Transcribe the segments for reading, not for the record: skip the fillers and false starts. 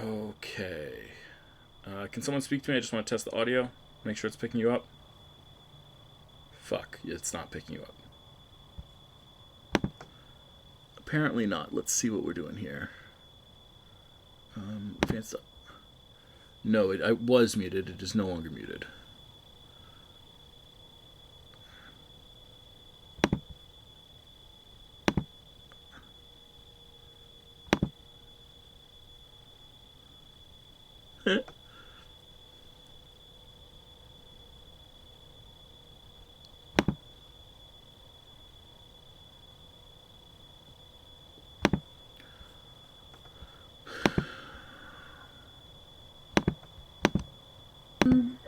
Okay. Can someone speak to me? I just want to test the audio. Make sure it's picking you up. Fuck, it's not picking you up. Apparently not. Let's see what we're doing here. No, I was muted. It is no longer muted.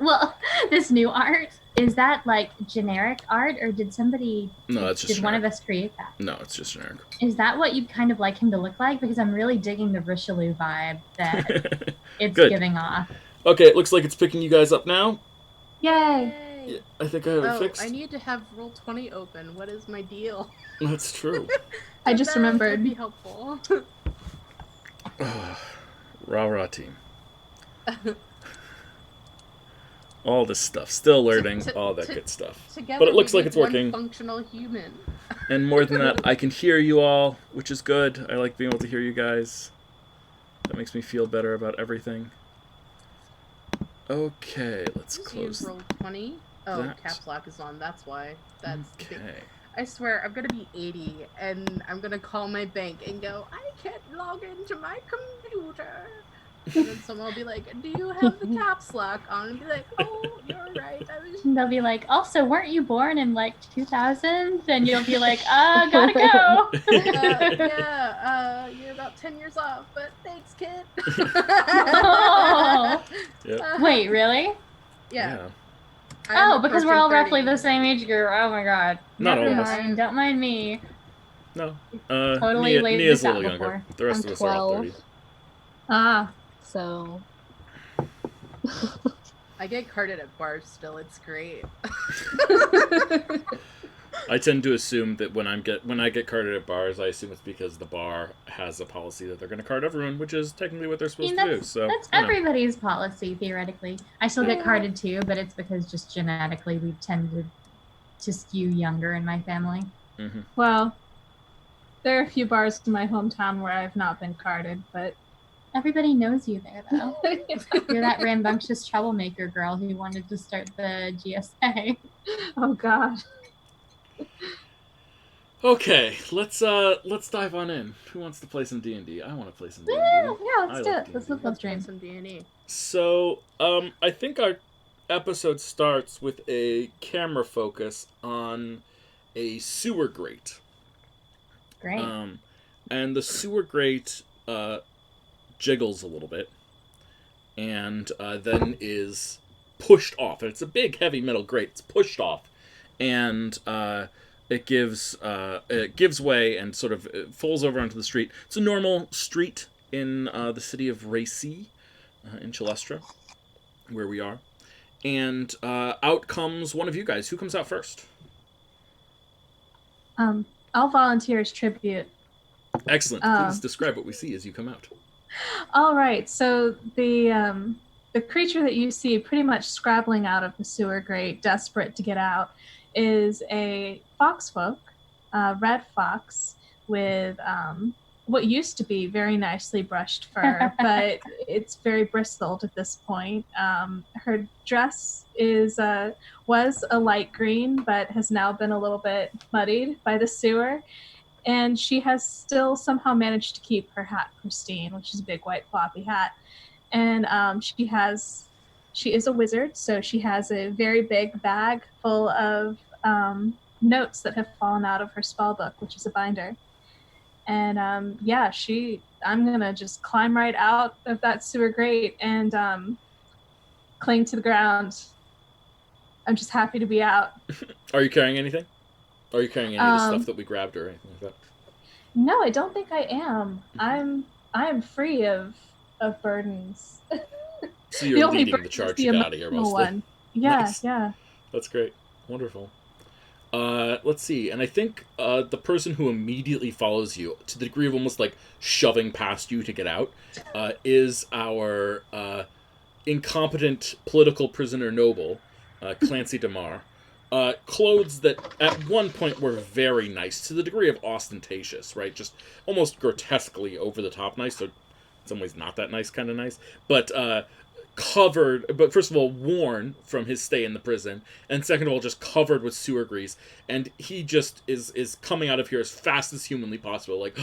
Well, this new art, is that like generic art, or did somebody No, that's just did one of us create that? No, it's just generic. Is that what you'd kind of like him to look like? Because I'm really digging the Richelieu vibe that it's giving off. Okay, it looks like it's picking you guys up now. Yay! Yeah, I think I have it fixed. I need to have Roll20 open. What is my deal? That's true. I just remembered. Would be helpful. Rah team. All this stuff. Still learning all that good stuff. Together, but it looks like it's working. Functional human. And more than that, I can hear you all, which is good. I like being able to hear you guys. That makes me feel better about everything. Okay, let's close. Roll20. Oh, caps lock is on. That's why. That's okay. I swear, I'm gonna be 80, and I'm gonna call my bank and go, I can't log into my computer. And then someone will be like, do you have the caps lock on? And be like, oh, you're right. And they'll be like, also, weren't you born in like 2000? And you'll be like, gotta go. You're about 10 years off, but thanks, kid. Oh. Yep. Wait, really? Yeah. Oh, because we're all roughly the same age group. Oh my god. Not all of us. Don't mind me. No. Totally laid Nia's this a out little before. younger. The rest of us 12. are all 30. Ah, so... I get carded at bars still. It's great. I tend to assume that when I get carded at bars, I assume it's because the bar has a policy that they're going to card everyone, which is technically what they're supposed to do. So that's everybody's policy theoretically. I still get carded too, but it's because just genetically we tend to skew younger in my family. Mm-hmm. Well, there are a few bars in my hometown where I've not been carded, but everybody knows you there, though. You're that rambunctious troublemaker girl who wanted to start the GSA. Oh God. Okay, let's dive on in. Who wants to play some D&D? I want to play some D&D. Yeah, let's do it. Let's play some D&D. So, I think our episode starts with a camera focus on a sewer grate. Great. And the sewer grate jiggles a little bit, and then is pushed off. And it's a big, heavy metal grate. It's pushed off, and it gives way and sort of falls over onto the street. It's a normal street in the city of Raysi, in Chalestra, where we are. And out comes one of you guys. Who comes out first? I'll volunteer as tribute. Excellent. Please describe what we see as you come out. All right. So the creature that you see pretty much scrabbling out of the sewer grate, desperate to get out, is a foxfolk, red fox with what used to be very nicely brushed fur, but it's very bristled at this point. Her dress was a light green, but has now been a little bit muddied by the sewer. And she has still somehow managed to keep her hat pristine, which is a big white floppy hat. And she is a wizard, so she has a very big bag full of notes that have fallen out of her spell book, which is a binder. And I'm gonna just climb right out of that sewer grate and cling to the ground. I'm just happy to be out. Are you carrying anything? Are you carrying any of the stuff that we grabbed or anything like that? No, I don't think I am. I am free of burdens. So you're leading the charge to get out of here mostly. One. Yeah, nice. Yeah. That's great. Wonderful. Let's see. And I think the person who immediately follows you, to the degree of almost like shoving past you to get out, is our incompetent political prisoner noble, Clancy DeMar. Clothes that at one point were very nice, to the degree of ostentatious, right? Just almost grotesquely over the top nice, so in some ways not that nice kind of nice. But covered, but first of all, worn from his stay in the prison, and second of all, just covered with sewer grease. And he just is coming out of here as fast as humanly possible, like,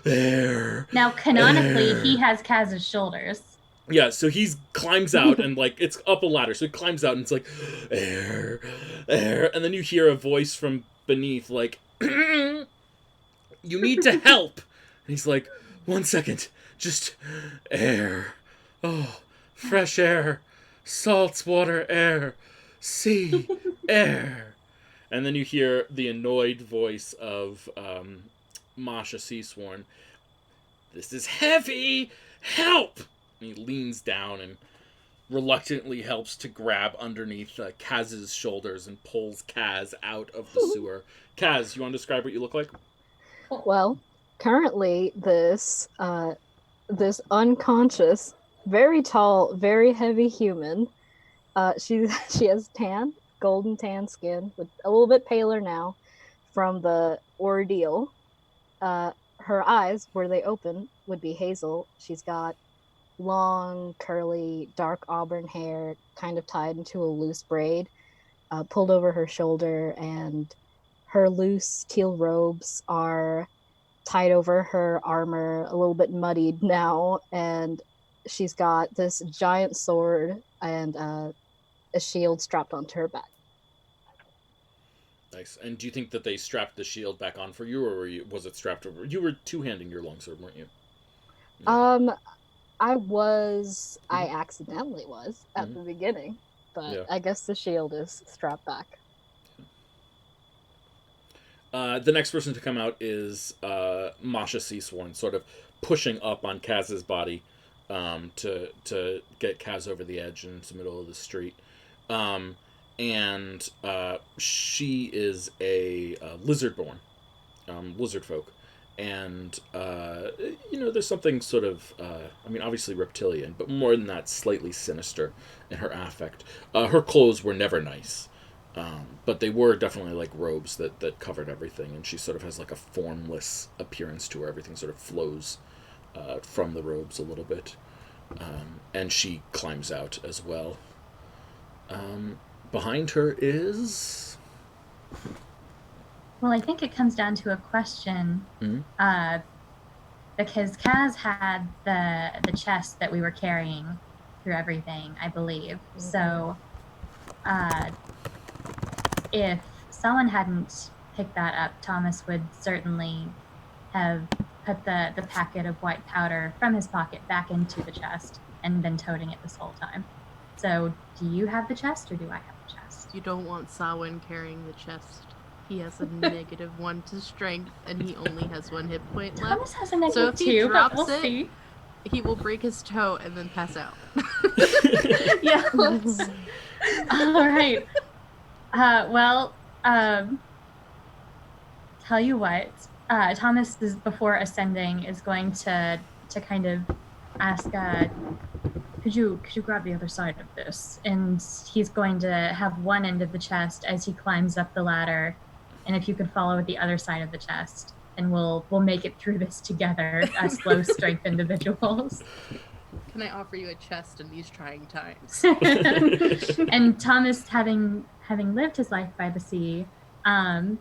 there. Now, canonically, he has Kaz's shoulders. Yeah, so he climbs out, and, like, it's up a ladder, so he climbs out, and it's like, air, and then you hear a voice from beneath, like, you need to help! And he's like, 1 second, just air. Oh, fresh air, saltwater air, sea, air. And then you hear the annoyed voice of Masha Seasworn. This is heavy! Help! And he leans down and reluctantly helps to grab underneath Kaz's shoulders and pulls Kaz out of the sewer. Kaz, you want to describe what you look like? Well, currently this unconscious, very tall, very heavy human. She has golden tan skin, with a little bit paler now from the ordeal. Her eyes, where they open, would be hazel. She's got long, curly, dark auburn hair, kind of tied into a loose braid, pulled over her shoulder, and her loose teal robes are tied over her armor, a little bit muddied now, and she's got this giant sword and a shield strapped onto her back. Nice. And do you think that they strapped the shield back on for you, or was it strapped over? You were two-handing your longsword, weren't you? Yeah. I accidentally was at the beginning, but yeah. I guess the shield is strapped back. The next person to come out is Masha Seasworn, sort of pushing up on Kaz's body to get Kaz over the edge into the middle of the street. And she is a lizard-born, lizard folk. And, there's something sort of, obviously reptilian, but more than that, slightly sinister in her affect. Her clothes were never nice, but they were definitely like robes that covered everything, and she sort of has like a formless appearance to her. Everything sort of flows from the robes a little bit. And she climbs out as well. Behind her is... Well, I think it comes down to a question, because Kaz had the chest that we were carrying through everything, I believe. So, if someone hadn't picked that up, Thomas would certainly have put the packet of white powder from his pocket back into the chest and been toting it this whole time. So, do you have the chest, or do I have the chest? You don't want Samhain carrying the chest. He has a -1 to strength, and he only has 1 hit point left. Thomas has a -2, so if he drops but we'll it, see. He will break his toe and then pass out. Yeah. All right. Tell you what. Thomas is, before ascending, is going to kind of ask, could you grab the other side of this? And he's going to have one end of the chest as he climbs up the ladder. And if you could follow with the other side of the chest, and we'll make it through this together as low strength individuals. Can I offer you a chest in these trying times? And Thomas, having lived his life by the sea, and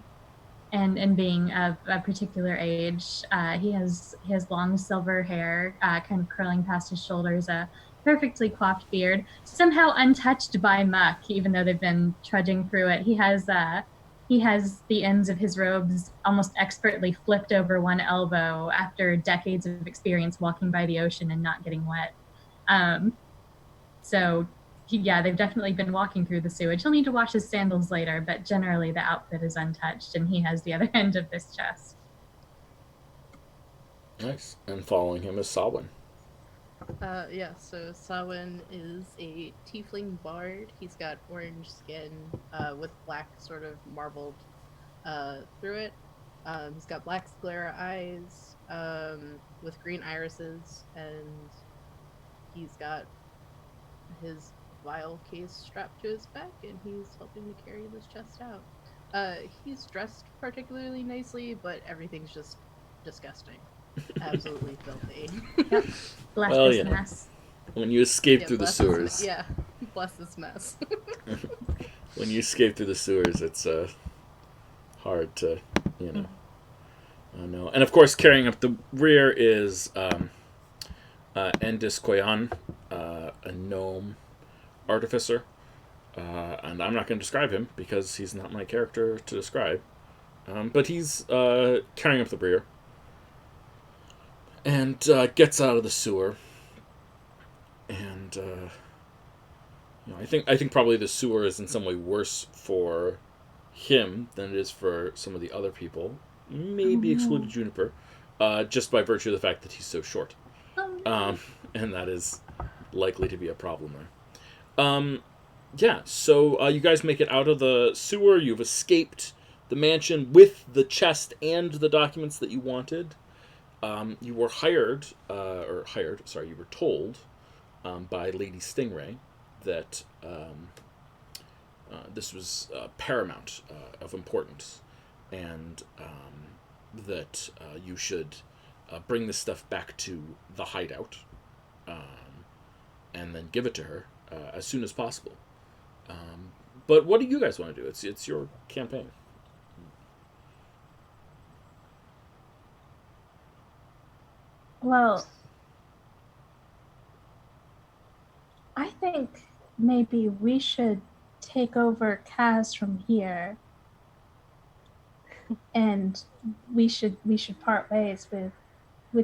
being of a particular age, he has long silver hair, kind of curling past his shoulders, a perfectly coiffed beard, somehow untouched by muck, even though they've been trudging through it. He has the ends of his robes almost expertly flipped over one elbow after decades of experience walking by the ocean and not getting wet. They've definitely been walking through the sewage. He'll need to wash his sandals later, but generally the outfit is untouched, and he has the other end of this chest. Nice. And following him is Samhain. Yeah, so Sawin is a tiefling bard. He's got orange skin with black sort of marbled through it. He's got black sclera eyes with green irises, and he's got his vial case strapped to his back, and he's helping to carry this chest out. He's dressed particularly nicely, but everything's just disgusting. Absolutely filthy. Yep. Bless Well, this you know. mess. When you escape through the bless sewers, yeah, bless this mess. when you escape through the sewers, it's hard to, you know. No. And of course, carrying up the rear is Endis Koyan, a gnome artificer. And I'm not going to describe him because he's not my character to describe. But he's carrying up the rear and gets out of the sewer. And you know, I think probably the sewer is in some way worse for him than it is for some of the other people. Maybe excluded Juniper, just by virtue of the fact that he's so short. And that is likely to be a problem there. Yeah, so you guys make it out of the sewer. You've escaped the mansion with the chest and the documents that you wanted. You were you were told by Lady Stingray that this was paramount of importance, and that you should bring this stuff back to the hideout and then give it to her as soon as possible. But what do you guys want to do? It's your campaign. Well, I think maybe we should take over Kaz from here, and we should part ways with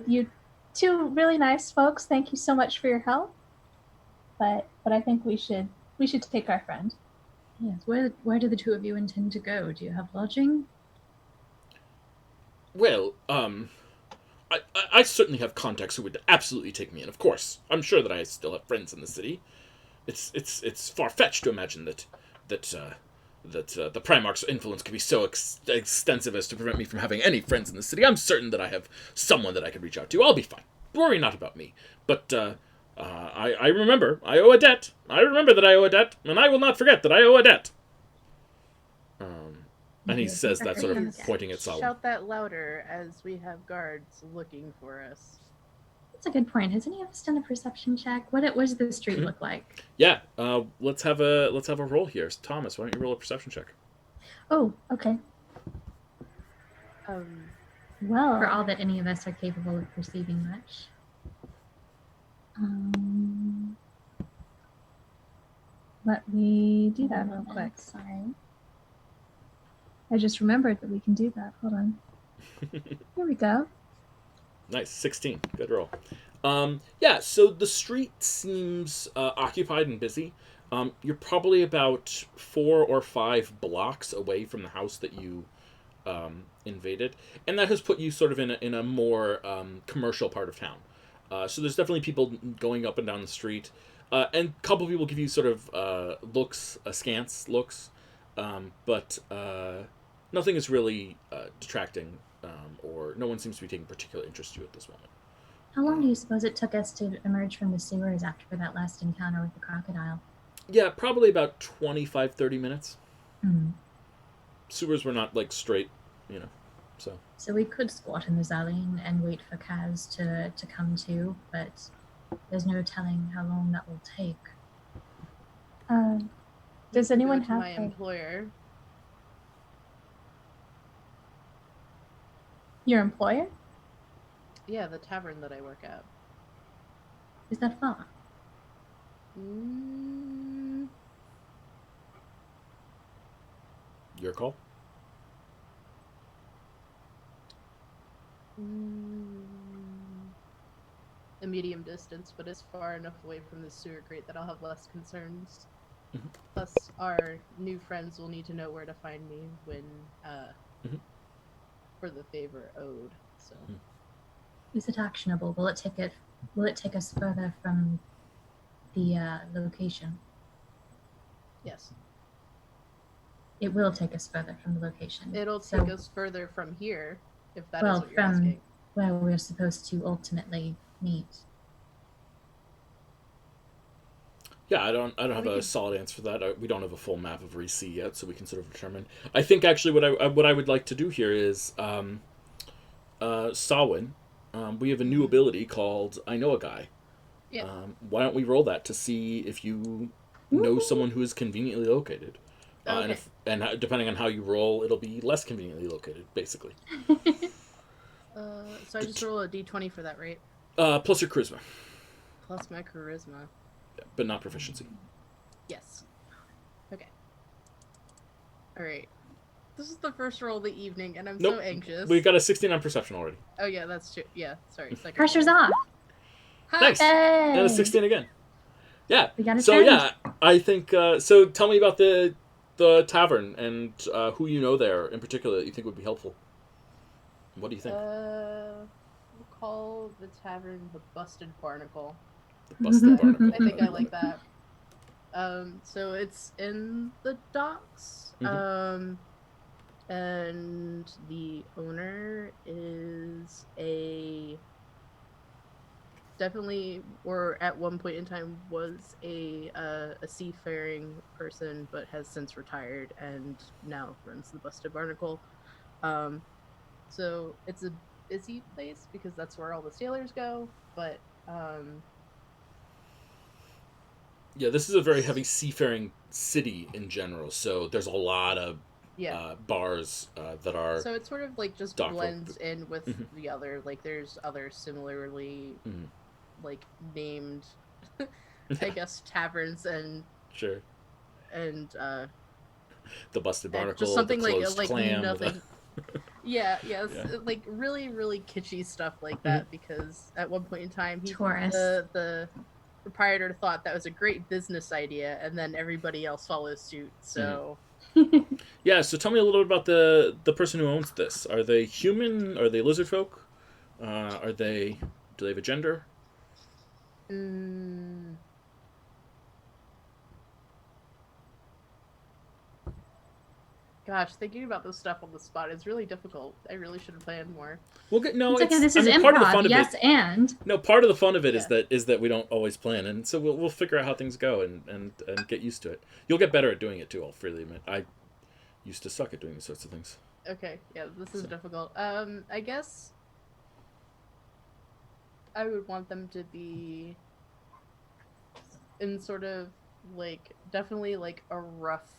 you two really nice folks. Thank you so much for your help. But I think we should take our friend. Yes. Where do the two of you intend to go? Do you have lodging? Well, I certainly have contacts who would absolutely take me in. Of course, I'm sure that I still have friends in the city. It's far fetched to imagine that the Primarch's influence could be so extensive as to prevent me from having any friends in the city. I'm certain that I have someone that I could reach out to. I'll be fine. Worry not about me. But I remember I owe a debt. I remember that I owe a debt, and I will not forget that I owe a debt. And he says that sort of pointing at Saul. Shout that louder, as we have guards looking for us. That's a good point. Has any of us done a perception check? What does the street look like? Yeah, let's have a roll here. Thomas, why don't you roll a perception check? Oh, okay. Well, for all that any of us are capable of perceiving much. Let me do that real quick. Sorry. I just remembered that we can do that. Hold on. Here we go. Nice, 16. Good roll. Yeah, so the street seems occupied and busy. You're probably about 4 or 5 blocks away from the house that you invaded, and that has put you sort of in a more commercial part of town. So there's definitely people going up and down the street, and a couple of people give you sort of looks, askance looks, but nothing is really detracting, or no one seems to be taking particular interest in you at this moment. How long do you suppose it took us to emerge from the sewers after that last encounter with the crocodile? Yeah, probably about 25-30 minutes. Mm. Sewers were not, like, straight, so. So we could squat in the Zaline and wait for Kaz to come to, but there's no telling how long that will take. Does anyone Go to have my employer? Your employer? Yeah, the tavern that I work at. Is that far? Your call? A medium distance, but it's far enough away from the sewer grate that I'll have less concerns. Mm-hmm. Plus, our new friends will need to know where to find me when, for the favor owed. So, Is it actionable? Will it take will it take us further from the location? Yes. It will take us further from the location. It'll take us further from here, if that is what you're from asking. where we're supposed to ultimately meet. Yeah, I don't have a solid answer for that. We don't have a full map of Raysi yet, so we can sort of determine. I think actually what I would like to do here is Sawin. We have a new ability called I Know a Guy. Yeah. Why don't we roll that to see if you know someone who is conveniently located? Okay. And depending on how you roll, it'll be less conveniently located, basically. So I just roll a d20 for that, right? Plus your charisma. Plus my charisma. Yeah, but not proficiency. Yes. Okay. Alright. This is the first roll of the evening, and I'm so anxious. We got a 16 on perception already. Oh yeah, that's true. Yeah, sorry. Second Pressure's roll. off. Nice. Hey! And a 16 again. Yeah. We got a so trend. yeah, I think so tell me about the tavern and who you know there in particular that you think would be helpful. What do you think? We'll call the tavern the Busted Barnacle. The Busted Barnacle. I think I like that. So it's in the docks. Mm-hmm. And the owner is definitely, or at one point in time was a seafaring person, but has since retired and now runs the Busted Barnacle. So it's a busy place because that's where all the sailors go, but yeah, this is a very heavy seafaring city in general, so there's a lot of bars that are. So it sort of like just blends in with the other. Like there's other similarly like named, I guess, taverns and sure. And the Busted Barnacle, just something the closed like clam, nothing. Yeah, like really, really kitschy stuff like that. Because at one point in time, the proprietor thought that was a great business idea, and then everybody else follows suit. So, yeah. So tell me a little bit about the person who owns this. Are they human? Are they lizard folk? Do they have a gender? Gosh, thinking about this stuff on the spot is really difficult. I really should have planned more. We'll get this is improv. Part of the fun of it, and no, part of the fun of it is that we don't always plan, and so we'll figure out how things go and get used to it. You'll get better at doing it too. I'll freely admit. I used to suck at doing these sorts of things. Okay, yeah, this is difficult. I guess I would want them to be in sort of like definitely like a rough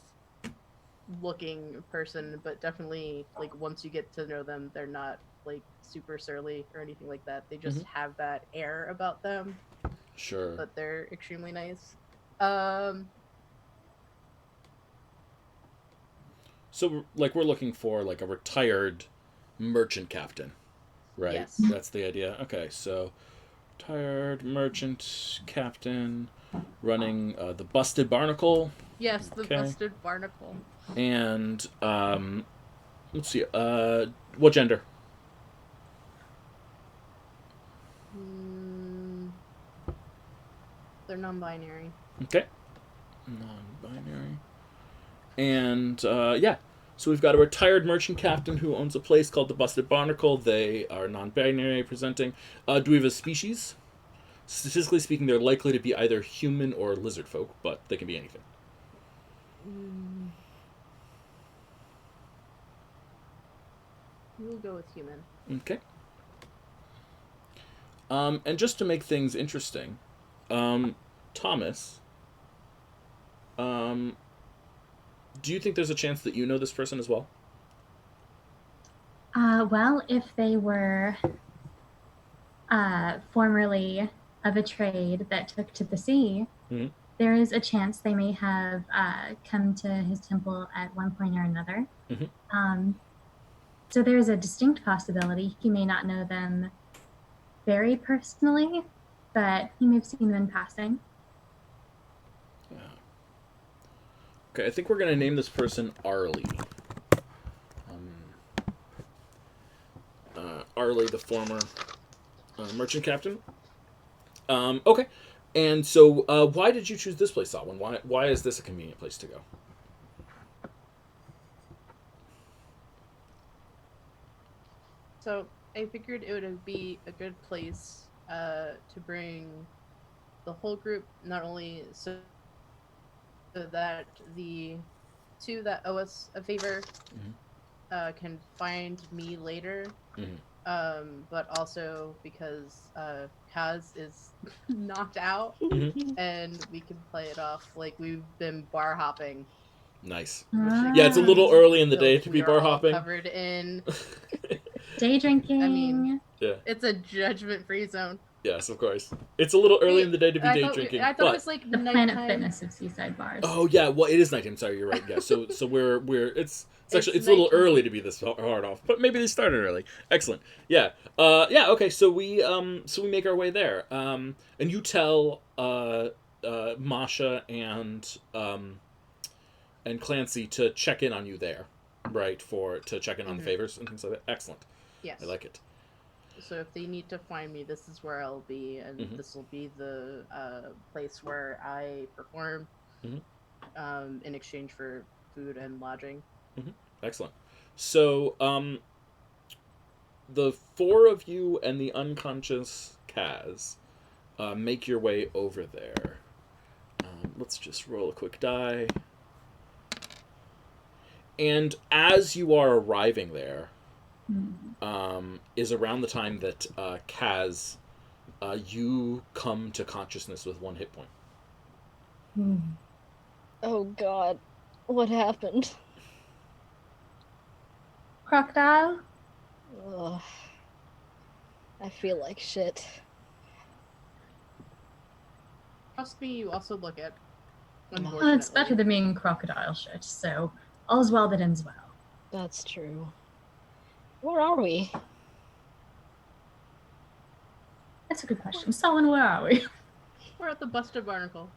looking person, but definitely like once you get to know them, they're not like super surly or anything like that. They just have that air about them. Sure. But they're extremely nice. So like we're looking for like a retired merchant captain, right? Yes. That's the idea. Okay, so retired merchant captain running the Busted Barnacle. Yes, the Busted Barnacle. And let's see, what gender? They're non-binary. Okay. Non-binary. And yeah, so we've got a retired merchant captain who owns a place called the Busted Barnacle. They are non-binary presenting. Do we have a species? Statistically speaking, they're likely to be either human or lizard folk, but they can be anything. We'll go with human. Okay. And just to make things interesting, Thomas, do you think there's a chance that you know this person as well? Well, if they were formerly of a trade that took to the sea, there is a chance they may have come to his temple at one point or another. So there's a distinct possibility he may not know them very personally, but he may have seen them in passing. Yeah. Okay, I think we're going to name this person Arlie. Arlie, the former merchant captain. Okay. And so, why did you choose this place, Alwyn? Why is this a convenient place to go? So I figured it would be a good place to bring the whole group, not only so that the two that owe us a favor can find me later, but also because Kaz is knocked out, and we can play it off like we've been bar hopping. Nice. Ah. Yeah, it's a little early in the day to We be are bar all hopping. covered in. Day drinking. I mean, Yeah. it's a judgment-free zone. Yes, of course. It's a little early in the day to be day drinking. I thought it was like the nighttime. Planet Fitness of seaside bars. Oh yeah, well it is nighttime. Sorry, you're right. Yeah, so we're it's actually it's a little early to be this hard off, but maybe they started early. Excellent. Yeah. Yeah. Okay. So we make our way there. And you tell Masha and Clancy to check in on you there, right? To check in on the favors and things like that. Excellent. Yes. I like it. So if they need to find me, this is where I'll be, and this will be the place where I perform in exchange for food and lodging. Excellent. So, the four of you and the unconscious Kaz make your way over there. Let's just roll a quick die. And as you are arriving there, is around the time that Kaz, you come to consciousness with 1 hit point. Oh God, what happened? Crocodile? Ugh. I feel like shit. Trust me, you also look at. Well, it's better than being crocodile shit, so all's well that ends well. That's true. Where are we? That's a good question. Solon, where are we? We're at the Busted Barnacle.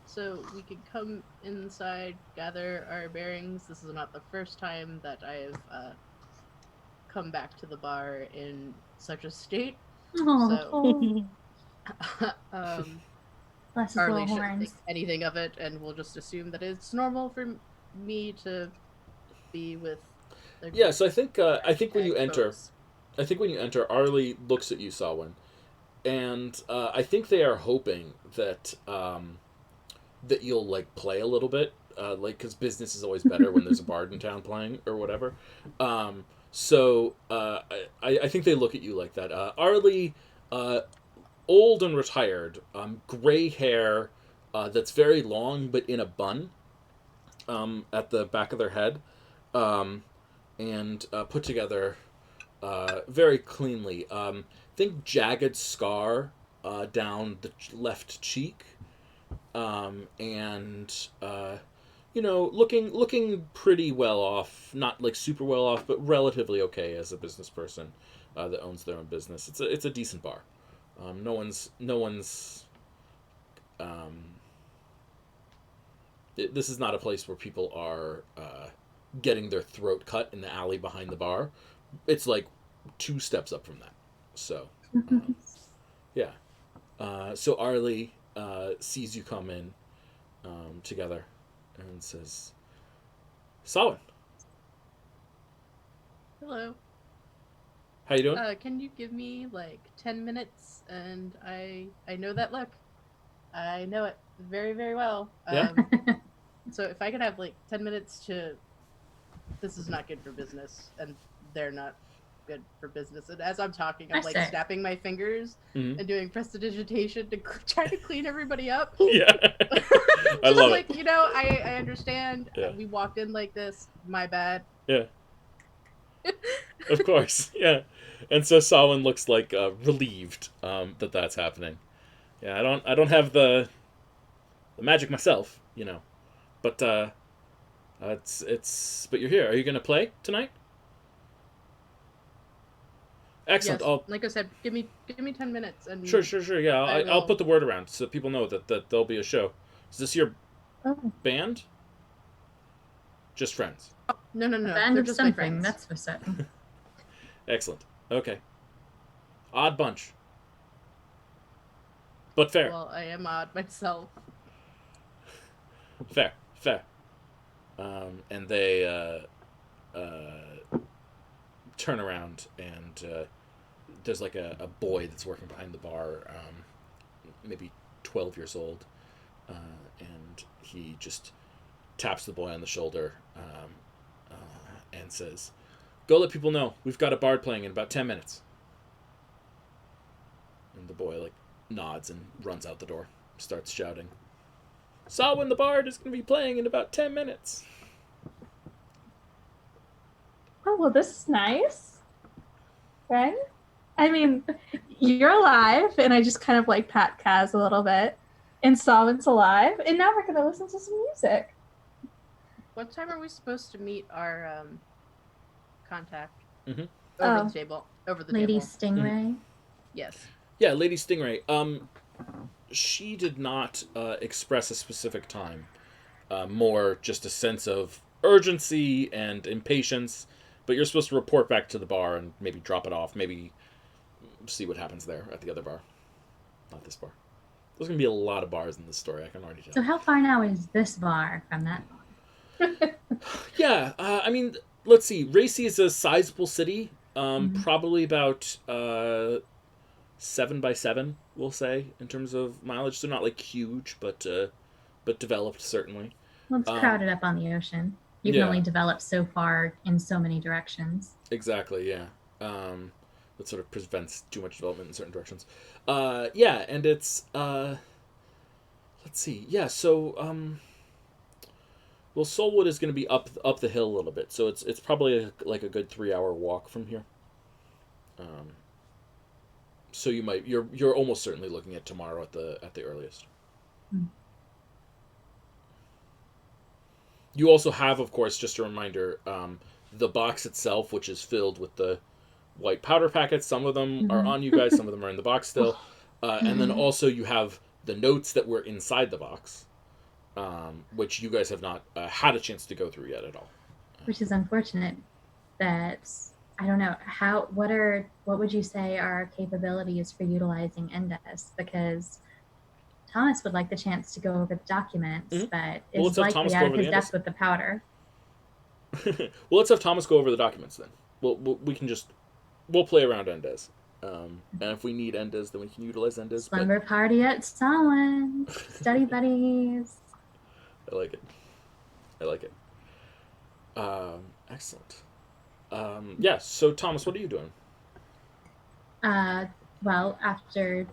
So we could come inside, gather our bearings. This is not the first time that I have come back to the bar in such a state. Oh. So, Bless his Harley little shouldn't horns. think anything of it, and we'll just assume that it's normal for me to be with. Yeah, so I think when you enter, Arlie looks at you, Salwyn, and I think they are hoping that that you'll like play a little bit, like because business is always better when there's a bard in town playing or whatever. So I think they look at you like that. Arlie, old and retired, gray hair that's very long but in a bun at the back of their head. And put together very cleanly. Think jagged scar down the left cheek, and looking pretty well off. Not like super well off, but relatively okay as a business person that owns their own business. It's a decent bar. No one's. This is not a place where people are getting their throat cut in the alley behind the bar. It's like 2 steps up from that. So, yeah. So Arlie sees you come in together and says, "Solid. Hello. How you doing?" Can you give me like 10 minutes? And I know that look. I know it very, very well. Yeah. So if I could have like 10 minutes to. This is not good for business, and they're not good for business. And as I'm talking, I'm like snapping my fingers and doing prestidigitation to try to clean everybody up. Yeah. I love like, it. I understand. Yeah. We walked in like this. My bad. Yeah. Of course. Yeah. And so Solon looks like relieved that that's happening. Yeah, I don't have the magic myself, but but you're here. Are you going to play tonight? Excellent. Yes. Like I said, give me 10 minutes and Sure. Yeah, I'll put the word around so people know that there'll be a show. Is this your band? Just friends. No. Band They're of just my something, friends. that's for certain. Excellent. Okay. Odd bunch. But fair. Well, I am odd myself. Fair. And they turn around, and there's like a boy that's working behind the bar, maybe 12 years old, and he just taps the boy on the shoulder and says, "Go let people know we've got a bard playing in about 10 minutes." And the boy nods and runs out the door, starts shouting, "Saw when the bard is going to be playing in about 10 minutes." Oh, well, this is nice. Right? I mean, you're alive, and I just kind of pat Kaz a little bit. And Sawin's alive, and now we're going to listen to some music. What time are we supposed to meet our contact? Mm-hmm. Over the table. Lady Stingray? Mm-hmm. Yes. Yeah, Lady Stingray. She did not express a specific time. More just a sense of urgency and impatience. But you're supposed to report back to the bar and maybe drop it off. Maybe see what happens there at the other bar. Not this bar. There's going to be a lot of bars in this story, I can already tell. So how far now is this bar from that bar? Yeah, I mean, let's see. Raysi is a sizable city. Probably about 7 by 7, we'll say, in terms of mileage. So not huge, but developed, certainly. Well, it's crowded up on the ocean. You can only develop so far in so many directions. Exactly, yeah. That sort of prevents too much development in certain directions. Yeah, and it's... let's see. Yeah, so... well, Soulwood is going to be up the hill a little bit, so it's probably a good 3-hour walk from here. So you're almost certainly looking at tomorrow at the earliest. You also have, of course, just a reminder, the box itself, which is filled with the white powder packets. Some of them are on you guys, some of them are in the box still. And then also you have the notes that were inside the box, which you guys have not had a chance to go through yet at all. Which is unfortunate. That, I don't know, what would you say are our capabilities for utilizing Endes? Because Thomas would like the chance to go over the documents, but is likely out of his depth with the powder. Well, let's have Thomas go over the documents then. We'll play around Endes. And if we need Endes, then we can utilize Endes. Slumber party at Samhain. Study buddies. I like it. Excellent. Yeah, so Thomas, what are you doing? Well, after,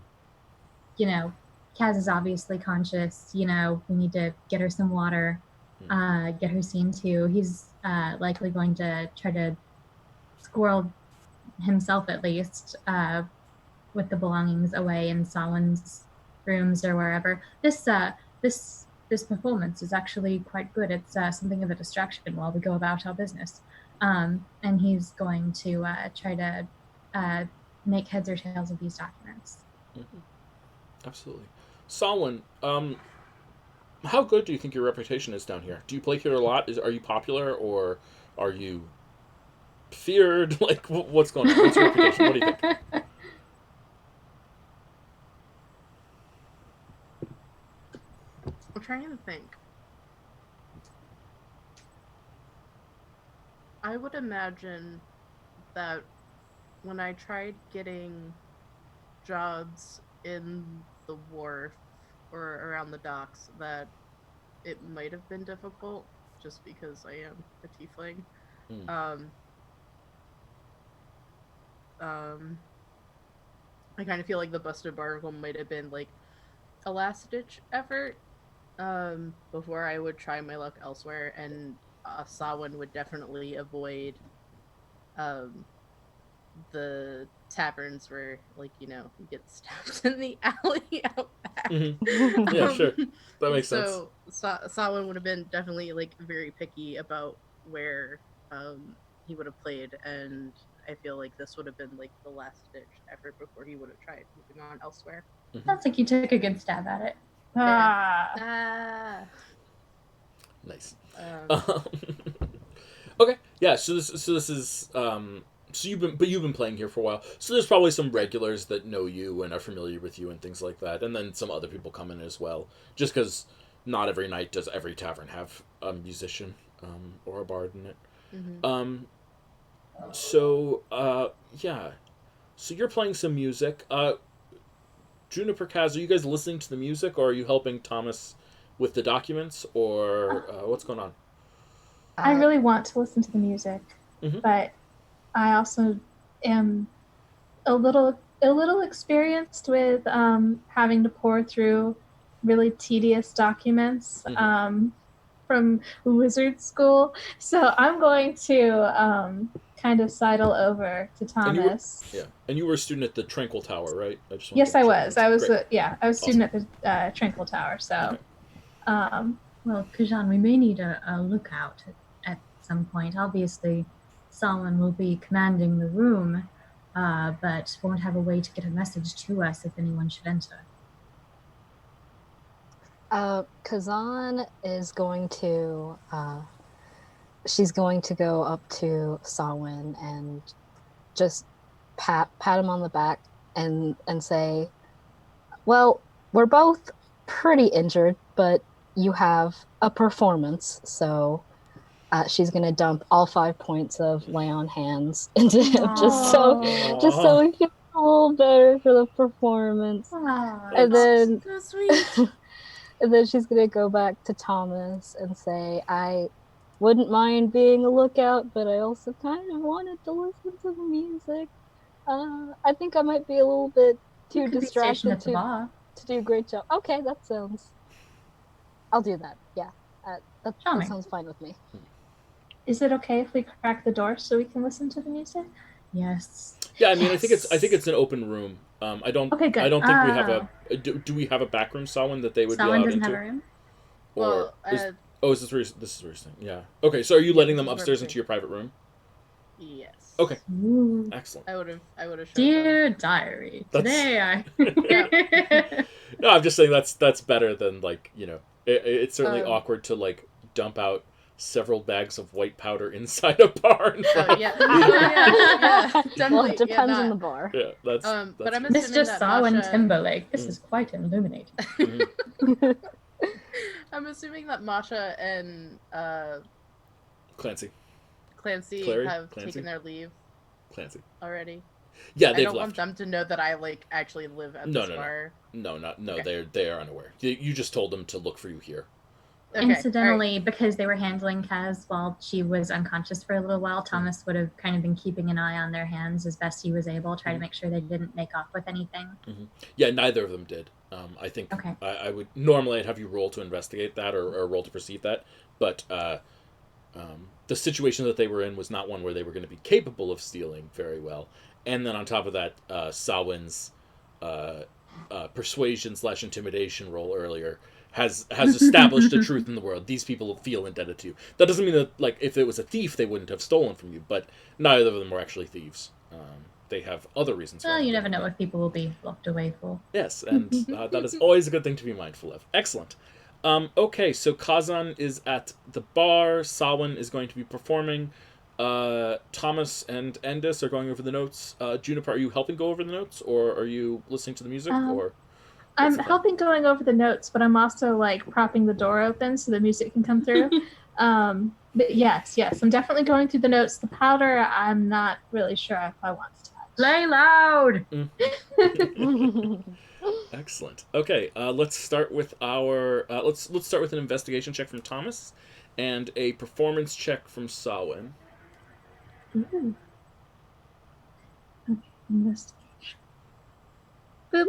Kaz is obviously conscious, we need to get her some water, get her seen to. He's likely going to try to squirrel himself, at least, with the belongings away in Sawin's rooms or wherever. This performance is actually quite good. It's something of a distraction while we go about our business. And he's going to try to make heads or tails of these documents. Absolutely. Sawin, how good do you think your reputation is down here? Do you play here a lot? Are you popular, or are you feared? What's going on? What's your reputation? What do you think? I'm trying to think. I would imagine that when I tried getting jobs in the wharf or around the docks, that it might have been difficult just because I am a tiefling. I kind of feel like the busted barnacle might have been a last-ditch effort before I would try my luck elsewhere, and Sawin would definitely avoid the taverns where you get stabbed in the alley out back. Yeah, sure, that makes sense. So Sawin would have been definitely very picky about where he would have played, and I feel like this would have been the last ditch effort before he would have tried moving on elsewhere. Sounds like you took a good stab at it. Nice. Okay, yeah. So this is So you've been playing here for a while. So there's probably some regulars that know you and are familiar with you and things like that, and then some other people come in as well. Just because not every night does every tavern have a musician or a bard in it. Mm-hmm. So yeah. So you're playing some music. Juniper, Kaz, are you guys listening to the music, or are you helping Thomas with the documents, or what's going on? I really want to listen to the music, but I also am a little experienced with having to pour through really tedious documents from wizard school. So I'm going to kind of sidle over to Thomas. And you were a student at the Tranquil Tower, right? Yes, I was. I was a student at the Tranquil Tower. So, okay. Well, Kajan, we may need a lookout at some point. Obviously, Solon will be commanding the room, but won't have a way to get a message to us if anyone should enter. Kazan is going to she's going to go up to Sawin and just pat him on the back and say, well, we're both pretty injured, but you have a performance, so she's gonna dump all 5 points of lay on hands into him just so we feel a little better for the performance. And then so sweet. And then she's gonna go back to Thomas and say, I wouldn't mind being a lookout, but I also kind of wanted to listen to the music. I think I might be a little bit too distracted to do a great job. Okay, that sounds... I'll do that, yeah. That sounds fine with me. Is it okay if we crack the door so we can listen to the music? Yes. Yeah, I mean, yes. I think it's an open room. I don't think we have a... Do we have a back room, Solon, that they would Solon be allowed doesn't into? have a room? Or is this where you're saying? Yeah. Okay, so are you letting them upstairs into your private room? Yes. Okay. Ooh. Excellent. I would have Dear diary, today I... No, I'm just saying that's better than, like, you know, it's certainly awkward to, like, dump out several bags of white powder inside a bar. Yeah, definitely. Well, it depends on the bar. Yeah, that's but I'm Mr. Samhain Timberlake, this is quite illuminating. I'm assuming that Masha and Clancy have taken their leave. Clancy already. Yeah, I don't want them to know that I actually live at this bar. No, okay. They are unaware. You just told them to look for you here. Okay, incidentally, because they were handling Kaz while she was unconscious for a little while, Thomas would have kind of been keeping an eye on their hands as best he was able, try to make sure they didn't make off with anything. Yeah, neither of them did. I think I would normally I'd have you roll to investigate that or roll to perceive that, but the situation that they were in was not one where they were going to be capable of stealing very well. And then on top of that, Sawin's persuasion/intimidation roll earlier has established a truth in the world. These people feel indebted to you. That doesn't mean that, like, if it was a thief, they wouldn't have stolen from you, but neither of them were actually thieves. They have other reasons. Well, you never know what people will be locked away for. Yes, and that is always a good thing to be mindful of. Excellent. Okay, so Kazan is at the bar. Sawin is going to be performing. Thomas and Endis are going over the notes. Juniper, are you helping go over the notes, or are you listening to the music, or... I'm helping going over the notes, but I'm also, like, propping the door open so the music can come through. But yes, I'm definitely going through the notes. The powder, I'm not really sure if I want to touch. Play loud! Excellent. Okay, let's start with our... let's start with an investigation check from Thomas and a performance check from Sawin. Ooh. Okay, investigation. Boop.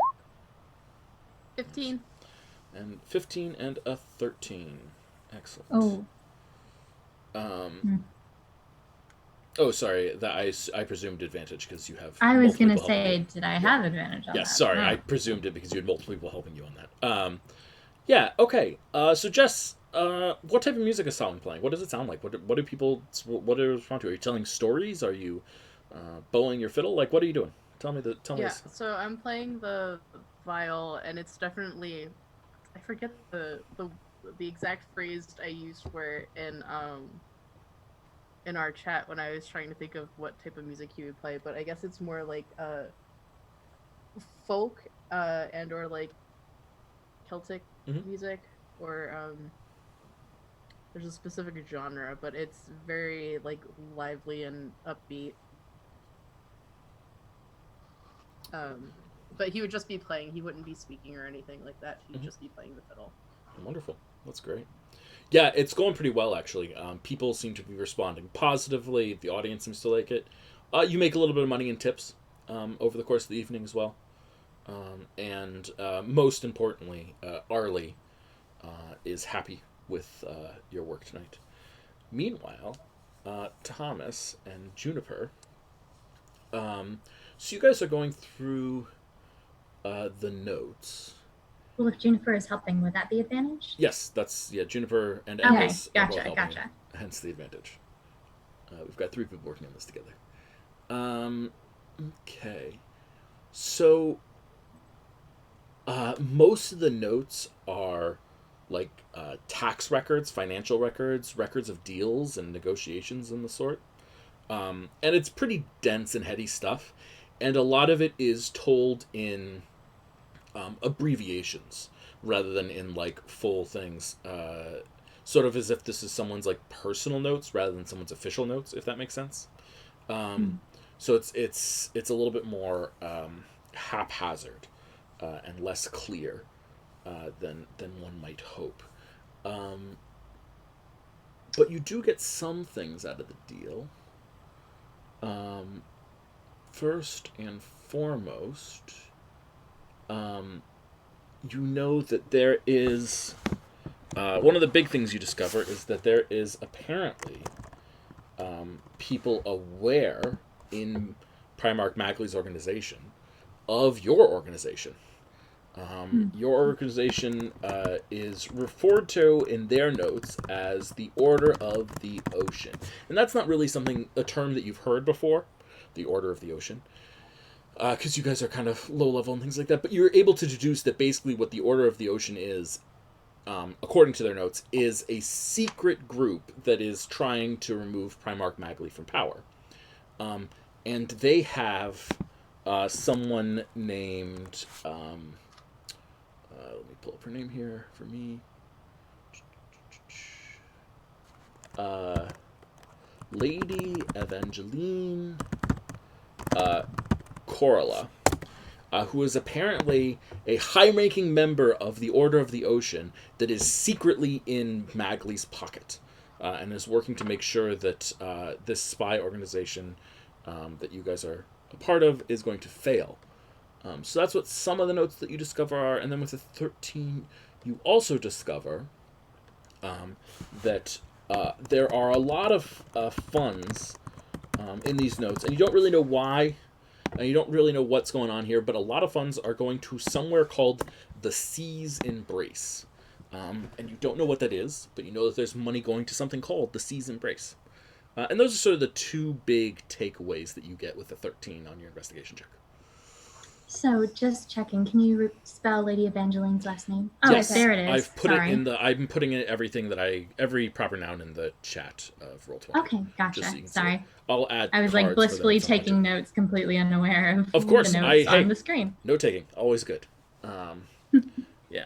15. And 15 and a 13. Excellent. Oh. Oh, sorry. That I presumed advantage because you have... I was going to say, did I have advantage on that? Yes, sorry. I presumed it because you had multiple people helping you on that. Yeah, okay. So, Jess, what type of music is Solon playing? What does it sound like? What do people... What are you responding to? Are you telling stories? Are you bowling your fiddle? Like, what are you doing? Tell me this. So I'm playing the viol, and it's definitely... I forget the exact phrase I used for it in in our chat when I was trying to think of what type of music he would play, but I guess it's more like folk and or like Celtic music, or there's a specific genre, but it's very like lively and upbeat. But he would just be playing. He wouldn't be speaking or anything like that. He'd just be playing the fiddle. Wonderful. That's great. Yeah, it's going pretty well, actually. People seem to be responding positively. The audience seems to like it. You make a little bit of money in tips over the course of the evening as well. And most importantly, Arlie is happy with your work tonight. Meanwhile, Thomas and Juniper, so you guys are going through the notes. Well, if Juniper is helping, would that be advantage? Yes, that's Juniper and Okay, Emma's gotcha. Hence the advantage. We've got 3 people working on this together. Okay, so most of the notes are like tax records, financial records, records of deals and negotiations and the sort. And it's pretty dense and heady stuff, and a lot of it is told in abbreviations rather than in like full things, sort of as if this is someone's like personal notes rather than someone's official notes, if that makes sense. So it's a little bit more haphazard and less clear than one might hope. But you do get some things out of the deal. First and foremost, you know that there is one of the big things you discover is that there is apparently people aware in Primarch Magli's organization of your organization. Your organization is referred to in their notes as the Order of the Ocean. And that's not really a term that you've heard before, the Order of the Ocean, because you guys are kind of low level and things like that. But you're able to deduce that basically what the Order of the Ocean is, according to their notes, is a secret group that is trying to remove Primarch Magli from power. And they have someone named... let me pull up her name here for me. Lady Evangeline Corolla, who is apparently a high-ranking member of the Order of the Ocean that is secretly in Magli's pocket, and is working to make sure that this spy organization that you guys are a part of is going to fail. So that's what some of the notes that you discover are, and then with the 13, you also discover that there are a lot of funds in these notes, and you don't really know why, and you don't really know what's going on here, but a lot of funds are going to somewhere called the Sea's Embrace. And you don't know what that is, but you know that there's money going to something called the Sea's Embrace. And those are sort of the 2 big takeaways that you get with the 13 on your investigation check. So, just checking, can you spell Lady Evangeline's last name? Oh, yes, there it is. I've put it in I'm putting in every proper noun in the chat of Roll20. Okay, gotcha. So sorry. I'll add. I was like blissfully taking notes, completely unaware of course, the notes on the screen. Note taking, always good. Yeah.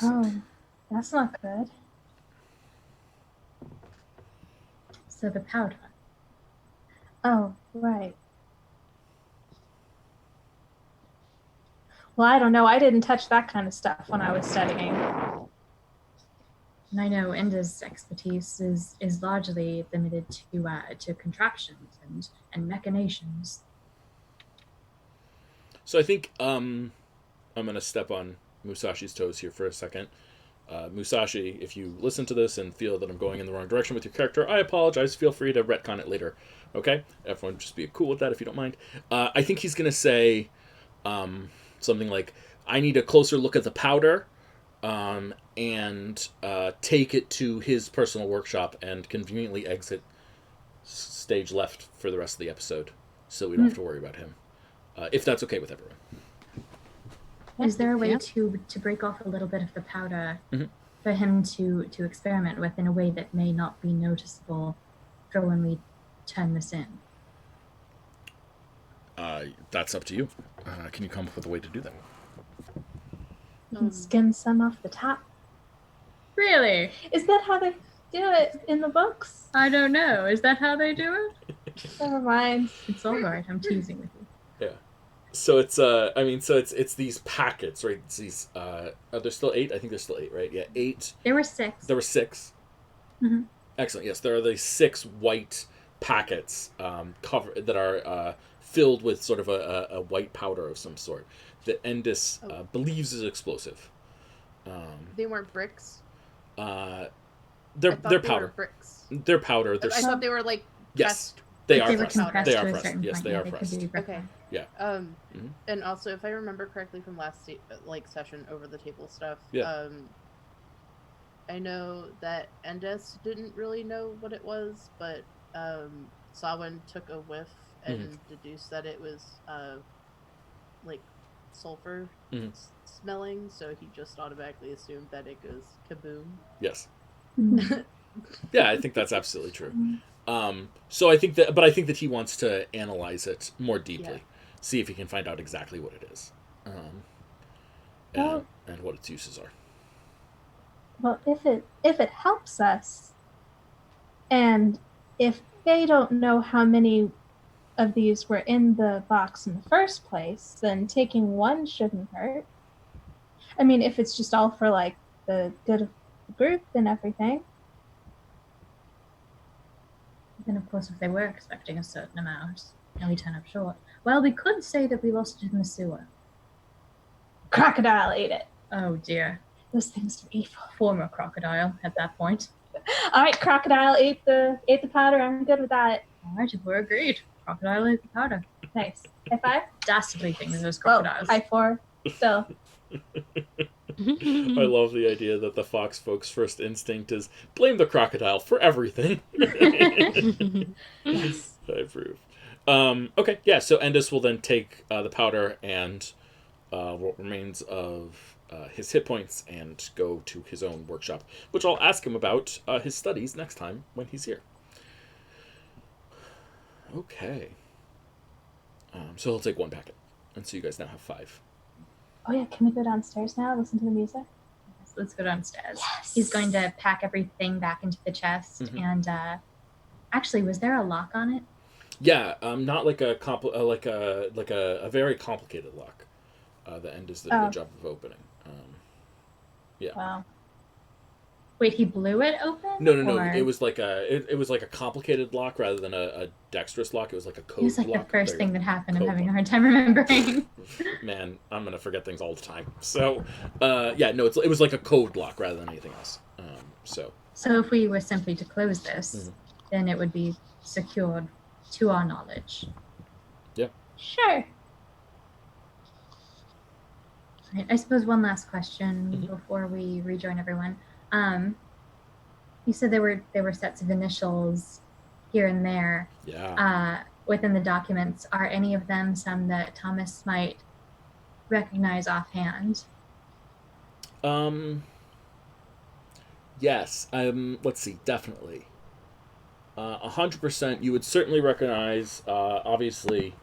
Oh, that's not good. So the powder. Oh, right. Well, I don't know. I didn't touch that kind of stuff when I was studying. And I know Enda's expertise is largely limited to contraptions and machinations. So I think I'm going to step on Musashi's toes here for a second. Musashi, if you listen to this and feel that I'm going in the wrong direction with your character, I apologize. Feel free to retcon it later. Okay? Everyone just be cool with that if you don't mind. I think he's going to say something like, I need a closer look at the powder, and take it to his personal workshop and conveniently exit stage left for the rest of the episode so we don't have to worry about him. If that's okay with everyone. Is there a way to break off a little bit of the powder for him to experiment with in a way that may not be noticeable for when we turn this in? That's up to you. Can you come up with a way to do that? You can skim some off the top. Really? Is that how they do it in the books? I don't know. Is that how they do it? Never mind. It's all right. I'm teasing with you. Yeah. So it's it's these packets, right? It's these are there still 8? I think there's still 8, right? Yeah, 8. There were 6. There were 6. Mm-hmm. Excellent. Yes, there are these 6 white packets that are filled with sort of a white powder of some sort that Endis believes is explosive. They weren't bricks. They're powder. Were bricks. They're powder. I thought they were like yes, pressed. they Like are were pressed. compressed They to are a pressed. certain Yes, point. they Yeah, are could pressed. be Okay. Yeah. And also, if I remember correctly from last session over the table stuff, Yeah. I know that Endis didn't really know what it was, but Sawin took a whiff and deduced that it was like sulfur smelling, so he just automatically assumed that it goes kaboom. Yes. Yeah, I think that's absolutely true. So I think that he wants to analyze it more deeply, see if he can find out exactly what it is, and what its uses are. Well, if it helps us, and if they don't know how many of these were in the box in the first place, then taking one shouldn't hurt. I mean, if it's just all for like the good of the group and everything. Then, of course, if they were expecting a certain amount and we turn up short, well, we could say that we lost it in the sewer. Crocodile ate it. Oh dear. Those things are evil. Former crocodile at that point. All right, crocodile ate the powder. I'm good with that. All right, if we're agreed. Crocodile ate the powder. Nice. High five. Dastardly things, those crocodiles. High 4. Still. I love the idea that the Fox folks' first instinct is blame the crocodile for everything. Yes. I approve. Okay, yeah, so Endis will then take the powder and what remains of his hit points and go to his own workshop, which I'll ask him about his studies next time when he's here. Okay. So he'll take 1 packet, and so you guys now have 5. Oh yeah, can we go downstairs now? Listen to the music? Yes, let's go downstairs. Yes. He's going to pack everything back into the chest, and actually, was there a lock on it? Yeah, not like a very complicated lock. The end is the good job of opening. Yeah. Wow. Wait, he blew it open? No. It was like a complicated lock rather than a dexterous lock. It was like a code lock. It was like the first thing that happened. I'm Code having a lock. hard time remembering. Man, I'm gonna forget things all the time. So, it was like a code lock rather than anything else. So if we were simply to close this, then it would be secured to our knowledge. Yeah. Sure. Right, I suppose one last question before we rejoin everyone. You said there were sets of initials here and there. Yeah. Within the documents. Are any of them some that Thomas might recognize offhand? Yes. Let's see. Definitely. 100%. You would certainly recognize, obviously,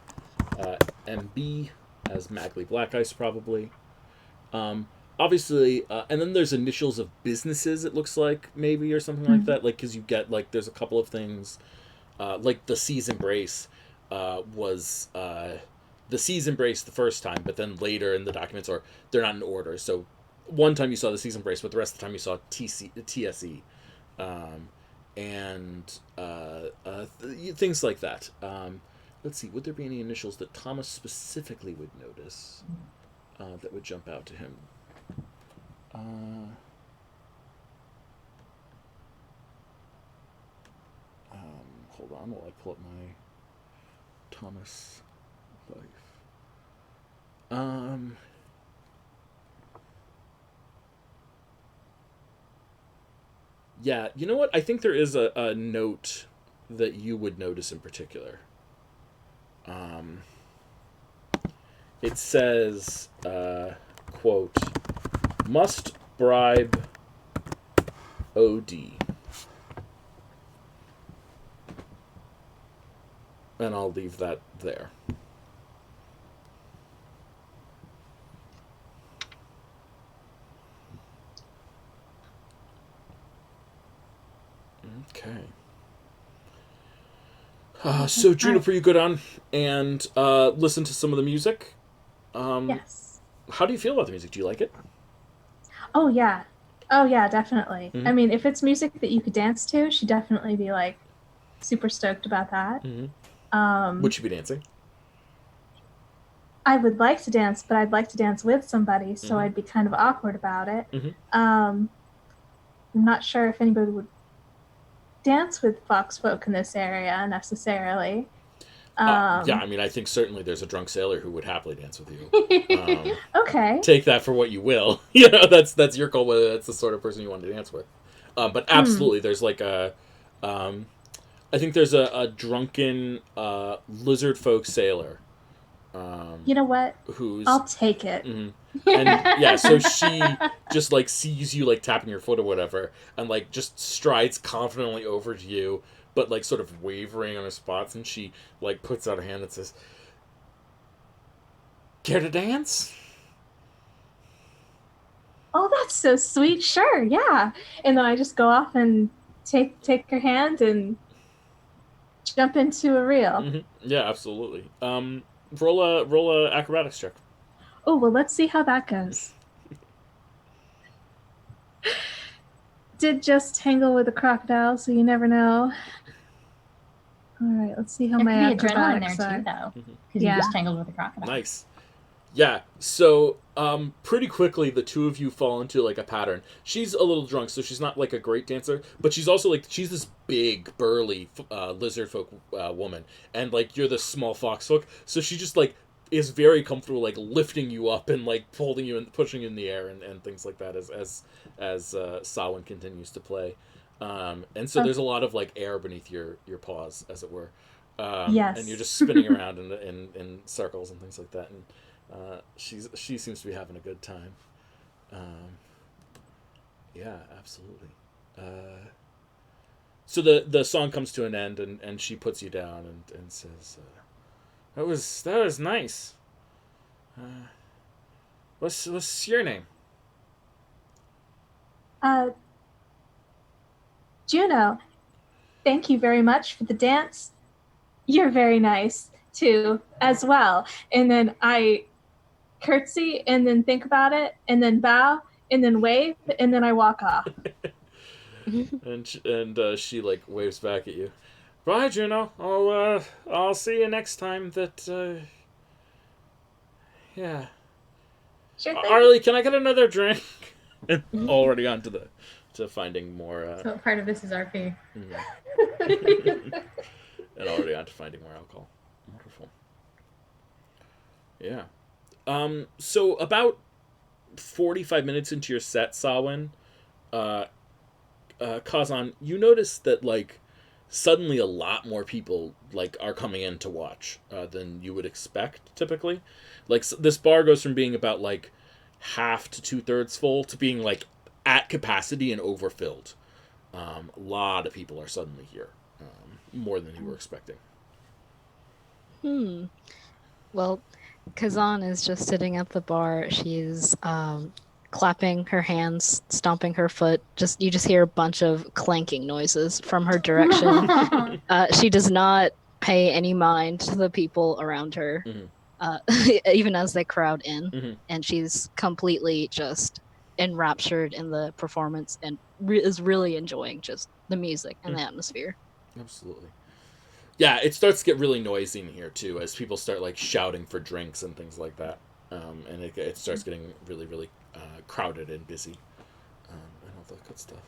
MB as Magli Blackice, probably. Obviously, and then there's initials of businesses, it looks like, maybe, or something like that. Like, because you get, like, there's a couple of things, like the Sea's Embrace was the Sea's Embrace the first time, but then later in the documents, or they're not in order. So one time you saw the Sea's Embrace, but the rest of the time you saw TSE. And things like that. Let's see, would there be any initials that Thomas specifically would notice that would jump out to him? Hold on while I pull up my Thomas life. Yeah, you know what? I think there is a note that you would notice in particular. It says, quote, must bribe OD. And I'll leave that there. Okay. So Juniper, you go down and listen to some of the music. Yes. How do you feel about the music? Do you like it? Oh yeah, definitely. I mean, if it's music that you could dance to, she'd definitely be like super stoked about that. Would you be dancing? I would like to dance, but I'd like to dance with somebody, so I'd be kind of awkward about it. I'm not sure if anybody would dance with foxfolk in this area necessarily. Yeah, I mean, I think certainly there's a drunk sailor who would happily dance with you. Okay. Take that for what you will. You know, that's your call whether that's the sort of person you want to dance with. But absolutely, there's like I think there's a drunken lizard folk sailor. You know what? I'll take it. And yeah, so she just like sees you like tapping your foot or whatever, and like just strides confidently over to you, but like sort of wavering on her spots, and she like puts out a hand and says, "Care to dance?" Oh, that's so sweet. Sure, yeah. And then I just go off and take her hand and jump into a reel. Yeah, absolutely. Roll a acrobatics check. Oh, well, let's see how that goes. Did just tangle with a crocodile, so you never know. All right, let's see how my acrobatics there are. too, though, because you just tangled with a crocodile. Nice. Yeah, so pretty quickly the two of you fall into like a pattern. She's a little drunk, so she's not like a great dancer, but she's also like she's this big, burly lizard folk woman, and like you're this small fox folk, so she just like is very comfortable like lifting you up and like holding you and pushing you in the air and things like that as Samhain continues to play. And so there's a lot of like air beneath your paws, as it were. Yes. And you're just spinning around in circles and things like that. And she seems to be having a good time. Yeah, absolutely. So the song comes to an end, and she puts you down and says, that was nice. What's your name? Juno, thank you very much for the dance. You're very nice too, as well. And then I curtsy and then think about it and then bow and then wave and then I walk off. and she like waves back at you. Bye, Juno. I'll see you next time. Yeah. Sure thing. Arlie, can I get another drink? And already on to finding more. So part of this is RP. And already on to finding more alcohol. Wonderful. Yeah. So about 45 minutes into your set, Samhain, Kazan, you notice that like suddenly a lot more people like are coming in to watch than you would expect typically. Like this bar goes from being about like half to 2/3 full to being like at capacity and overfilled. A lot of people are suddenly here, more than you were expecting. Well, Kazan is just sitting at the bar. She's clapping her hands, stomping her foot. You just hear a bunch of clanking noises from her direction. She does not pay any mind to the people around her, even as they crowd in. And she's completely just enraptured in the performance and is really enjoying just the music and the atmosphere. Absolutely. Yeah, it starts to get really noisy in here too as people start like shouting for drinks and things like that, and it starts getting really, really crowded and busy, and all that good stuff.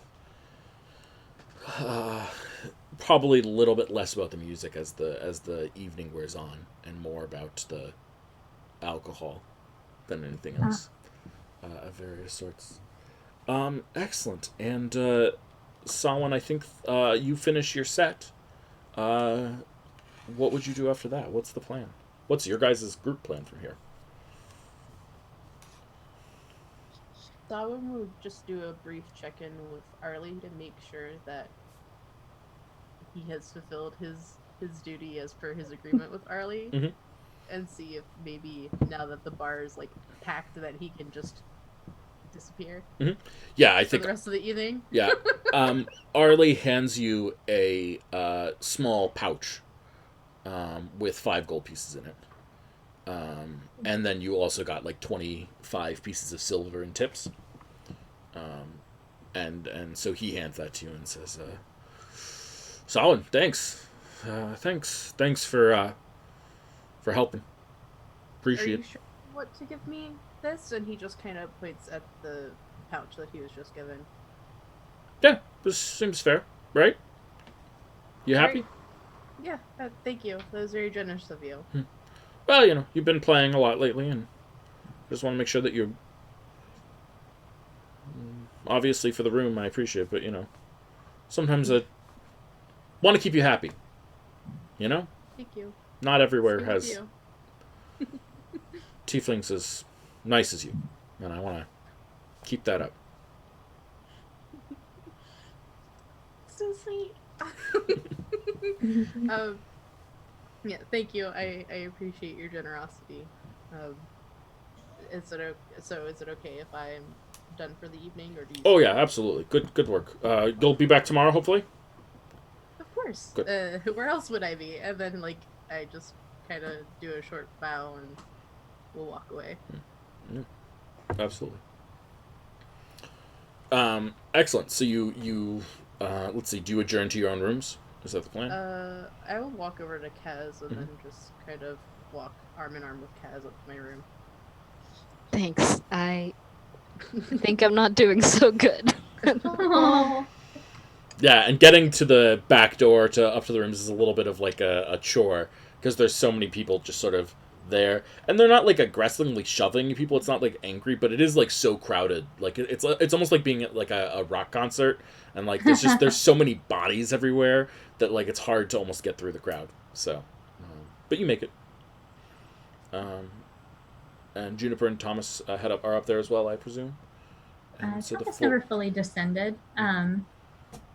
Probably a little bit less about the music as the evening wears on, and more about the alcohol than anything else of various sorts. Excellent. And Samhain, I think you finish your set. What would you do after that? What's the plan? What's your guys' group plan from here? Dawin will just do a brief check-in with Arlie to make sure that he has fulfilled his duty as per his agreement with Arlie, Mhm. and see if maybe now that the bar is like packed that he can just disappear. Yeah, I for think the rest of the evening. Yeah. Arlie hands you a small pouch with 5 gold pieces in it. And then you also got like 25 pieces of silver in tips. And so he hands that to you and says, Solid, thanks. Thanks for helping. Appreciate Are you it. sure what to give me this? And he just kind of points at the pouch that he was just given. Yeah, this seems fair, right? You happy? Yeah, thank you. That was very generous of you. Well, you've been playing a lot lately, and just want to make sure that you're... Obviously, for the room, I appreciate it, but, sometimes I want to keep you happy. Thank you. Not everywhere Same has with you. tieflings as nice as you, and I want to keep that up. So sweet. Yeah, thank you. I appreciate your generosity. Is it okay if I'm done for the evening, or do you? Oh yeah, absolutely. Good work. You'll be back tomorrow, hopefully. Of course. Good. Where else would I be? And then I just kind of do a short bow and we'll walk away. Absolutely. Excellent. So you let's see. Do you adjourn to your own rooms? Is that the plan? I will walk over to Kaz and then just kind of walk arm in arm with Kaz up to my room. Thanks. I think I'm not doing so good. Yeah, and getting to the back door up to the rooms is a little bit of like a chore because there's so many people just sort of there, and they're not like aggressively shoving people. It's not like angry, but it is like so crowded. Like it's almost like being at like a rock concert, and like there's so many bodies everywhere that like it's hard to almost get through the crowd. So, but you make it. And Juniper and Thomas are up there as well, I presume. So Thomas never fully descended.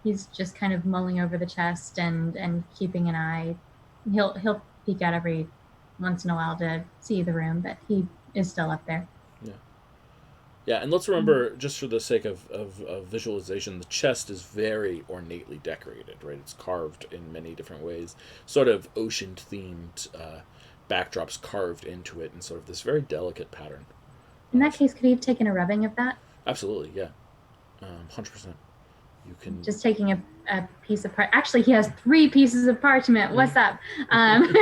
He's just kind of mulling over the chest and keeping an eye. He'll peek out every once in a while to see the room, but he is still up there. Yeah, and let's remember, just for the sake of visualization, the chest is very ornately decorated, right? It's carved in many different ways, sort of ocean-themed backdrops carved into it in sort of this very delicate pattern. In that case, could he have taken a rubbing of that? Absolutely, yeah. 100%. You can... Just taking a piece of parchment. Actually, he has 3 pieces of parchment. What's up? And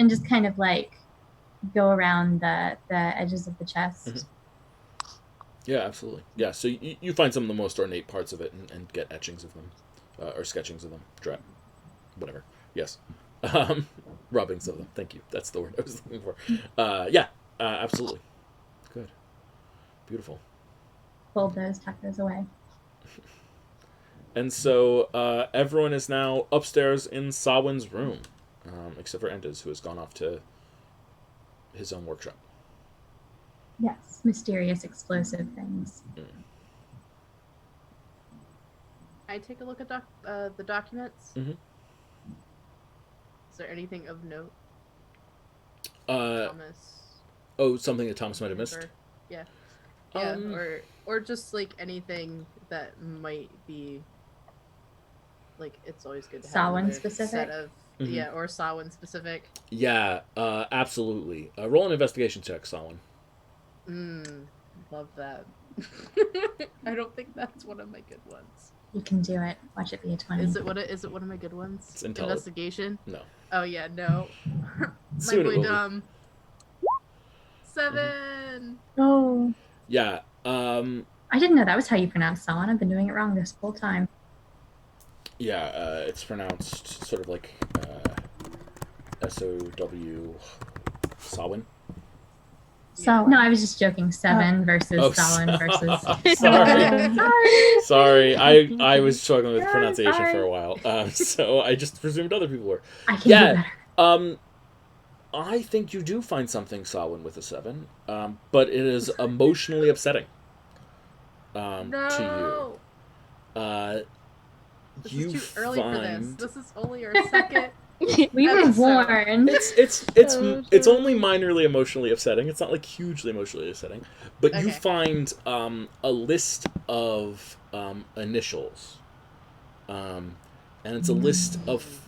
just kind of like go around the edges of the chest. Yeah, absolutely. Yeah, so you find some of the most ornate parts of it and get etchings of them, or sketchings of them. Whatever. Yes. Rubbings of them. Thank you. That's the word I was looking for. Absolutely. Good. Beautiful. Fold those, tuck those away. And so everyone is now upstairs in Sawin's room, except for Endez, who has gone off to his own workshop. Yes, mysterious explosive things. I take a look at the documents. Mm-hmm. Is there anything of note? Thomas. Oh, something that Thomas might have missed? Yeah. Yeah, or just like anything that might be like, it's always good to have Sawin specific set of or Sawin specific. Yeah, absolutely. Roll an investigation check, Sawin. Love that. I don't think that's one of my good ones. You can do it. Watch it be a 20. Is it one of my good ones? It's investigation? No. Oh yeah, no. My boy dumb. 7. Oh. Yeah. I didn't know that was how you pronounce Sawin. I've been doing it wrong this whole time. Yeah, it's pronounced sort of like S-O-W Sawin. So no, I was just joking. 7 versus Sawin versus. Sorry. I was struggling with pronunciation for a while, so I just presumed other people were. I can do better. I think you do find something, Samhain, with a 7, but it is emotionally upsetting to you. This You is too early for this. This is only our second. We were warned. It's only minorly emotionally upsetting. It's not like hugely emotionally upsetting, but you find a list of initials, and it's a list of.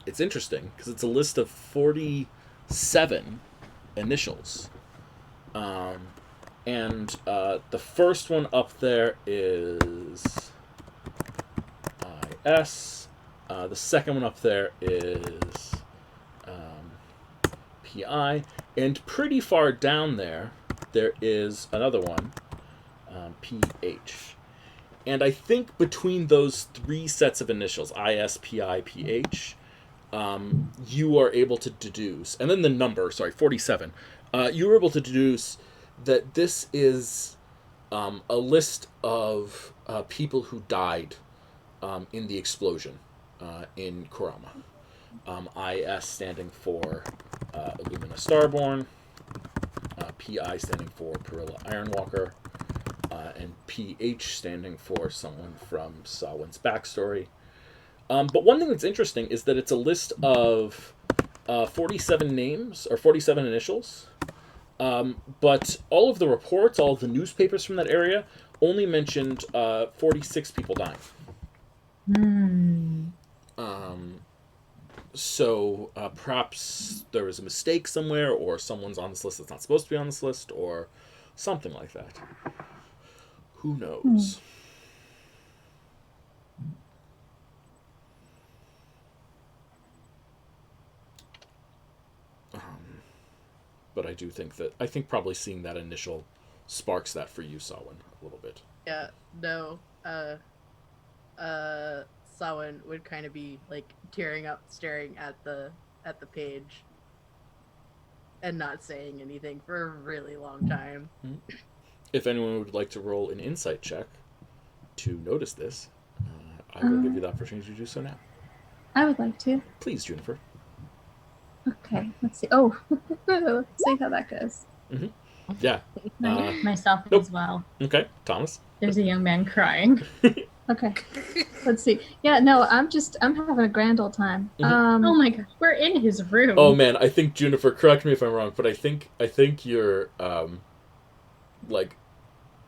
It's interesting because it's a list of 47 initials, and the first one up there is IS. The second one up there is PI, and pretty far down there is another one, PH. And I think between those 3 sets of initials, IS, PI, PH, you are able to deduce, and then the number, 47, you were able to deduce that this is a list of people who died in the explosion in Kurama. IS standing for Illumina Starborn, PI standing for Perilla Ironwalker, and PH standing for someone from Samhain's backstory. But one thing that's interesting is that it's a list of 47 names, or 47 initials, but all of the reports, all of the newspapers from that area only mentioned 46 people dying. So perhaps there was a mistake somewhere, or someone's on this list that's not supposed to be on this list, or something like that. Who knows? But I do think probably seeing that initial sparks that for you, Samhain, a little bit. Yeah, no. Samhain would kind of be like tearing up, staring at the page, and not saying anything for a really long time. If anyone would like to roll an insight check to notice this, I will give you the opportunity to do so now. I would like to. Please, Juniper. Okay, let's see. Oh, let's see how that goes. Mm-hmm. Yeah. Myself as well. Okay, Thomas. There's a young man crying. Okay, let's see. Yeah, no, I'm having a grand old time. Oh my god, we're in his room. Oh man, I think Juniper, correct me if I'm wrong, but I think you're like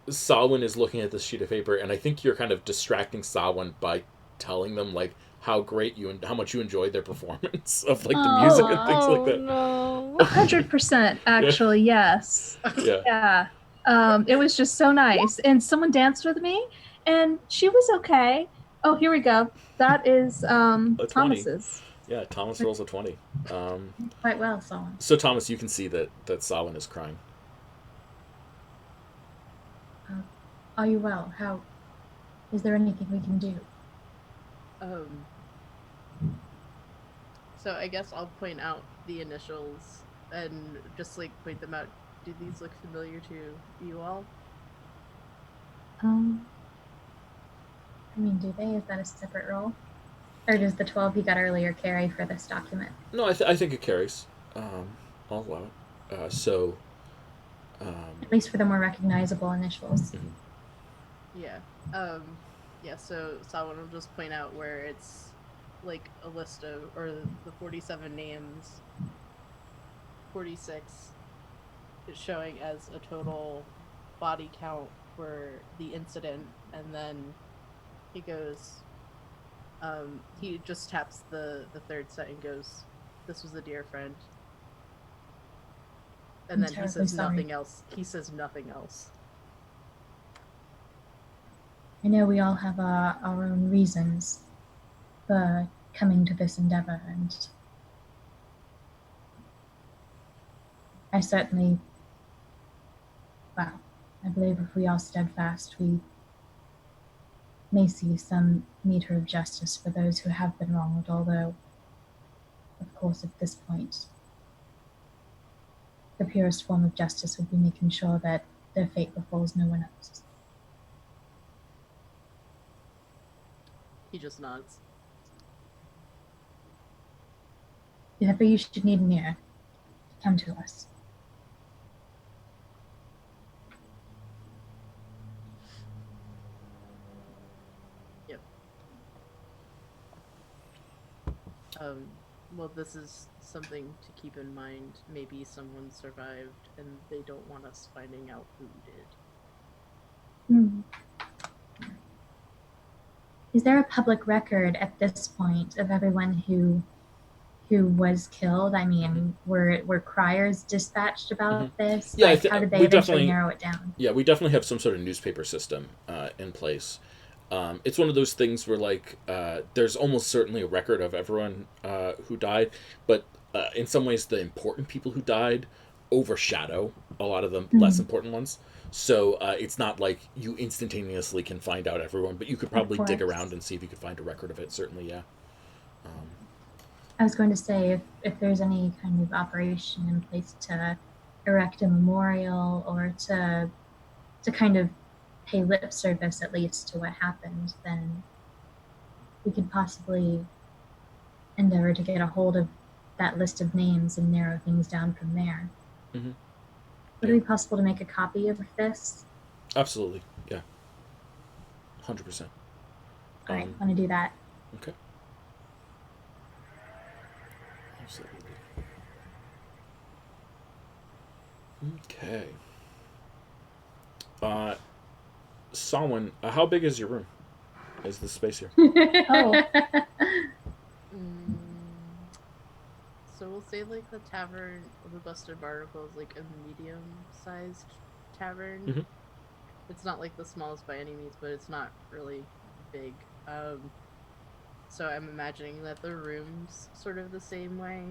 Samhain is looking at this sheet of paper, and I think you're kind of distracting Samhain by telling them like how great you and how much you enjoyed their performance of like the music and things like that. No. 100%, actually, yes. Yeah. It was just so nice, and someone danced with me, and she was okay. Oh, here we go. That is Thomas's. Yeah, Thomas rolls a 20. Quite well, Samhain. So Thomas, you can see that Samhain is crying. Are you well? How? Is there anything we can do? So I guess I'll point out the initials and just like point them out. Do these look familiar to you all? I mean, do they? Is that a separate role? Or does the 12 you got earlier carry for this document? No, I think it carries. I'll allow it. At least for the more recognizable initials. Mm-hmm. Yeah. So Samhain will just point out where it's like a list of, or the 47 names, 46 is showing as a total body count for the incident, and then he goes, he just taps the third set and goes, "This was a dear friend." And then he says nothing else. He says nothing else. I know we all have our own reasons for coming to this endeavor, and I certainly, I believe if we are steadfast, we may see some meter of justice for those who have been wronged, although, of course, at this point, the purest form of justice would be making sure that their fate befalls no one else. He just nods. If ever you should need an ear, come to us. Yep. Well, this is something to keep in mind. Maybe someone survived and they don't want us finding out who did. Is there a public record at this point of everyone who was killed? I mean, were criers dispatched about this? Yeah, like, how did they eventually narrow it down? Yeah, we definitely have some sort of newspaper system in place. It's one of those things where, like, there's almost certainly a record of everyone who died, but in some ways the important people who died overshadow a lot of the less important ones. So it's not like you instantaneously can find out everyone, but you could probably dig around and see if you could find a record of it, certainly, yeah. I was going to say, if there's any kind of operation in place to erect a memorial or to kind of pay lip service at least to what happened, then we could possibly endeavor to get a hold of that list of names and narrow things down from there. Would it be possible to make a copy of this? Absolutely, yeah. 100%. All right, I want to do that. Okay. Absolutely. Okay. Samhain, how big is your room? Is the space here? So we'll say, like, the Tavern of the Busted Barnacle is, like, a medium-sized tavern. It's not, like, the smallest by any means, but it's not really big. So I'm imagining that the room's sort of the same way.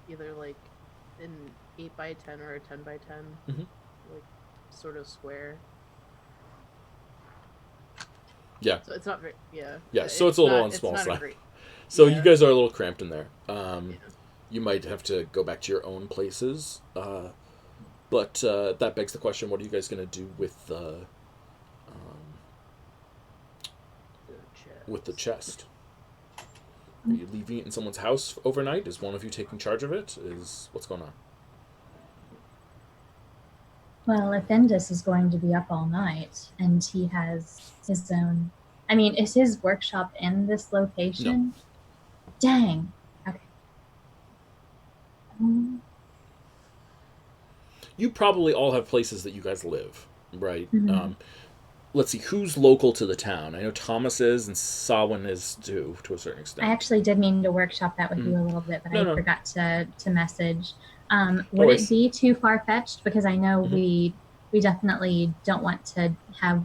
Either, like, an 8x10 or a 10x10. Like, sort of square. Yeah. So it's not very, yeah. Yeah, so it's a little on the small side. Great, so you guys are a little cramped in there. You might have to go back to your own places. But that begs the question, what are you guys going to do with the chest? Are you leaving it in someone's house overnight? Is one of you taking charge of it? What's going on? Well, if Endus is going to be up all night, and he has his own... I mean, is his workshop in this location? No. Dang. Okay. You probably all have places that you guys live, right? Let's see, who's local to the town? I know Thomas is, and Samhain is too, to a certain extent. I actually did mean to workshop that with you a little bit, but I forgot to message. Would it be too far-fetched? Because I know we definitely don't want to have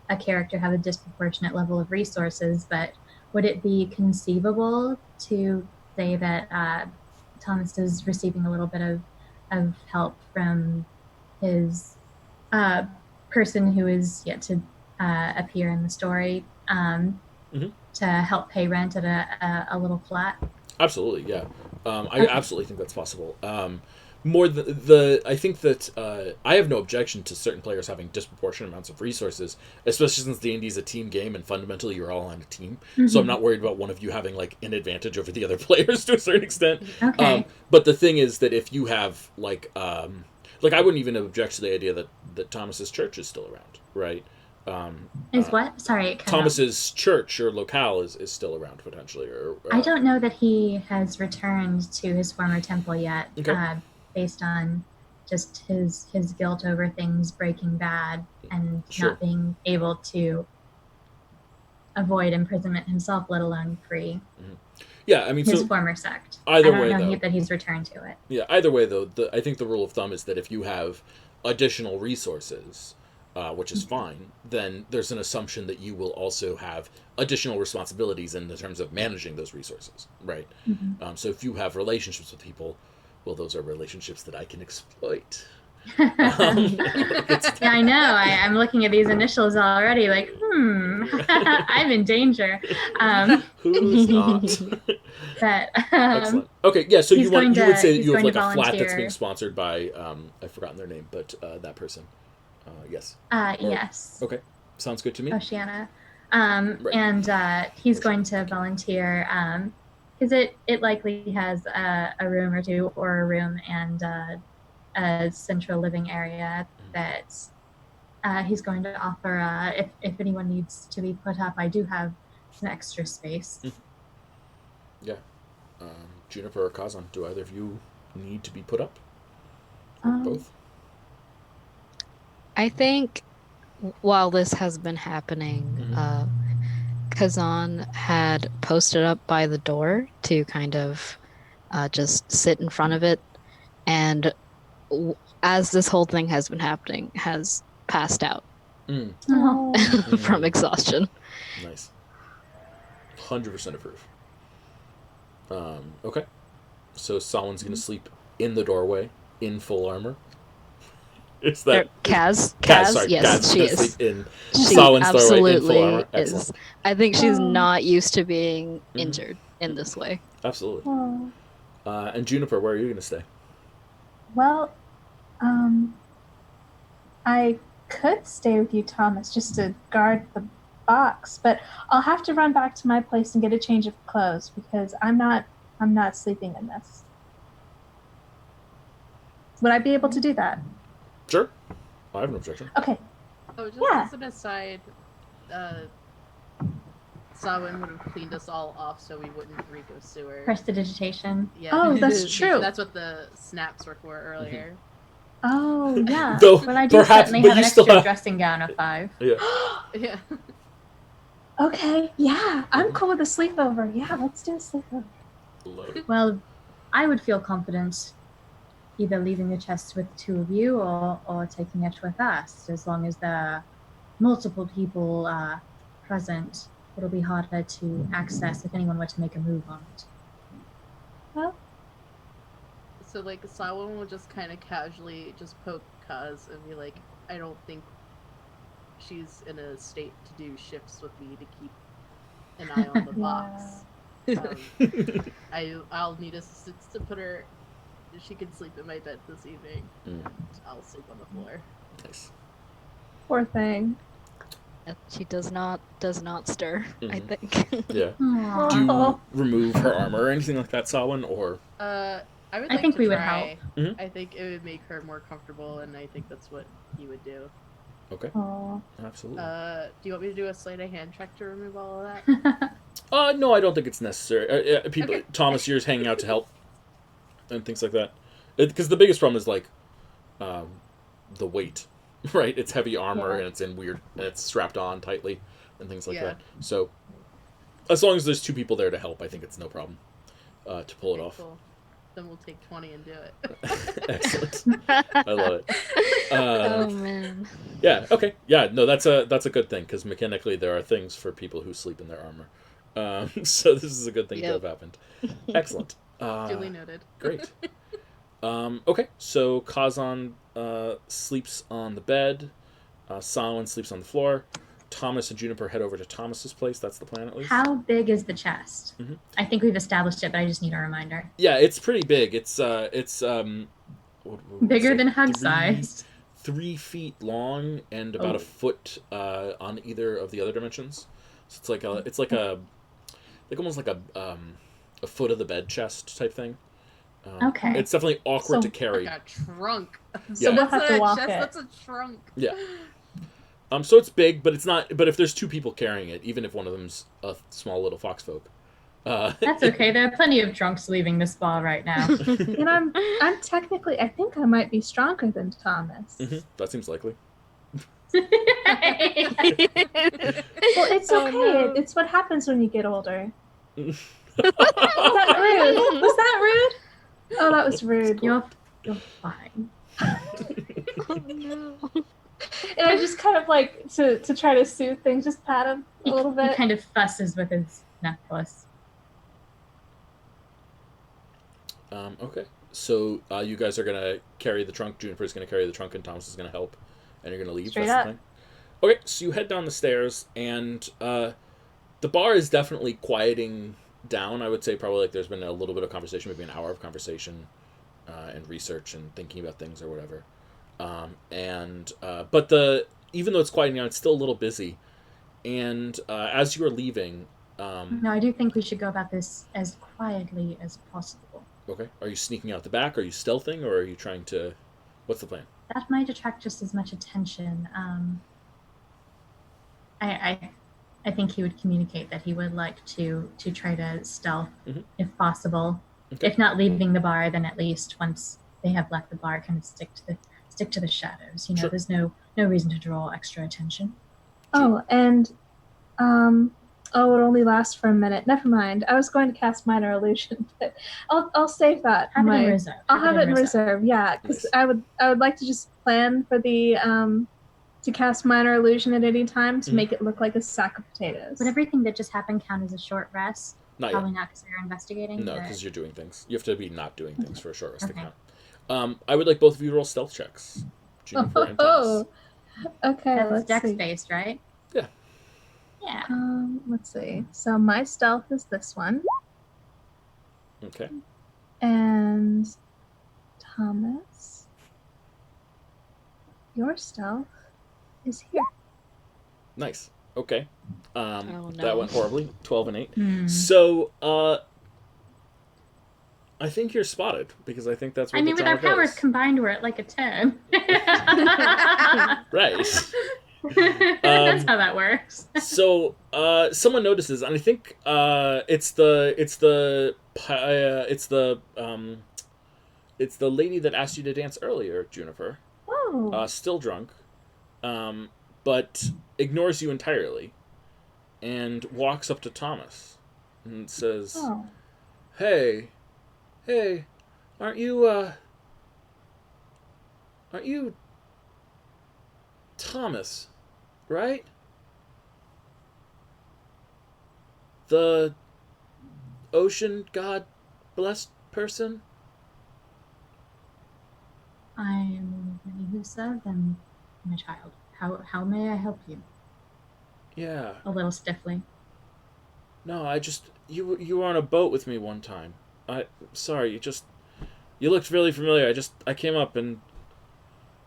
a character have a disproportionate level of resources, but would it be conceivable to say that Thomas is receiving a little bit of help from his person who is yet to appear in the story to help pay rent at a little flat? Absolutely, yeah. I absolutely think that's possible. I think that I have no objection to certain players having disproportionate amounts of resources, especially since D&D is a team game and fundamentally you're all on a team. So I'm not worried about one of you having like an advantage over the other players to a certain extent. Okay. But the thing is that if you have like I wouldn't even object to the idea that Thomas's church is still around, right? Is what? Sorry. Thomas's church or locale is still around potentially. I don't know that he has returned to his former temple yet, based on just his guilt over things breaking bad and not being able to avoid imprisonment himself, let alone free. Yeah, I mean, his former sect. Either I way, don't know that he's returned to it. Yeah, either way, though, I think the rule of thumb is that if you have additional resources, which is fine, then there's an assumption that you will also have additional responsibilities in the terms of managing those resources, right? So if you have relationships with people, well, those are relationships that I can exploit. Yeah, I know. I'm looking at these initials already, like, I'm in danger. Who's not? But, excellent. Okay, yeah. So you would say that you have like a volunteer. flat that's being sponsored by I've forgotten their name, but that person. Yes. Yes. Okay, sounds good to me. Oceana. And he's going to volunteer Because it likely has a room or two, or a room and a central living area that he's going to offer. If anyone needs to be put up, I do have some extra space. Yeah. Juniper or Kazan, do either of you need to be put up? Both? I think while this has been happening, Kazan had posted up by the door to kind of just sit in front of it, and as this whole thing has been happening, has passed out from exhaustion. Nice. 100% approve. Okay. So Sawen's going to sleep in the doorway, in full armor. Is that Kaz? Sorry, Yes, Kaz she is. Sleep in She Sawen's doorway in full absolutely armor. is. Excellent. I think she's not used to being injured in this way. Absolutely. And Juniper, where are you going to stay? Well, I could stay with you, Thomas, just to guard the box, but I'll have to run back to my place and get a change of clothes because I'm not sleeping in this. Would I be able to do that? Sure. I have no objection. Okay. Oh, just as an aside, Sawen would have cleaned us all off so we wouldn't reek of sewer. Prestidigitation. Yeah. Oh, that's true. That's what the snaps were for earlier. Oh, yeah. Though, But I do perhaps, certainly have but an you still extra have... dressing gown of 5. Yeah. Yeah. Okay, yeah. I'm cool with a sleepover. Yeah, let's do a sleepover. Well, I would feel confident either leaving the chest with 2 of you or taking it with us. As long as there are multiple people present, it'll be harder to access if anyone were to make a move on it. Well, So, like, Sawen will just kind of casually just poke Kaz and be like, I don't think she's in a state to do shifts with me to keep an eye on the box. I'll need assistance to put her... She can sleep in my bed this evening. I'll sleep on the floor. Nice. Poor thing. She does not stir, I think. Yeah. Aww. Do you remove her armor or anything like that, Sawen, or? I think think we would try. help. I think it would make her more comfortable, and I think that's what he would do. Okay. Aww. Absolutely. Do you want me to do a sleight of hand check to remove all of that? No, I don't think it's necessary. People, Okay. Thomas, you're just hanging out to help and things like that. Because the biggest problem is like the weight, right? It's heavy armor and it's in weird, and it's strapped on tightly and things like that. So as long as there's 2 people there to help, I think it's no problem to pull it off. Cool. Then we'll take 20 and do it. Excellent. I love it. Oh man. Yeah. Okay. Yeah. No, that's a good thing because mechanically there are things for people who sleep in their armor. So this is a good thing to have happened. Excellent. Duly noted. Great. Okay. So Kazan sleeps on the bed. Sawen sleeps on the floor. Thomas and Juniper head over to Thomas's place. That's the plan, at least. How big is the chest? I think we've established it, but I just need a reminder. Yeah, it's pretty big. It's bigger than hug size. 3 feet long and about a foot on either of the other dimensions. So it's like almost like a foot of the bed chest type thing. Okay. It's definitely awkward to carry. Like a trunk. So we'll have to walk chest, it. That's a trunk. Yeah. So it's big, but it's not. But if there's 2 people carrying it, even if one of them's a small little foxfolk, that's okay. There are plenty of drunks leaving this bar right now. And I'm technically, I think I might be stronger than Thomas. That seems likely. Well, it's okay. no. It's what happens when you get older. Was that rude? Was that rude? Oh, that was rude. You're fine. Oh no. And I just kind of like to try to soothe things, just pat him a little He bit. kind of fusses with his necklace. Okay. So you guys are gonna carry the trunk. Juniper's gonna carry the trunk, and Thomas is gonna help. And you're gonna leave. Straight That's up. the plan. Okay. So you head down the stairs, and the bar is definitely quieting down. I would say probably like there's been a little bit of conversation, maybe an hour of conversation, and research and thinking about things or whatever. But even though it's quieting down, it's still a little busy. And as you are leaving, No, I do think we should go about this as quietly as possible. Okay. Are you sneaking out the back? Are you stealthing, or are you trying to? What's the plan? That might attract just as much attention. I think he would communicate that he would like to try to stealth if possible. Okay. If not leaving the bar, then at least once they have left the bar, kind of stick to the shadows. You know, there's no reason to draw extra attention. Oh, and it only lasts for a minute. Never mind. I was going to cast Minor Illusion, but I'll save that. Have it in reserve. I'll have it in reserve. Yeah, because I would like to just plan for the to cast Minor Illusion at any time to make it look like a sack of potatoes. Would everything that just happened count as a short rest? Probably not because you're investigating. No, because you're doing things. You have to be not doing things for a short rest to count. I would like both of you to roll stealth checks. Juniper and Thomas. Okay, that's dex-based, right? Yeah. Yeah. Let's see. So my stealth is this one. Okay. And Thomas, your stealth is here. Nice. Okay. No. That went horribly. 12 and 8. So, I think you're spotted, because I think that's what with our powers combined, we're at like a 10. Right. That's how that works. So, someone notices, and I think it's the lady that asked you to dance earlier, Juniper. Oh. Still drunk, but ignores you entirely, and walks up to Thomas and says, "Hey, aren't you Thomas, right? The ocean god blessed person?" I am ready to serve them, my child. How may I help you? Yeah. A little stiffly. No, you were on a boat with me one time. Sorry, you looked really familiar. I came up and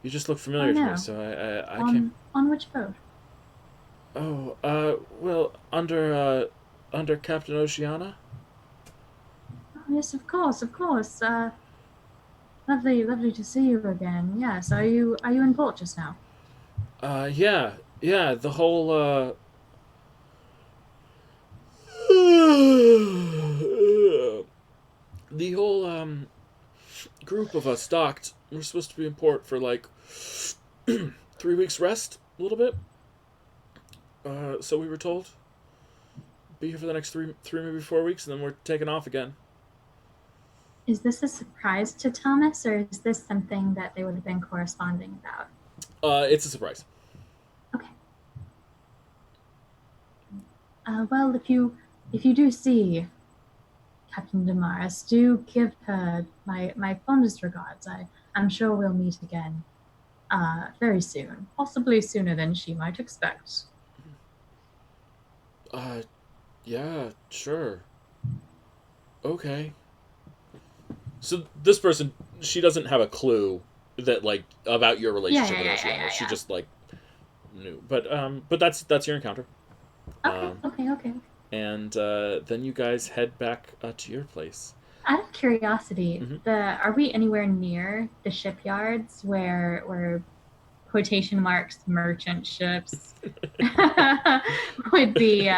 you just looked familiar to me, so I came. On which boat? Oh, well, under Captain Oceana. Oh, yes, of course. Lovely to see you again. Yes, are you in port just now? Yeah, the whole the whole group of us docked. We're supposed to be in port for like 3 weeks rest, a little bit. So we were told. Be here for the next three maybe 4 weeks, and then we're taking off again. Is this a surprise to Thomas, or is this something that they would have been corresponding about? It's a surprise. Okay. Well, if you do see Captain Damaris, do give her my fondest regards. I'm sure we'll meet again very soon, possibly sooner than she might expect. Yeah, sure. Okay. So this person, she doesn't have a clue that like about your relationship with Oceana. Yeah. She just like knew. But that's your encounter. Okay. And then you guys head back to your place. Out of curiosity, are we anywhere near the shipyards where quotation marks merchant ships would be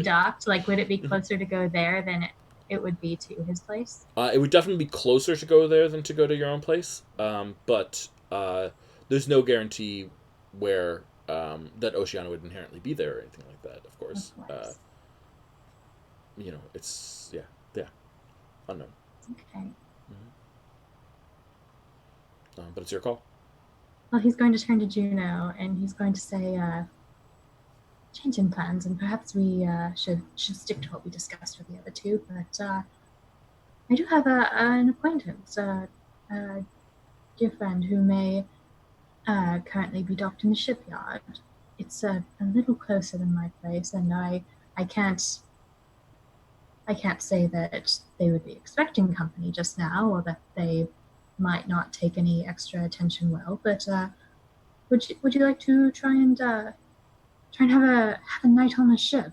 docked? Like, would it be closer to go there than it would be to his place? It would definitely be closer to go there than to go to your own place. But there's no guarantee where that Oceana would inherently be there or anything like that. Of course. It's unknown. Okay. But it's your call. Well, he's going to turn to Juno and he's going to say, change in plans, and perhaps we should stick to what we discussed with the other two. But I do have an acquaintance, a dear friend who may currently be docked in the shipyard. It's a little closer than my place, and I can't say that they would be expecting company just now, or that they might not take any extra attention well. But would you like to try and have a night on a ship?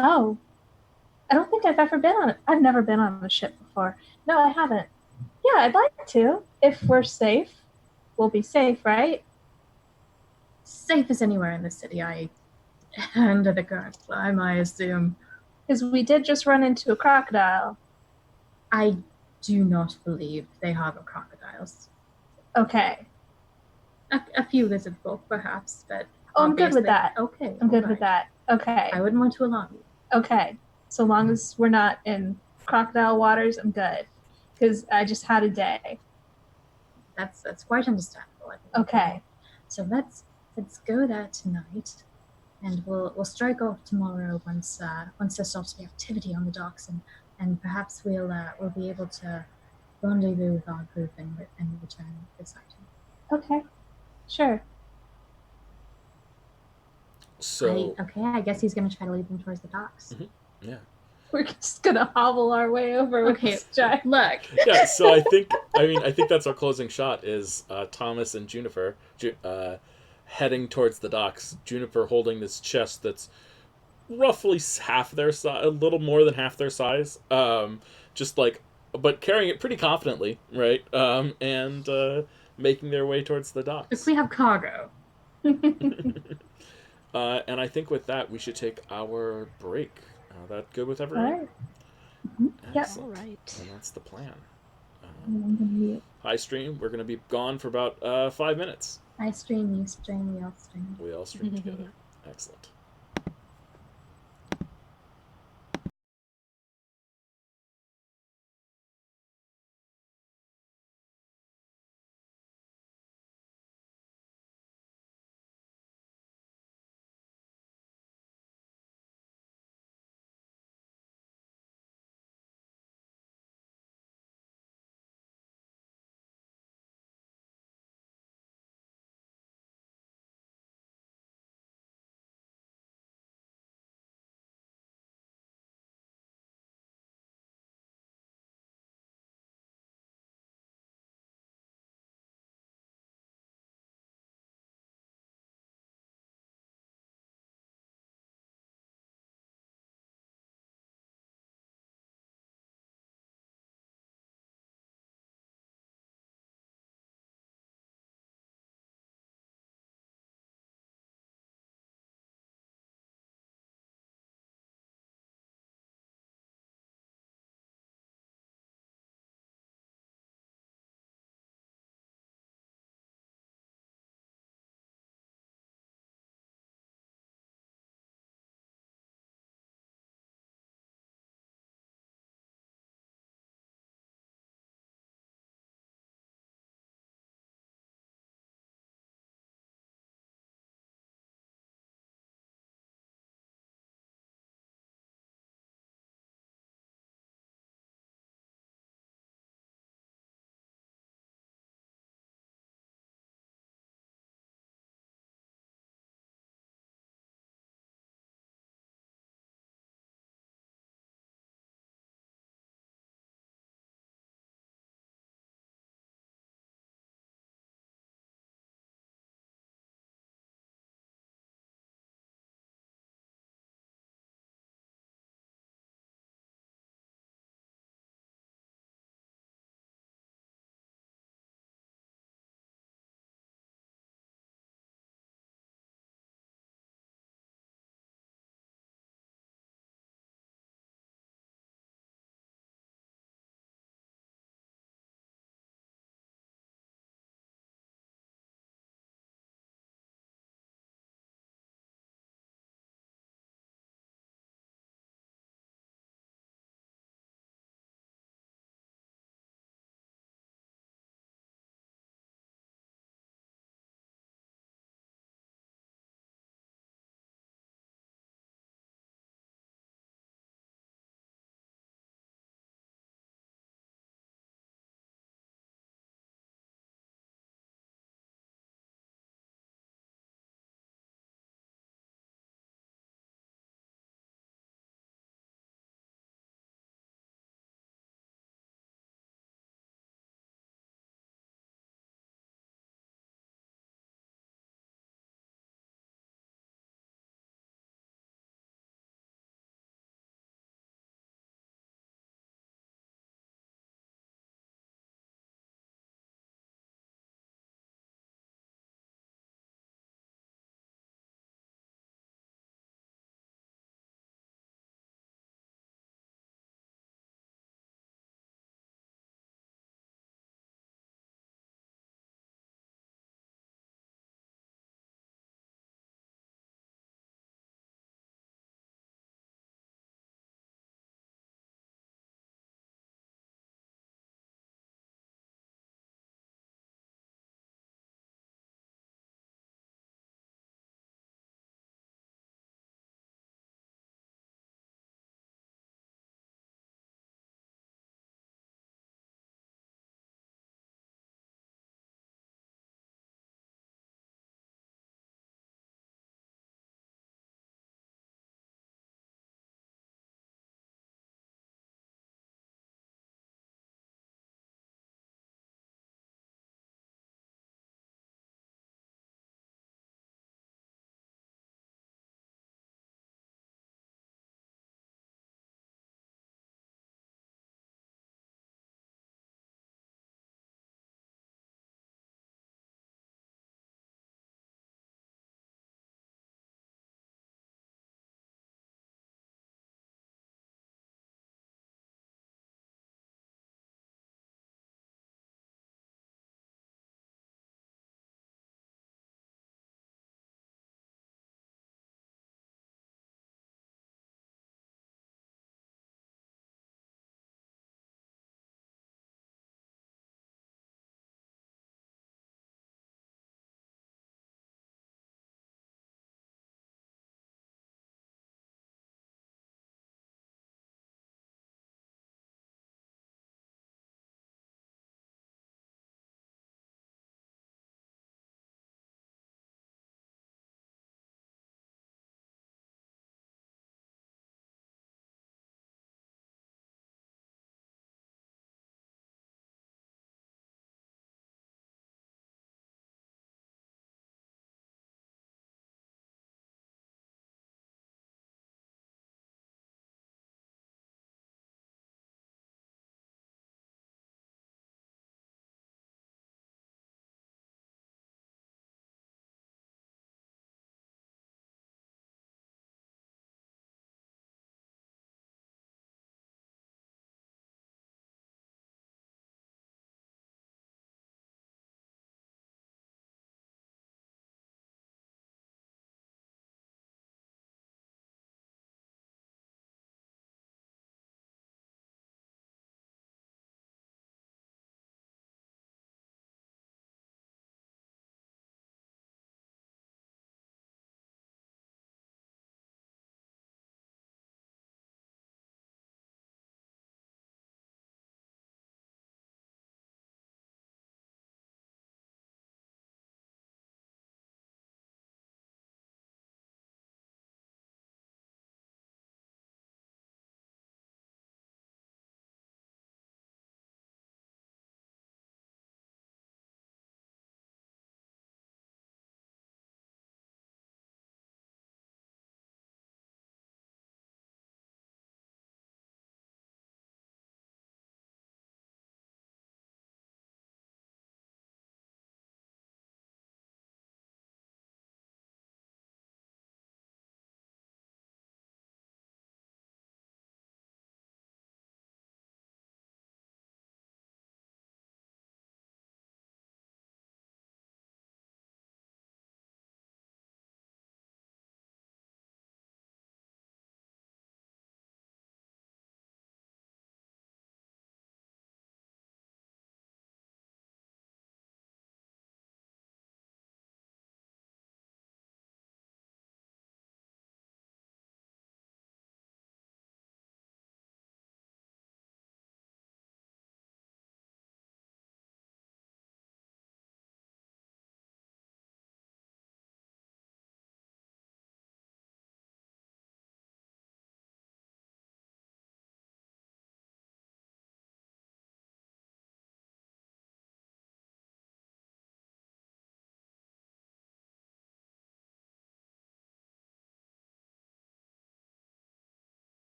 Oh, I don't think I've ever been on it. I've never been on a ship before. No, I haven't. Yeah, I'd like to. If we're safe, we'll be safe, right? Safe as anywhere in the city, under the current climb, I assume. Because we did just run into a crocodile. I do not believe they harbor crocodiles. Okay. A few lizard folk, perhaps, but... Oh, I'm good with that. Okay. I'm good with that. Okay. I wouldn't want to alarm you. Okay. So long as we're not in crocodile waters, I'm good. Because I just had a day. That's quite understandable. Okay. So let's go there tonight, and we'll strike off tomorrow once there stops to be activity on the docks, and perhaps we'll be able to rendezvous with our group and return this item. Okay. Sure. So I guess he's gonna try to lead them towards the docks. Yeah. We're just gonna hobble our way over with this giant. Look. Yeah, so I think that's our closing shot is Thomas and Juniper heading towards the docks. Juniper holding this chest that's roughly half their size, a little more than half their size. But carrying it pretty confidently, right? And making their way towards the docks. If we have cargo. And I think with that, we should take our break. That good with everyone? All right. Yes. All right. And that's the plan. Hi, stream. We're going to be gone for about 5 minutes. I stream, you stream, we all stream. We all stream together. Excellent.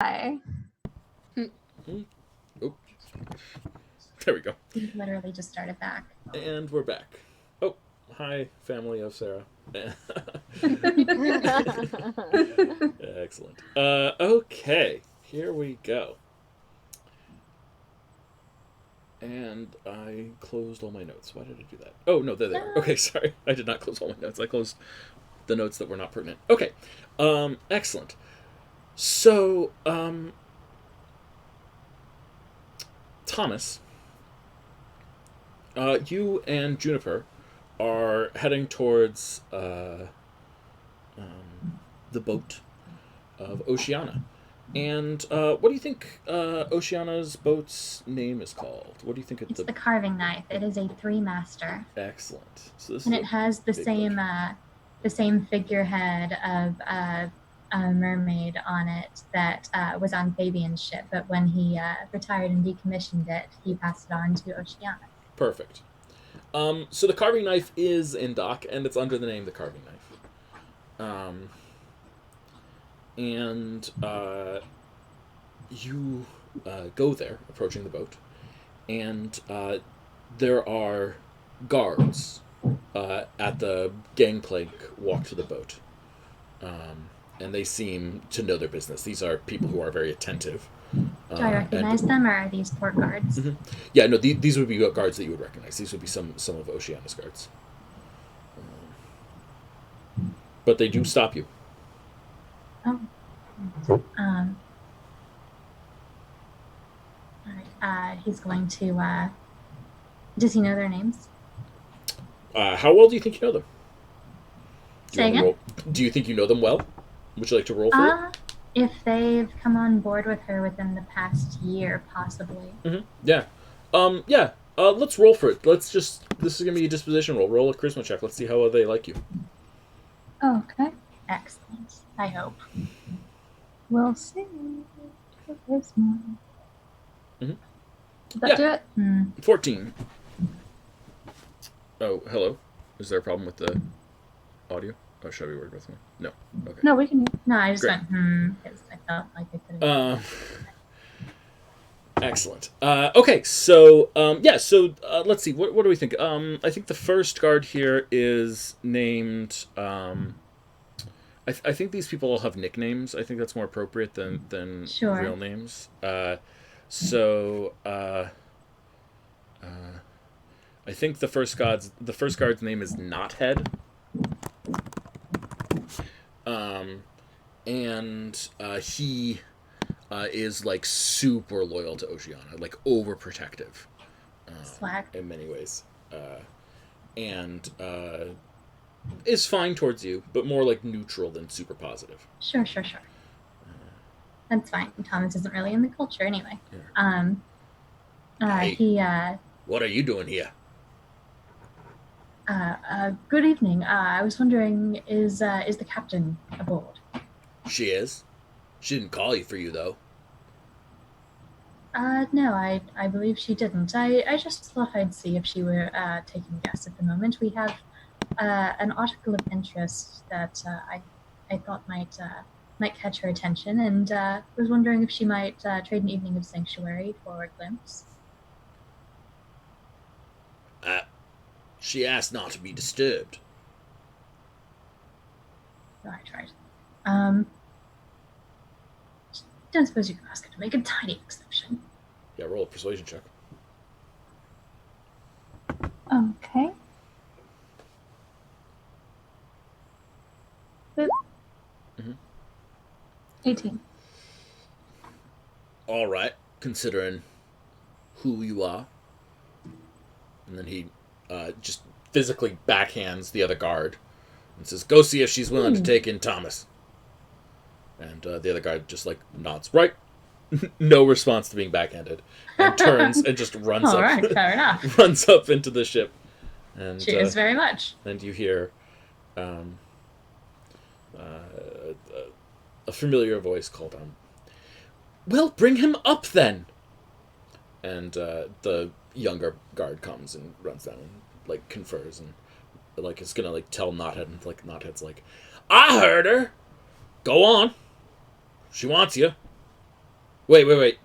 Hi. Oh, there we go. We literally just started back. And we're back. Oh, hi, family of Sarah. Excellent. Okay, here we go. And I closed all my notes. Why did I do that? Oh, no, there they are. Okay, sorry. I did not close all my notes. I closed the notes that were not pertinent. Okay. Excellent. So, Thomas, you and Juniper are heading towards the boat of Oceana. And what do you think Oceana's boat's name is called? What do you think it's the Carving Knife. It is a 3-master. Excellent. So this and it has the same figurehead of a mermaid on it that was on Fabian's ship, but when he retired and decommissioned it, he passed it on to Oceana. Perfect. So the Carving Knife is in dock, and it's under the name the Carving Knife. And you go there, approaching the boat, and there are guards at the gangplank walk to the boat. And they seem to know their business. These are people who are very attentive. Do I recognize them, or are these port guards? Mm-hmm. Yeah, no, these would be guards that you would recognize. These would be some of Oceana's guards. But they do stop you. Oh. All right. He's going to... does he know their names? How well do you think you know them? Say again? Do you think you know them well? Would you like to roll for it? If they've come on board with her within the past year, possibly. Mm-hmm. Yeah. Yeah. Let's roll for it. This is going to be a disposition roll. Roll a charisma check. Let's see how well they like you. Okay. Excellent. I hope. We'll see. Mm-hmm. Did that do it? 14. Oh, hello. Is there a problem with the audio? Oh, should we work with me? No. Okay. No, we can. No, I just went, because I felt like I could have. Excellent. Okay, so, let's see. What do we think? I think the first guard here is named, I think these people all have nicknames. I think that's more appropriate than sure. real names. I think the first guard's name is Knothead. He is like super loyal to Oceana, like overprotective. Swag. In many ways. Is fine towards you, but more like neutral than super positive. Sure. That's fine. Thomas isn't really in the culture anyway. Yeah. He what are you doing here? Good evening. I was wondering, is the captain aboard? She is. She didn't call you for you, though. No, I believe she didn't. I just thought I'd see if she were taking guests at the moment. We have an article of interest that I thought might catch her attention, and was wondering if she might trade an evening of sanctuary for a glimpse. She asked not to be disturbed. Right. Don't suppose you can ask her to make a tiny exception. Yeah, roll a persuasion check. Okay. Mm-hmm. 18. All right, considering who you are. And then he just physically backhands the other guard and says, "Go see if she's willing to take in Thomas." And the other guard just like nods. Right. No response to being backhanded. And turns and just runs up. All right, fair enough. Runs up into the ship. And cheers very much. And you hear a familiar voice called on. "Well, bring him up then." And the younger guard comes and runs down and like confers and like is gonna like tell Knothead, and like Knothead's like, "I heard her. Go on. She wants you." Wait.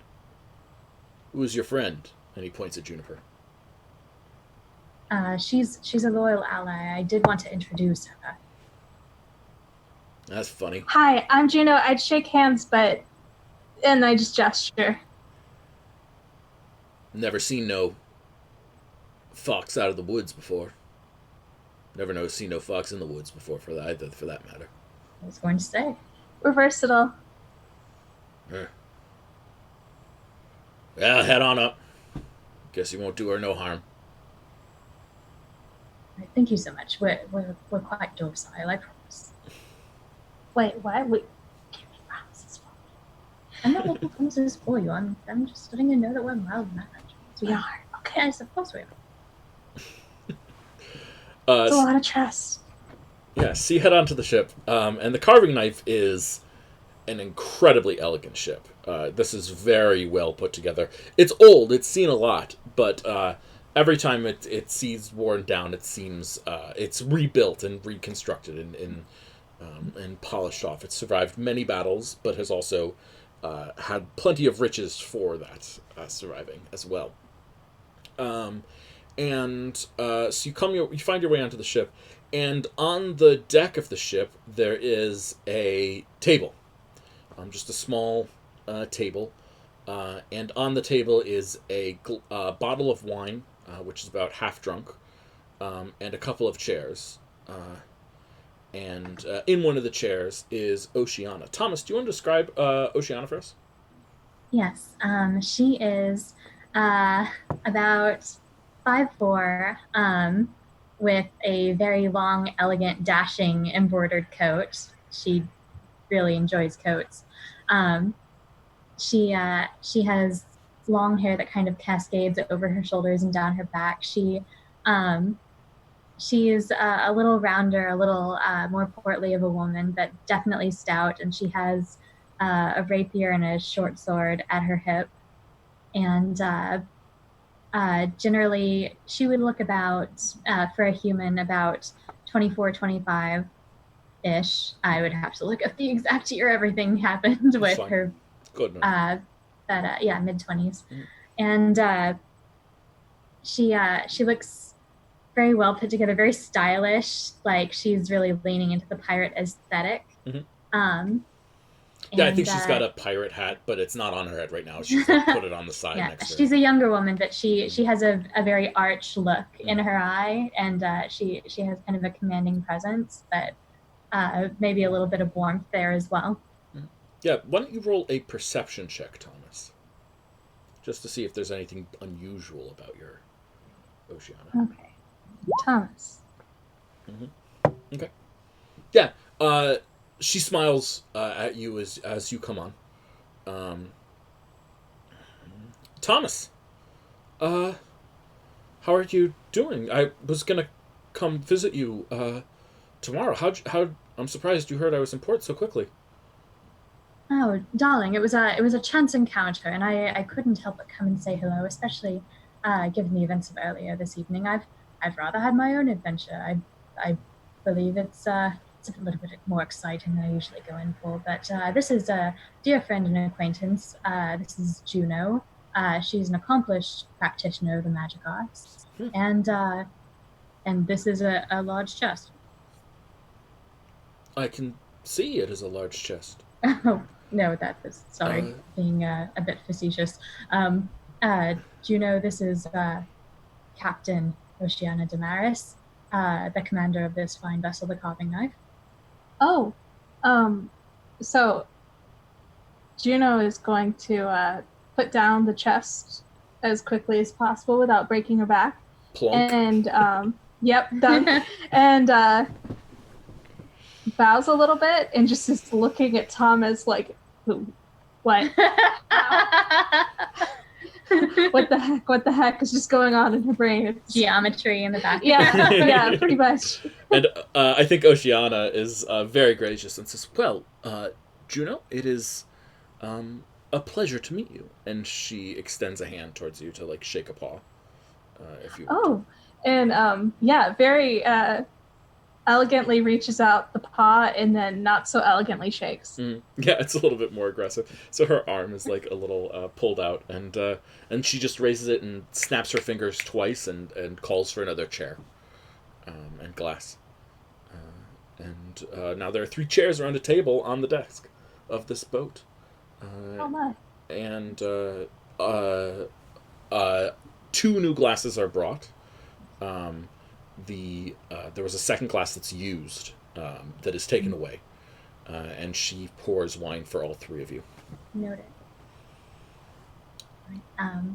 Who's your friend? And he points at Juniper. She's a loyal ally. I did want to introduce her. That's funny. Hi, I'm Juno. I'd shake hands, and I just gesture. Never seen no fox out of the woods before. Never seen no fox in the woods before, for that matter. I was going to say. We're versatile. Well, head on up. Guess you won't do her no harm. Thank you so much. We're quite docile, I promise. Wait, what? Wait, give me promises for me. I'm not making promises for you. I'm just letting you know that we're mild mannered. We are. Okay, yes, of course we are. It's a lot of trust. Yeah, so you head onto the ship, and the carving knife is an incredibly elegant ship. This is very well put together. It's old, it's seen a lot, but every time it sees worn down, it seems it's rebuilt and reconstructed and polished off. It's survived many battles, but has also had plenty of riches for that surviving as well. So you find your way onto the ship, and on the deck of the ship there is a table, just a small table, and on the table is a bottle of wine, which is about half drunk, and a couple of chairs, and in one of the chairs is Oceana. Thomas, do you want to describe Oceana for us? Yes, she is about 5'4", with a very long, elegant, dashing, embroidered coat. She really enjoys coats. She has long hair that kind of cascades over her shoulders and down her back. She is a little rounder, a little more portly of a woman, but definitely stout, and she has a rapier and a short sword at her hip. And generally, she would look about, for a human, about 24, 25-ish. I would have to look up the exact year everything happened with her. Good enough. Mid-20s. And she looks very well put together, very stylish, like she's really leaning into the pirate aesthetic. Yeah, I think she's got a pirate hat, but it's not on her head right now. She's put it on the side next to her. She's a younger woman, but she has a very arch look in her eye, and she has kind of a commanding presence, but maybe a little bit of warmth there as well. Yeah, why don't you roll a perception check, Thomas? Just to see if there's anything unusual about your Oceana. Okay. Thomas. Okay. Yeah, she smiles at you as you come on. Thomas, how are you doing? I was gonna come visit you tomorrow. How? I'm surprised you heard I was in port so quickly. Oh, darling, it was a chance encounter, and I couldn't help but come and say hello, especially given the events of earlier this evening. I've rather had my own adventure. I believe it's a little bit more exciting than I usually go in for. But this is a dear friend and acquaintance. This is Juno. She's an accomplished practitioner of the magic arts, and this is a large chest. I can see it is a large chest. Oh, no, that was, sorry, being a bit facetious. Juno, this is Captain Oceana Damaris, the commander of this fine vessel, the Carving Knife. Oh, so Juno is going to put down the chest as quickly as possible without breaking her back. Plonk. And, yep, done. And bows a little bit and just is looking at Thomas like, who? What? What the heck is just going on in her brain? It's geometry in the back. Yeah, pretty much. And I think Oceana is very gracious and says, well, Juno, it is a pleasure to meet you. And she extends a hand towards you to like shake a paw. If you and very elegantly reaches out the paw and then not so elegantly shakes. Yeah, it's a little bit more aggressive. So her arm is like a little pulled out, and she just raises it and snaps her fingers twice and calls for another chair and glass. And now there are 3 chairs around a table on the desk of this boat. Oh my. And 2 new glasses are brought. There was a second glass that's used that is taken away, and she pours wine for all 3 of you. Noted.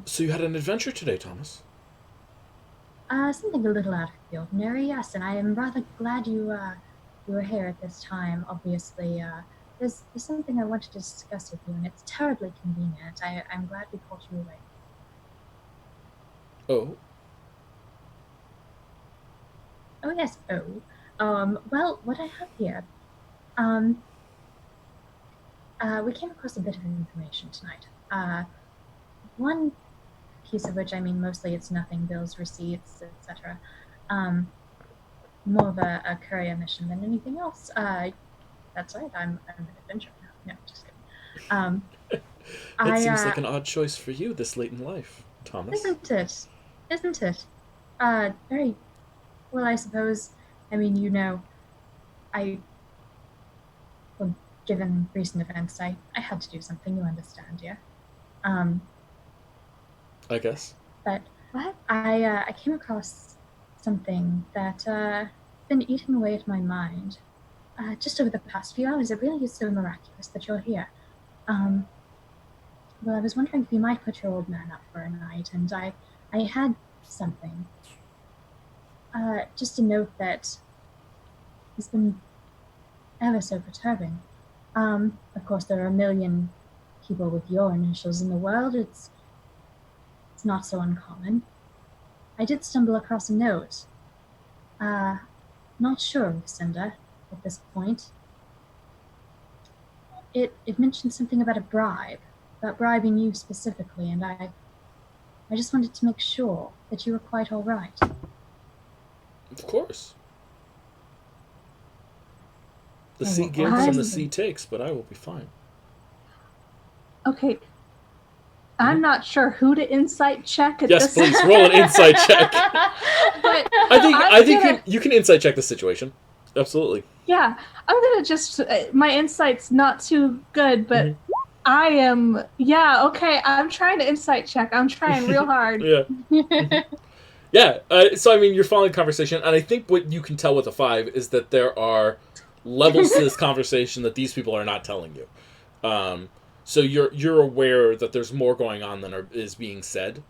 So you had an adventure today, Thomas? Something a little out of the ordinary, yes, and I am rather glad you were here at this time. Obviously, there's something I wanted to discuss with you, and it's terribly convenient. I'm glad we caught you awake. Oh. Oh yes. Oh. Well, what I have here. We came across a bit of information tonight. One piece of which, I mean, mostly it's nothing, bills, receipts, etc. More of a courier mission than anything else. That's right, I'm an adventurer now. No, just kidding. It seems like an odd choice for you this late in life, Thomas. Isn't it? Isn't it? Very well, I suppose. I mean, well, given recent events, I had to do something, you understand, yeah? I guess. But what? I came across something that been eating away at my mind just over the past few hours. It really is so miraculous that you're here. Well, I was wondering if you might put your old man up for a night, and I had something. Just a note that has been ever so perturbing. Of course, there are a million people with your initials in the world. It's not so uncommon. I did stumble across a note. Not sure of the sender at this point. It mentioned something about a bribe, about bribing you specifically, and I just wanted to make sure that you were quite all right. Of course. The sea gives and the sea takes, but I will be fine. Okay. I'm not sure who to insight check at yes, this. Yes, please, roll an insight check. But I think you can insight check the situation. Absolutely. Yeah, I'm going to just... my insight's not too good, but I am... Yeah, okay, I'm trying to insight check. I'm trying real hard. Yeah. Yeah, so I mean, you're following the conversation, and I think what you can tell with a 5 is that there are levels to this conversation that these people are not telling you. So you're aware that there's more going on than is being said,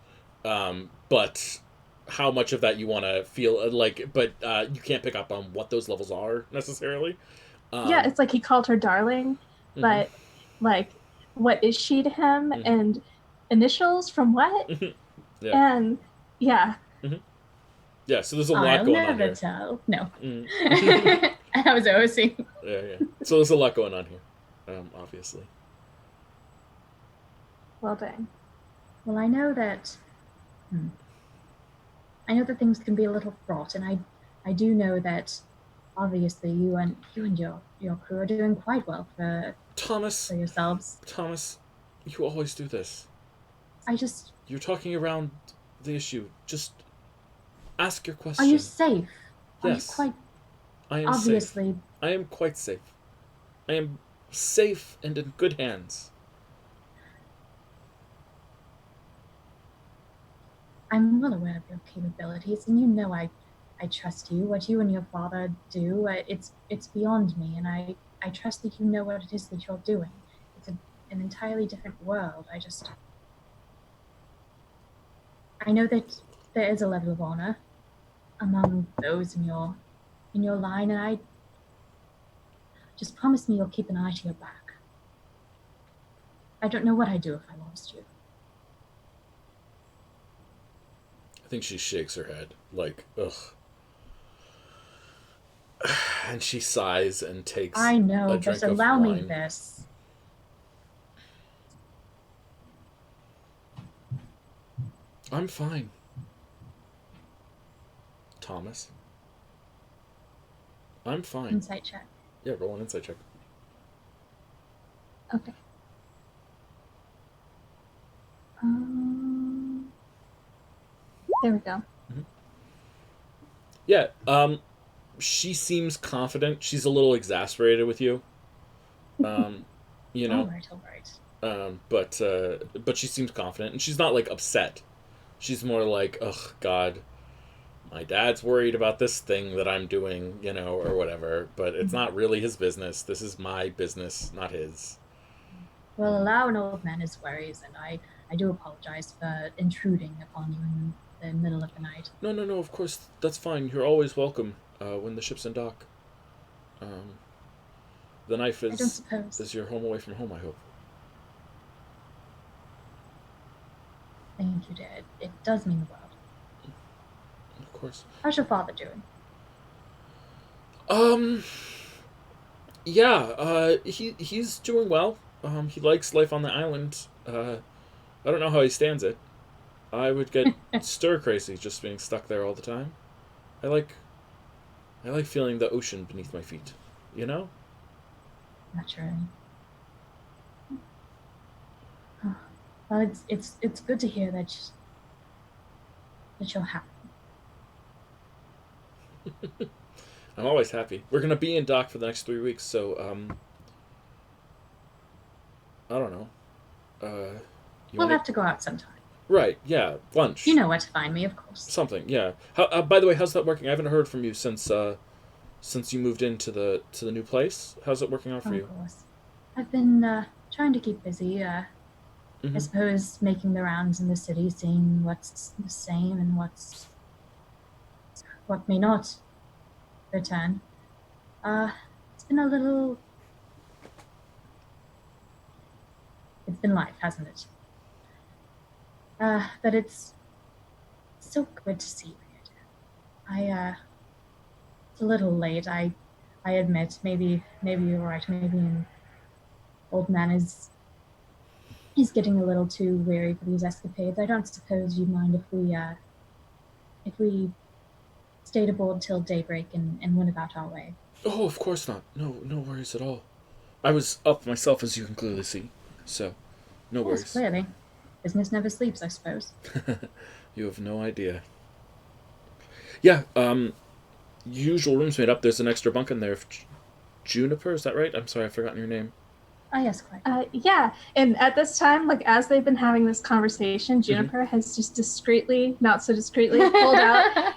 but how much of that you want to feel like, but you can't pick up on what those levels are necessarily. Yeah, it's like he called her darling, but like, what is she to him, and initials from what? Yeah. And yeah. Yeah, so there's a lot going on here. Tell. No. I was OC. Yeah. So there's a lot going on here, obviously. Well, dang. Well, I know that things can be a little fraught, and I do know that obviously you and your crew are doing quite well for yourselves. Thomas, you always do this. You're talking around the issue. Just ask your question. Are you safe? Yes. I am obviously safe. I am quite safe. I am safe and in good hands. I'm well aware of your capabilities, and you know I trust you. What you and your father do, it's beyond me, and I trust that you know what it is that you're doing. It's an entirely different world. I know that there is a level of honor among those in your line, and I just promise me you'll keep an eye to your back. I don't know what I'd do if I lost you. I think she shakes her head, like, ugh. And she sighs and takes I know, a drink but of allow wine. me this. I'm fine. Thomas. I'm fine. Insight check. Yeah, roll an insight check. Okay. There we go. Mm-hmm. Yeah, she seems confident. She's a little exasperated with you. You know. All right. But she seems confident, and she's not like upset. She's more like, ugh, God, my dad's worried about this thing that I'm doing, you know, or whatever. But it's not really his business. This is my business, not his. Well, allow an old man his worries, and I do apologize for intruding upon you in the middle of the night. No, of course, that's fine. You're always welcome when the ship's in dock. The knife is your home away from home, I hope. Thank you, Dad. It does mean the world. Of course. How's your father doing? Yeah, he's doing well. He likes life on the island. I don't know how he stands it. I would get stir crazy just being stuck there all the time. I like feeling the ocean beneath my feet, you know? Naturally. Well, it's good to hear that you're happy. I'm always happy. We're gonna be in dock for the next 3 weeks, so I don't know. We'll have to go out sometime. Right? Yeah, lunch. You know where to find me, of course. Something, yeah. How? By the way, how's that working? I haven't heard from you since you moved into the new place. How's it working out for you? Of course. I've been trying to keep busy. I suppose making the rounds in the city, seeing what's the same and what may not return. It's been a little. It's been life, hasn't it? But it's so good to see you again. It's a little late. I admit. Maybe you're right. Maybe an old man he's getting a little too weary for these escapades. I don't suppose you'd mind if we stayed aboard till daybreak and went about our way. Oh, of course not. No worries at all. I was up myself, as you can clearly see. So, no worries. Yes, clearly. Business never sleeps, I suppose. You have no idea. Yeah, usual room's made up. There's an extra bunk in there. Juniper, is that right? I'm sorry, I've forgotten your name. Oh, yes, quite. Yeah, and at this time, like, as they've been having this conversation, Juniper has just discreetly, not so discreetly, pulled out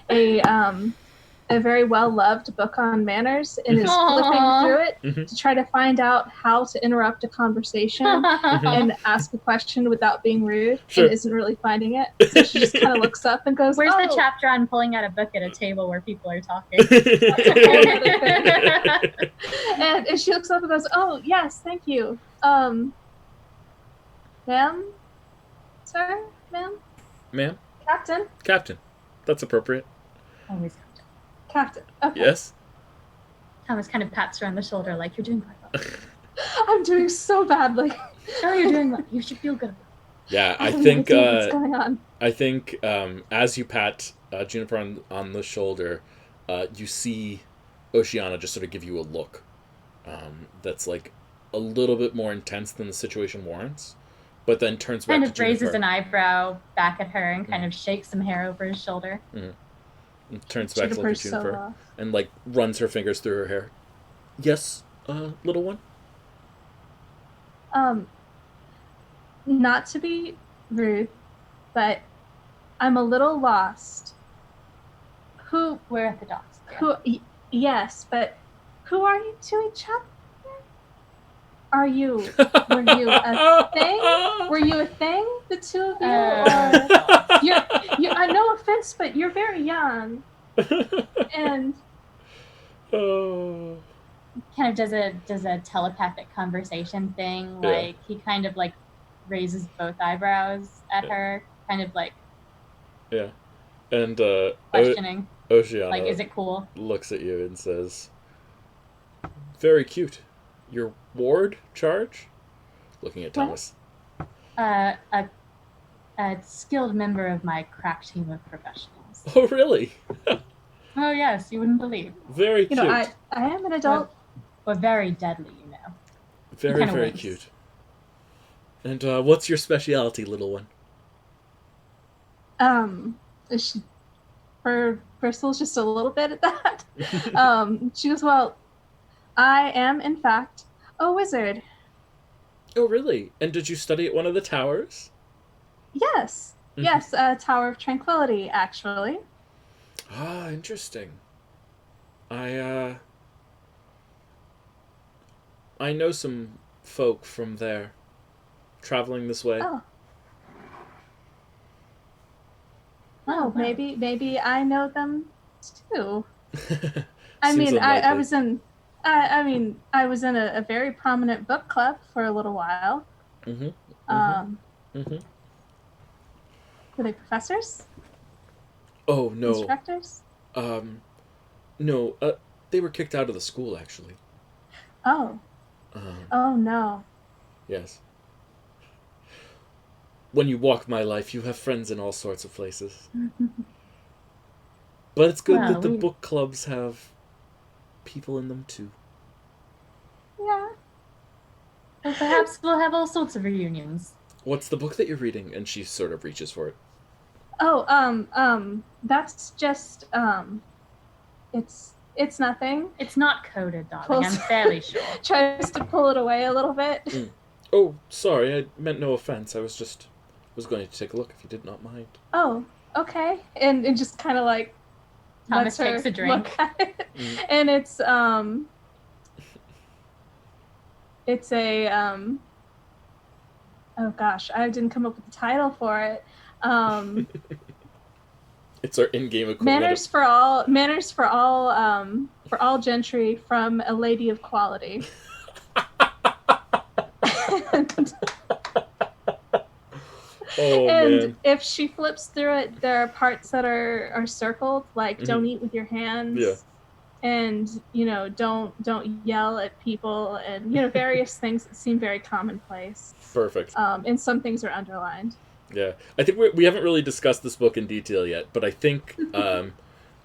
a very well-loved book on manners and is flipping through it to try to find out how to interrupt a conversation and ask a question without being rude, and isn't really finding it. So she just kind of looks up and goes, Where's the chapter on pulling out a book at a table where people are talking? and she looks up and goes, oh, yes, thank you. Ma'am? Sir? Ma'am? Ma'am? Captain. That's appropriate. Always Captain. Okay. Yes? Thomas kind of pats her on the shoulder like, you're doing quite well. I'm doing so badly. No, you're doing well. You should feel good. Yeah, I think what's going on. I think as you pat Juniper on the shoulder, you see Oceana just sort of give you a look that's like a little bit more intense than the situation warrants, but then turns back to Juniper. Kind of raises an eyebrow back at her and kind of shakes some hair over his shoulder. And turns back to look at Juniper and like runs her fingers through her hair. Yes, little one? Not to be rude, but I'm a little lost. We're at the docks. Yes, but who are you to each other? Were you a thing? Were you a thing, the two of you? Or no offense, but you're very young. And kind of does a telepathic conversation thing. Like he kind of like raises both eyebrows at her, kind of like and questioning. Oceana, like, is it cool? Looks at you and says, "Very cute. Your ward charge?" Looking at Thomas. A skilled member of my crack team of professionals. Oh, really? Oh yes, you wouldn't believe. Very cute. I am an adult. We're very deadly, Very, very cute. And what's your specialty, little one? Her bristles just a little bit at that. She goes, well, I am, in fact, a wizard. Oh, really? And did you study at one of the towers? Yes. Mm-hmm. Yes, Tower of Tranquility, actually. Ah, interesting. I know some folk from there, traveling this way. Oh, maybe I know them too. I was in a very prominent book club for a little while. Mm-hmm. Were they professors? Oh, no. Instructors? No, they were kicked out of the school, actually. Oh. Oh, no. Yes. When you walk my life, you have friends in all sorts of places. But it's good that the book clubs have people in them, too. Yeah. Well, perhaps we'll have all sorts of reunions. What's the book that you're reading? And she sort of reaches for it. Oh, that's just, it's nothing. It's not coded, darling. I'm fairly sure. Tries to pull it away a little bit. Oh, sorry. I meant no offense. I was going to take a look if you did not mind. Oh, okay. And just kind of like Thomas takes a drink. Look at it. And it's a oh gosh, I didn't come up with the title for it. It's our in-game equivalent. Manners for all gentry from a lady of quality. Man. If she flips through it, there are parts that are circled, like don't eat with your hands. Yeah. And don't yell at people, and various things that seem very commonplace. Perfect. And some things are underlined. Yeah, I think we haven't really discussed this book in detail yet, but I think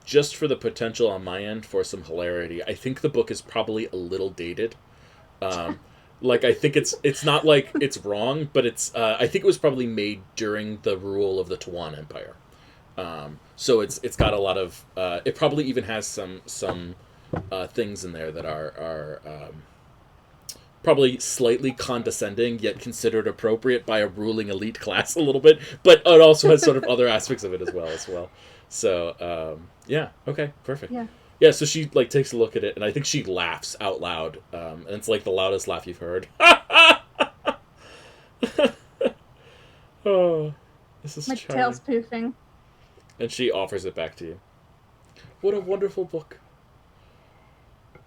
just for the potential on my end for some hilarity, I think the book is probably a little dated. I think it's not like it's wrong, but it's I think it was probably made during the rule of the Tawan Empire. So it's got a lot of it probably even has some things in there that are probably slightly condescending yet considered appropriate by a ruling elite class a little bit, but it also has sort of other aspects of it as well. So yeah, okay, perfect. Yeah, so she takes a look at it, and I think she laughs out loud, and it's the loudest laugh you've heard. Oh, this is my charming. tail's poofing. And she offers it back to you. What a wonderful book.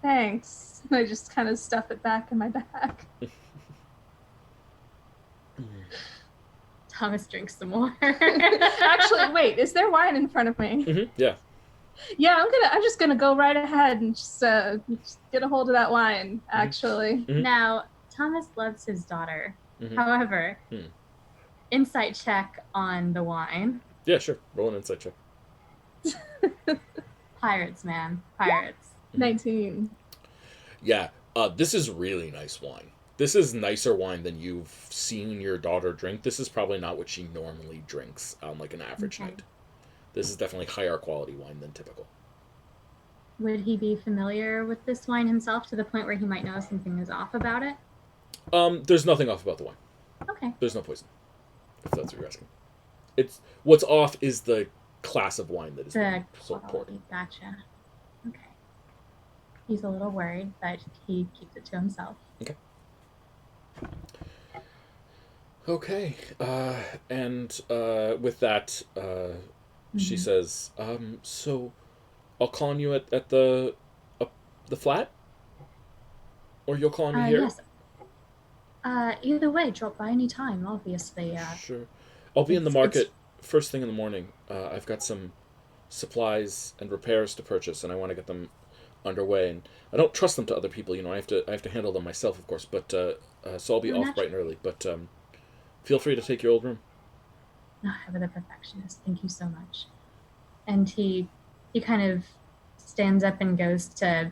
Thanks. I just kind of stuff it back in my bag. Thomas drinks some more. Actually, wait, is there wine in front of me? Mm-hmm. Yeah. Yeah, I'm just gonna go right ahead and just get a hold of that wine, actually. Mm-hmm. Now, Thomas loves his daughter. However, insight check on the wine. Yeah, sure. Roll an insight check. Pirates, man. Pirates. 19. Yeah, this is really nice wine. This is nicer wine than you've seen your daughter drink. This is probably not what she normally drinks on an average night. This is definitely higher quality wine than typical. Would he be familiar with this wine himself to the point where he might know something is off about it? There's nothing off about the wine. Okay. There's no poison, if that's what you're asking. It's what's off is the class of wine that is being poured. Gotcha. Okay. He's a little worried, but he keeps it to himself. Okay. And with that, she says, so I'll call on you at the flat? Or you'll call on me here? Yes. Either way, drop by any time, obviously. Sure. I'll be in the market first thing in the morning. I've got some supplies and repairs to purchase, and I want to get them underway. And I don't trust them to other people. I have to handle them myself, of course. But so I'll be off bright and early. But feel free to take your old room. Ever the perfectionist. Thank you so much. And he kind of stands up and goes to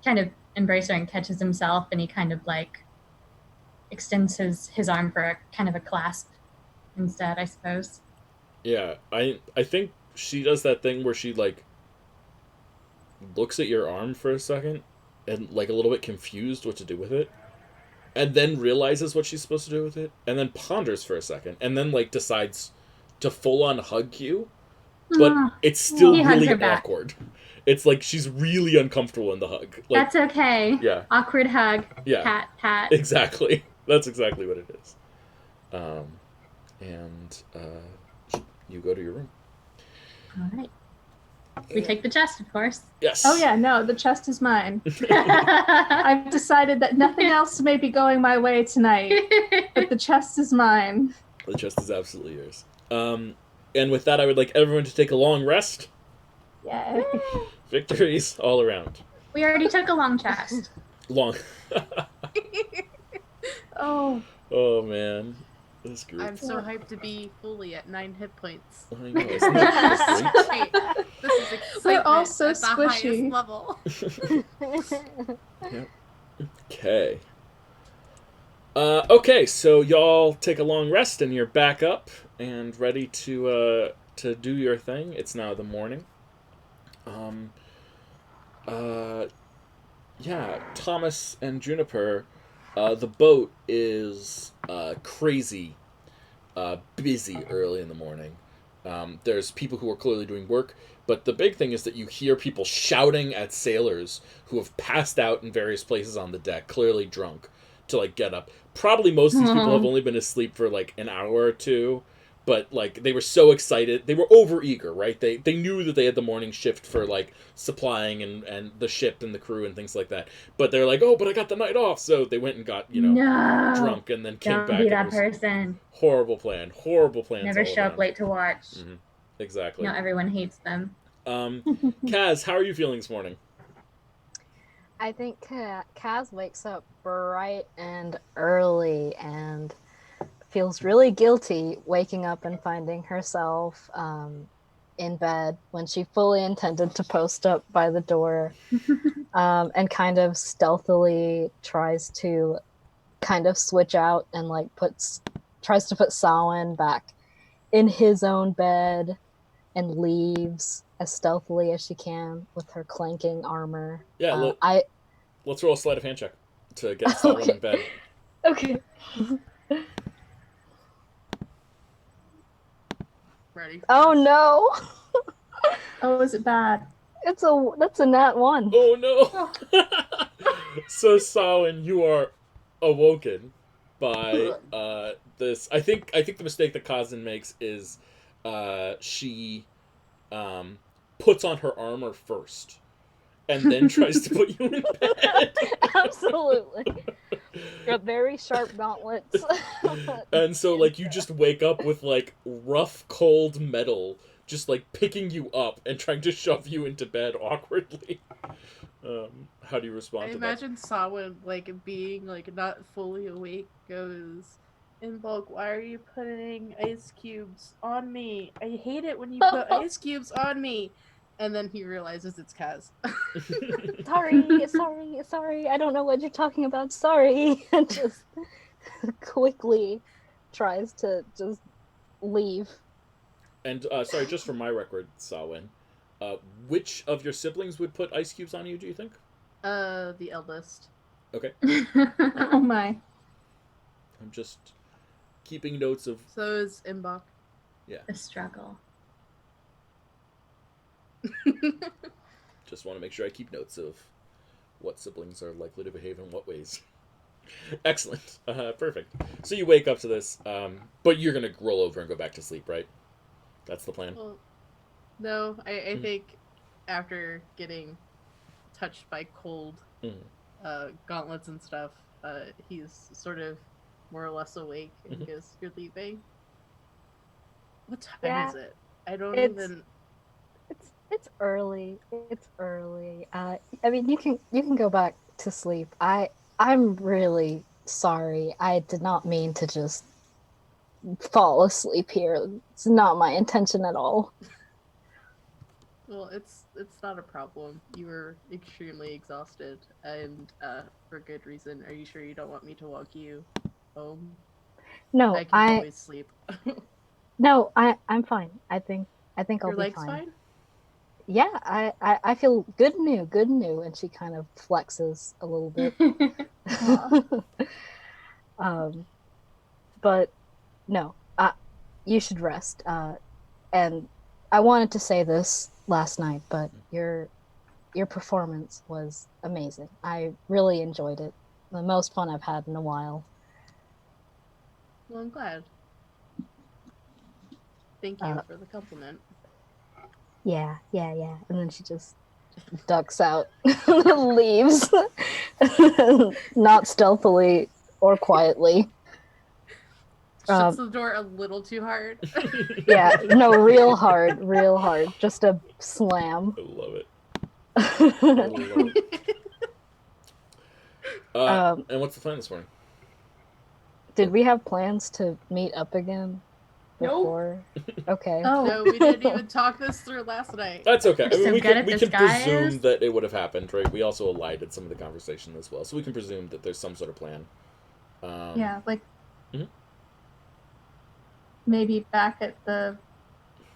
kind of embrace her and catches himself, and he kind of like extends his arm for a kind of a clasp instead, I suppose. Yeah, I think she does that thing where she like looks at your arm for a second and like a little bit confused what to do with it, and then realizes what she's supposed to do with it, and then ponders for a second, and then like decides to full on hug you, but it's still really awkward. It's like she's really uncomfortable in the hug. Like, that's okay. Yeah. Awkward hug. Yeah. Pat, pat. Exactly. That's exactly what it is. You go to your room. All right. We take the chest, of course. Yes. Oh yeah, no, the chest is mine. I've decided that nothing else may be going my way tonight, but the chest is mine. The chest is absolutely yours. And with that, I would like everyone to take a long rest. Yay. Victories all around. We already took a long chest. Long. Oh. Oh man. This group. I'm so hyped to be fully at 9 hit points. I know, isn't that great? This is excitement They're all so at the squishy. highest level. Yep. Okay. Okay, so y'all take a long rest and you're back up and ready to do your thing. It's now the morning. Yeah, Thomas and Juniper, the boat is crazy busy early in the morning. There's people who are clearly doing work, but the big thing is that you hear people shouting at sailors who have passed out in various places on the deck, clearly drunk, to like get up. Probably most of these people have only been asleep for like an hour or two, but like they were so excited. They were over eager, right? They knew that they had the morning shift for like supplying and the ship and the crew and things like that. But they're like, oh, but I got the night off, so they went and got drunk and then came Don't back. be that person. Horrible plan. Horrible plan. Never show up late to watch. Mm-hmm. Exactly. No, everyone hates them. Kaz, how are you feeling this morning? I think Kaz wakes up bright and early and feels really guilty waking up and finding herself in bed when she fully intended to post up by the door, and kind of stealthily tries to kind of switch out and like tries to put Samhain back in his own bed and leaves as stealthily as she can with her clanking armor. Yeah, let's roll a sleight of hand check to get Samhain in bed. Okay. Ready? Oh no! Oh, is it bad? That's a nat 1. Oh no! So Samhain, you are awoken by this. I think the mistake that Kazan makes is she puts on her armor first and then tries to put you in bed. Absolutely. Got very sharp gauntlets. And so like you just wake up with like rough cold metal just like picking you up and trying to shove you into bed awkwardly. How do you respond to that? I imagine Samhain like being like not fully awake goes, Invoke, why are you putting ice cubes on me? I hate it when you put ice cubes on me. And then he realizes it's Kaz. Sorry. I don't know what you're talking about. Sorry. And just quickly tries to just leave. And sorry, just for my record, Samhain, which of your siblings would put ice cubes on you, do you think? The eldest. Okay. Oh my. I'm just keeping notes of... So is Imbok. Yeah. The struggle. Just want to make sure I keep notes of what siblings are likely to behave in what ways. Excellent. Perfect. So you wake up to this, but you're going to roll over and go back to sleep, right? That's the plan? Well, no, I think after getting touched by cold gauntlets and stuff, he's sort of more or less awake and goes, "You're leaving? What time is it? I don't even..." It's early. It's early. I mean, you can go back to sleep. I'm really sorry. I did not mean to just fall asleep here. It's not my intention at all. Well, it's not a problem. You were extremely exhausted, and for good reason. Are you sure you don't want me to walk you home? No, I can always sleep. I'm fine. I think I'll Your be leg's fine. fine? Yeah, I feel good new, and she kind of flexes a little bit. But no, you should rest. And I wanted to say this last night, but your performance was amazing. I really enjoyed it. The most fun I've had in a while. Well, I'm glad. Thank you for the compliment. Yeah. And then she just ducks out, leaves, not stealthily or quietly. Shuts the door a little too hard. Yeah, no, real hard. Just a slam. I love it. And what's the plan this morning? Did we have plans to meet up again before? Nope. Okay. Oh. No, we didn't even talk this through last night. That's okay. I mean, we can disguise. presume that it would have happened, right? We also elided some of the conversation as well, so we can presume that there's some sort of plan. Yeah, like maybe back at the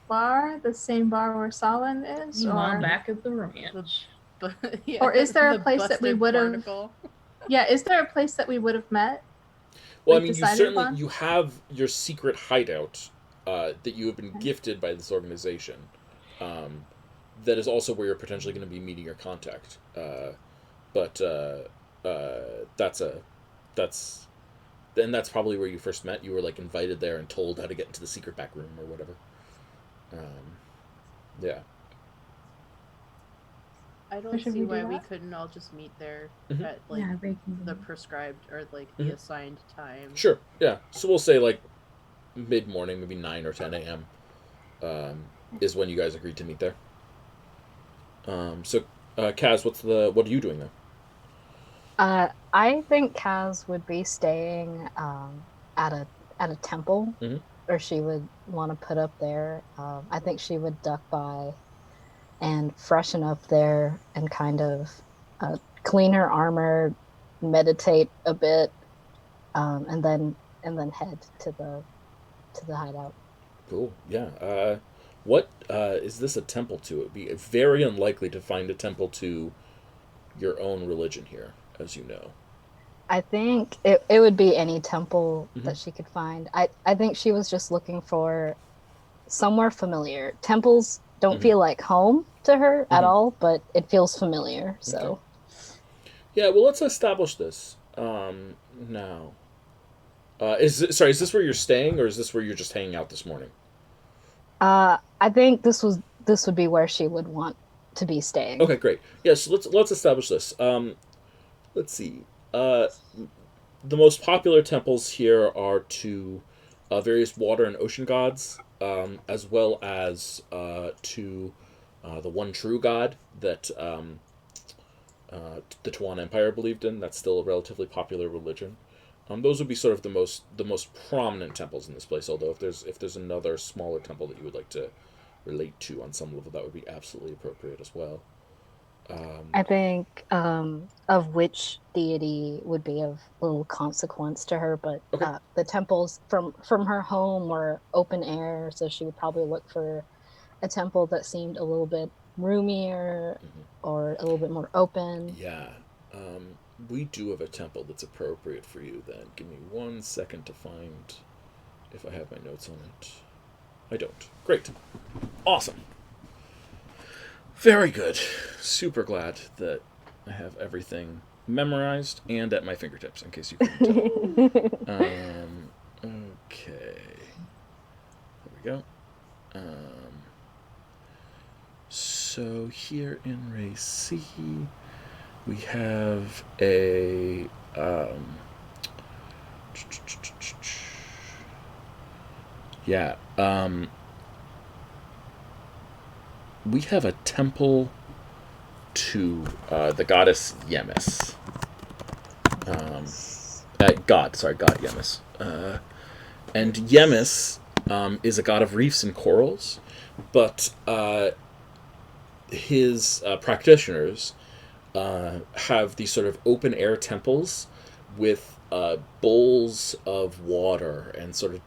bar, the same bar where Solon is, or back at the ranch. Yeah, or is there a place that we would have? Yeah, is there a place that we would have met? Well, I mean, you have your secret hideout that you have been gifted by this organization. That is also where you're potentially going to be meeting your contact. But that's probably where you first met. You were like invited there and told how to get into the secret back room or whatever. Yeah. I don't see why we couldn't all just meet there at like the prescribed or like the assigned time. Sure. Yeah. So we'll say like mid-morning, maybe 9 or 10 a.m. Is when you guys agreed to meet there. So Kaz, what are you doing there? I think Kaz would be staying at a temple, or she would want to put up there. I think she would duck by and freshen up there and kind of clean her armor, meditate a bit, and then head to the hideout. Cool. Yeah. What is this a temple to? It would be very unlikely to find a temple to your own religion here, as you know. I think it would be any temple that she could find. I think she was just looking for somewhere familiar. Temples don't feel like home to her at all, but it feels familiar. So, okay. Yeah. Well, let's establish this now. Is this where you're staying, or is this where you're just hanging out this morning? I think this would be where she would want to be staying. Okay, great. Yeah, so let's establish this. Let's see. The most popular temples here are to various water and ocean gods, as well as to the one true god that the Tuan Empire believed in. That's still a relatively popular religion. Those would be sort of the most prominent temples in this place. Although if there's another smaller temple that you would like to relate to on some level, that would be absolutely appropriate as well. I think of which deity would be of little consequence to her, but the temples from her home were open air, so she would probably look for a temple that seemed a little bit roomier or a little bit more open. Yeah. We do have a temple that's appropriate for you then. Give me 1 second to find if I have my notes on it. I don't. Great. Awesome. Very good. Super glad that I have everything memorized and at my fingertips, in case you couldn't tell. Okay. There we go. So here in Raysi, we have a we have a temple to the goddess Yemis. God Yemis. And Yemis is a god of reefs and corals, but his practitioners have these sort of open air temples with bowls of water and sort of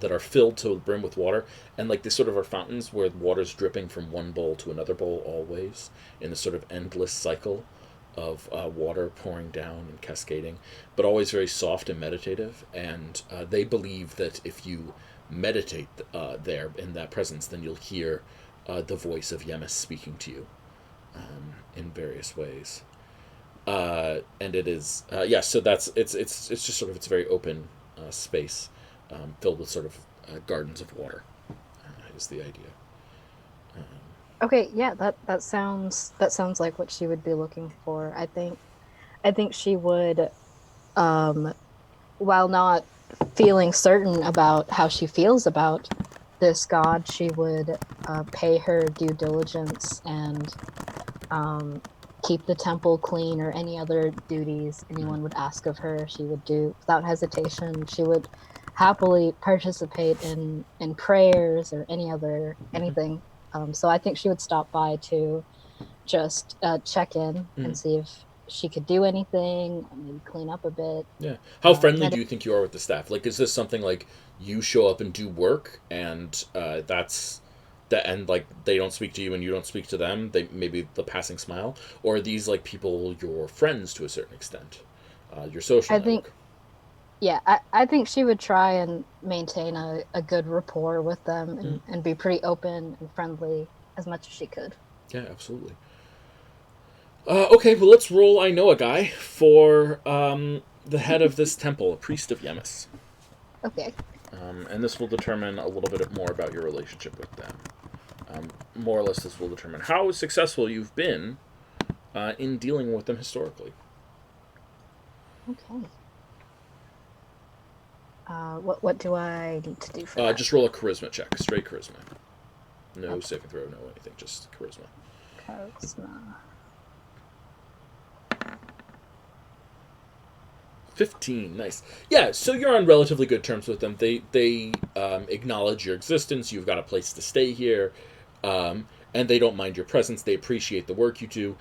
that are filled to the brim with water, and like they sort of are fountains where water's dripping from one bowl to another bowl always in a sort of endless cycle of water pouring down and cascading, but always very soft and meditative. And they believe that if you meditate there in that presence, then you'll hear the voice of Yemis speaking to you in various ways. And it is so that's it's just sort of it's a very open space filled with sort of gardens of water is the idea. Okay, yeah, that sounds like what she would be looking for. I think she would, while not feeling certain about how she feels about this god, she would pay her due diligence and keep the temple clean, or any other duties anyone would ask of her, she would do without hesitation. She would happily participate in prayers or anything. So I think she would stop by to just check in and see if she could do anything, maybe clean up a bit. Yeah. How friendly do you think you are with the staff? Like, is this something like you show up and do work, and that's that, and like they don't speak to you and you don't speak to them? They maybe the passing smile, or are these like people your friends to a certain extent? Your social network? I think she would try and maintain a good rapport with them and be pretty open and friendly as much as she could. Yeah, absolutely. Okay, well, let's roll I Know a Guy for the head of this temple, a priest of Yemis. Okay. And this will determine a little bit more about your relationship with them. More or less, this will determine how successful you've been in dealing with them historically. Okay. What do I need to do for that? Just roll a charisma check, straight charisma. No saving throw, no anything, just charisma. Charisma. 15, nice. Yeah, so you're on relatively good terms with them. They acknowledge your existence. You've got a place to stay here, and they don't mind your presence. They appreciate the work you do.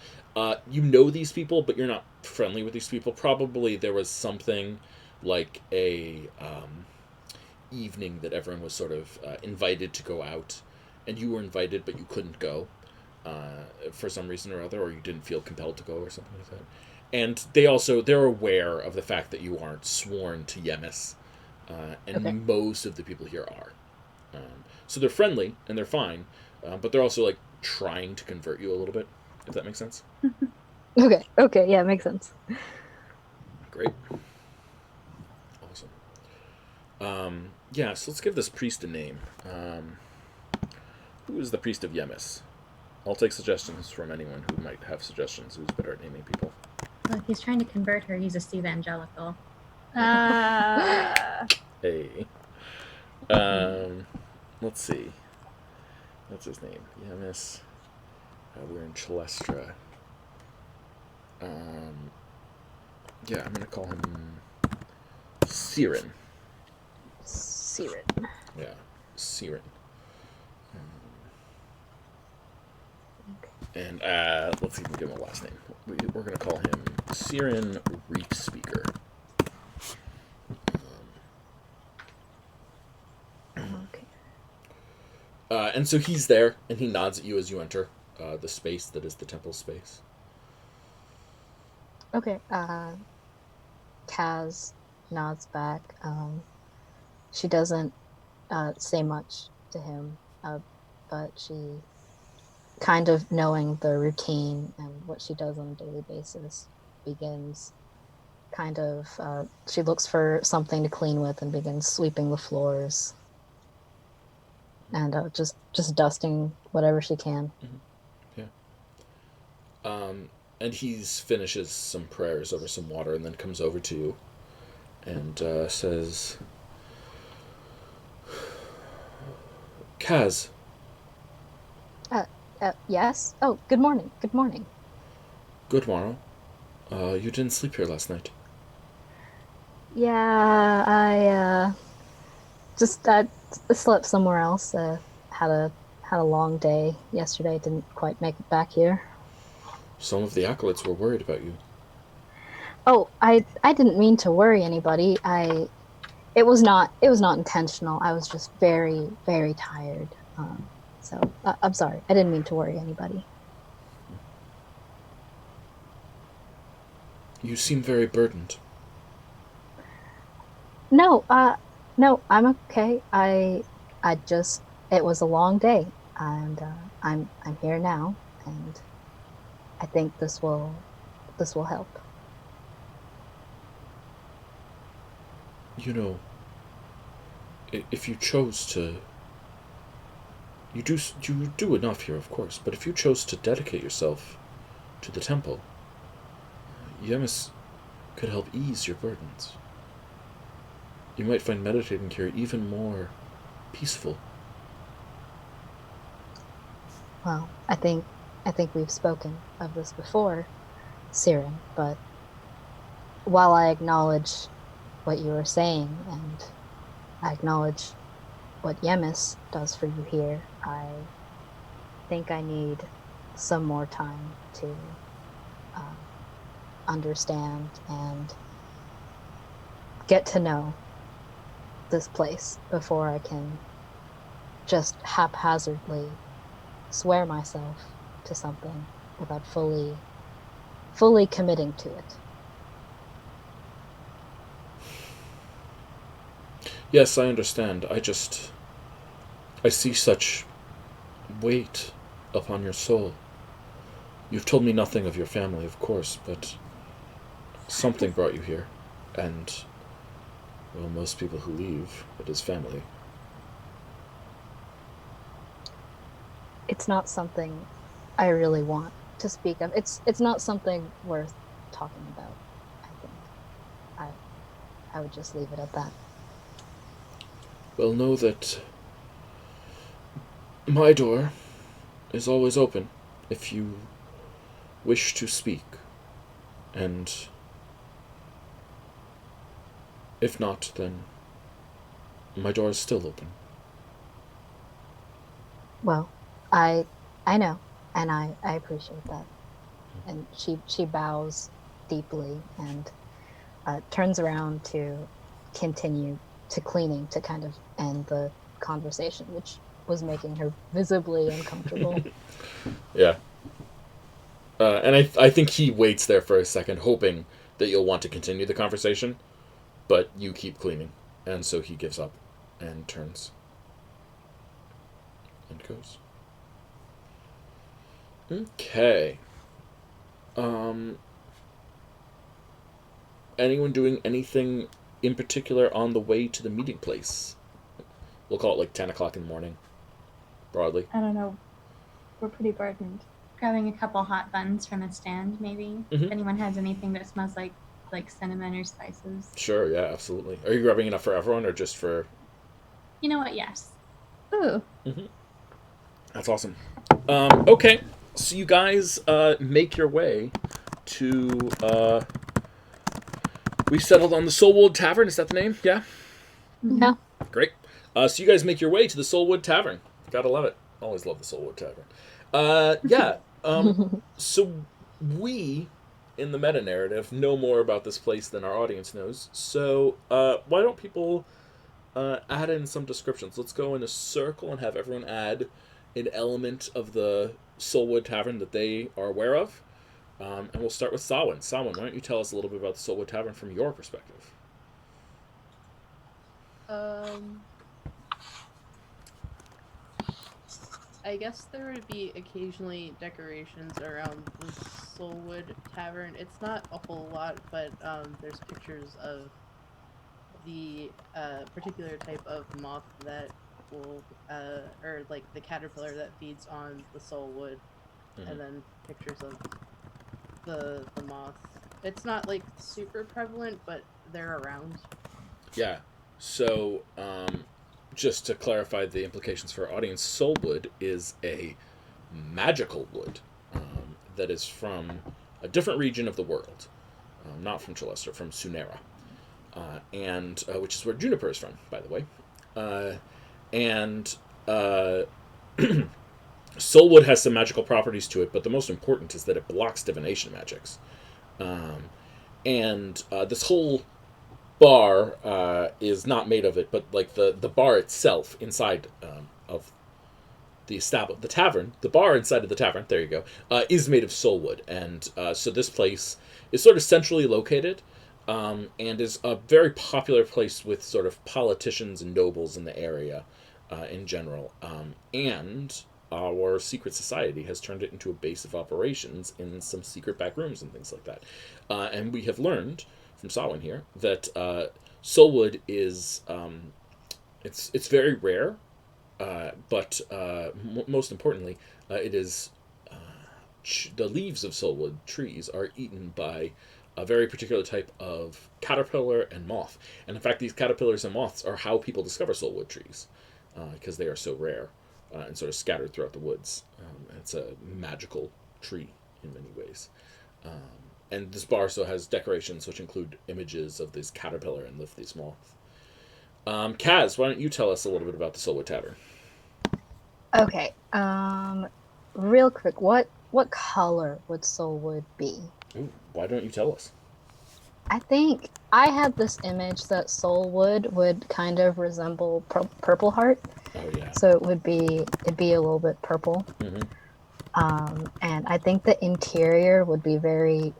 You know these people, but you're not friendly with these people. Probably there was something like a evening that everyone was sort of invited to go out, and you were invited, but you couldn't go for some reason or other, or you didn't feel compelled to go or something like that. And they're aware of the fact that you aren't sworn to Yemis, and most of the people here are. So they're friendly and they're fine, but they're also like trying to convert you a little bit, if that makes sense. Okay, yeah, it makes sense. Great. Awesome. Yeah, so let's give this priest a name. Who is the priest of Yemis? I'll take suggestions from anyone who might have suggestions who's better at naming people. Well, if he's trying to convert her, he's a Steve Angelical. Hey. Let's see. What's his name? Yemis. We're in Chalestra. Yeah, I'm gonna call him Siren. Siren. Yeah, Siren. And let's see if we can give him a last name. We're going to call him Siren Reef Speaker. And so he's there, and he nods at you as you enter the space that is the temple space. Okay. Kaz nods back. She doesn't say much to him, but she, kind of knowing the routine and what she does on a daily basis, begins kind of, she looks for something to clean with and begins sweeping the floors and just dusting whatever she can. Mm-hmm. Yeah. And he finishes some prayers over some water and then comes over to you and says, Kaz. Yes? Oh, good morning. Good morning. Good morrow. You didn't sleep here last night. Yeah, I slept somewhere else. Had had a long day yesterday. Didn't quite make it back here. Some of the acolytes were worried about you. Oh, I didn't mean to worry anybody. It was not intentional. I was just very, very tired. So I'm sorry. I didn't mean to worry anybody. You seem very burdened. No, I'm okay. It was a long day, and I'm here now, and I think this will help. You know, if you chose to, you do enough here, of course. But if you chose to dedicate yourself to the temple, Yemis could help ease your burdens. You might find meditating here even more peaceful. Well, I think we've spoken of this before, Siren, but while I acknowledge what you were saying and I acknowledge what Yemis does for you here, I think I need some more time to understand and get to know this place before I can just haphazardly swear myself to something without fully committing to it. Yes, I understand. I see such weight upon your soul. You've told me nothing of your family, of course, but something brought you here. And, well, most people who leave, it is family. It's not something I really want to speak of. It's not something worth talking about, I think. I would just leave it at that. Well, know that my door is always open if you wish to speak. And if not, then my door is still open. Well, I know, and I appreciate that. And she bows deeply and turns around to continue to cleaning to kind of end the conversation, which was making her visibly uncomfortable. Yeah. And I think he waits there for a second, hoping that you'll want to continue the conversation, but you keep cleaning. And so he gives up and turns and goes. Okay. Anyone doing anything in particular on the way to the meeting place? We'll call it like 10 o'clock in the morning, broadly. I don't know. We're pretty burdened. Grabbing a couple hot buns from a stand, maybe. Mm-hmm. If anyone has anything that smells like cinnamon or spices. Sure, yeah, absolutely. Are you grabbing enough for everyone or just for... You know what? Yes. Ooh. Mm-hmm. That's awesome. Okay, so you guys make your way to... we settled on the Soulwood Tavern, is that the name? Yeah? Yeah. Great. So you guys make your way to the Soulwood Tavern. Gotta love it. Always love the Soulwood Tavern. Yeah. So we, in the meta-narrative, know more about this place than our audience knows. So why don't people add in some descriptions? Let's go in a circle and have everyone add an element of the Soulwood Tavern that they are aware of. And we'll start with Samhain. Samhain, why don't you tell us a little bit about the Soulwood Tavern from your perspective? I guess there would be occasionally decorations around the Soulwood Tavern. It's not a whole lot, but there's pictures of the particular type of moth that will, or like the caterpillar that feeds on the soulwood, and then pictures of the moth. It's not like super prevalent, but they're around. Yeah. So, just to clarify the implications for our audience, soulwood is a magical wood that is from a different region of the world, not from Chalester, from Sunera, which is where juniper is from, by the way, Soulwood has some magical properties to it, but the most important is that it blocks divination magics. And this whole bar is not made of it, but like the bar itself inside of the tavern, the bar inside of the tavern, there you go, is made of soulwood. And so this place is sort of centrally located, and is a very popular place with sort of politicians and nobles in the area in general. And our secret society has turned it into a base of operations in some secret back rooms and things like that. And we have learned from Samhain here that soulwood is it's very rare, but most importantly, it is the leaves of soulwood trees are eaten by a very particular type of caterpillar and moth. And in fact, these caterpillars and moths are how people discover soulwood trees, because they are so rare and sort of scattered throughout the woods. It's a magical tree in many ways. And this bar also has decorations which include images of this caterpillar and of these moths. Kaz, why don't you tell us a little bit about the Soulwood Tavern? Okay. Real quick, what color would Soulwood be? Ooh, why don't you tell us? I think I had this image that Soulwood would kind of resemble Purple Heart. Oh yeah. So it'd be a little bit purple. Mm-hmm. And I think the interior would be very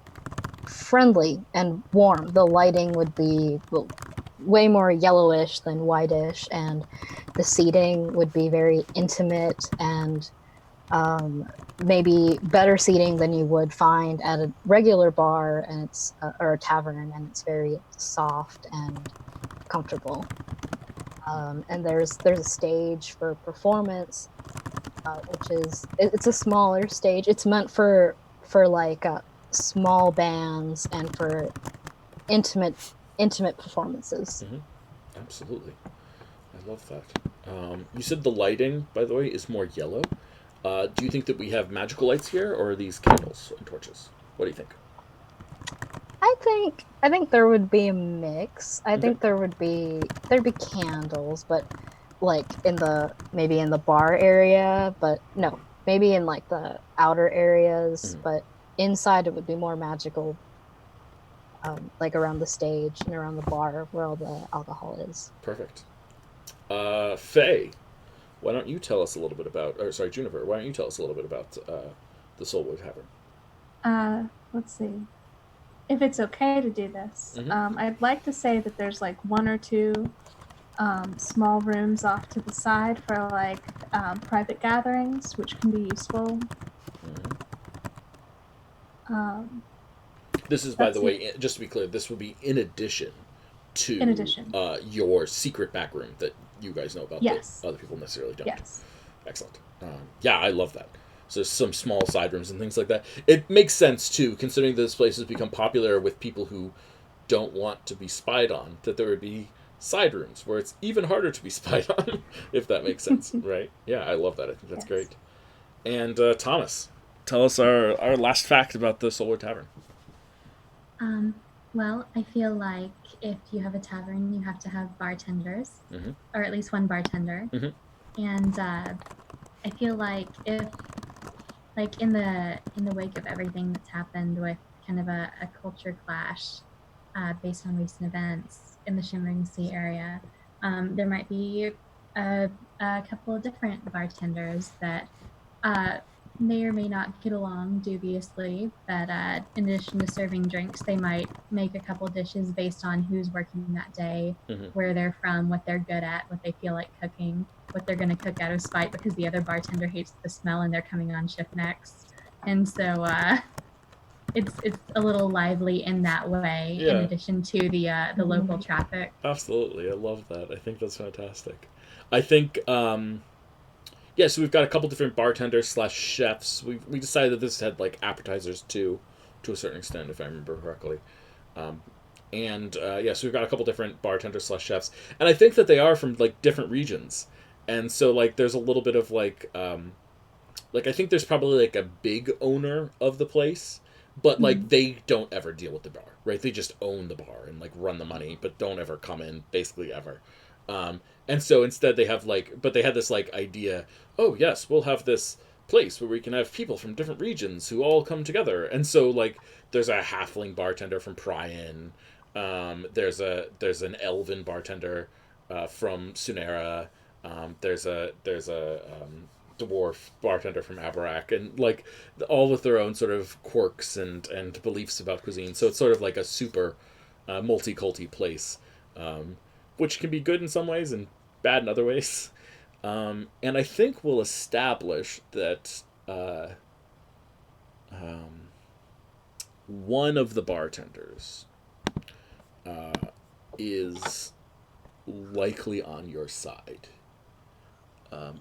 friendly and warm. The lighting would be way more yellowish than whitish, and the seating would be very intimate and maybe better seating than you would find at a regular bar, and it's or a tavern, and it's very soft and comfortable. And there's a stage for performance, which is it's a smaller stage. It's meant for like small bands and for intimate performances. Mm-hmm. Absolutely, I love that. You said the lighting, by the way, is more yellow. Do you think that we have magical lights here, or are these candles and torches? What do you think? I think there would be a mix. I think there'd be candles, but like maybe in the bar area, but no, maybe in like the outer areas, but inside it would be more magical, like around the stage and around the bar where all the alcohol is. Perfect. Faye, why don't you tell us a little bit about, or sorry, Juniper, why don't you tell us a little bit about the Soulwood Tavern? Let's see. If it's okay to do this, I'd like to say that there's like one or two small rooms off to the side for like private gatherings, which can be useful. This is, by the way, just to be clear, this would be in addition to your secret back room that you guys know about that other people necessarily don't. Yes. Excellent. Yeah, I love that. So there's some small side rooms and things like that. It makes sense, too, considering that this place has become popular with people who don't want to be spied on, that there would be side rooms where it's even harder to be spied on, if that makes sense, right? Yeah, I love that. I think that's great. And Thomas, tell us our last fact about the Soulwood Tavern. Well, I feel like if you have a tavern, you have to have bartenders, or at least one bartender. And I feel like if, like in the wake of everything that's happened with kind of a culture clash based on recent events in the Shimmering Sea area, there might be a couple of different bartenders that may or may not get along dubiously, but in addition to serving drinks, they might make a couple dishes based on who's working that day, where they're from, what they're good at, what they feel like cooking, what they're going to cook out of spite because the other bartender hates the smell and they're coming on shift next. And so it's a little lively in that way, in addition to the local traffic. Absolutely. I love that. I think that's fantastic. I think... so we've got a couple different bartenders / chefs. We decided that this had like appetizers too, to a certain extent, if I remember correctly. So we've got a couple different bartenders / chefs, and I think that they are from like different regions, and so like there's a little bit of like I think there's probably like a big owner of the place, but like they don't ever deal with the bar, right? They just own the bar and like run the money, but don't ever come in basically ever. And so instead they have but they had this idea, oh yes, we'll have this place where we can have people from different regions who all come together. And so there's a halfling bartender from Prion, there's an elven bartender from Sunera, there's a dwarf bartender from Abarak, and all with their own sort of quirks and beliefs about cuisine. So it's sort of like a super multi-culty place, which can be good in some ways and bad in other ways. And I think we'll establish that one of the bartenders is likely on your side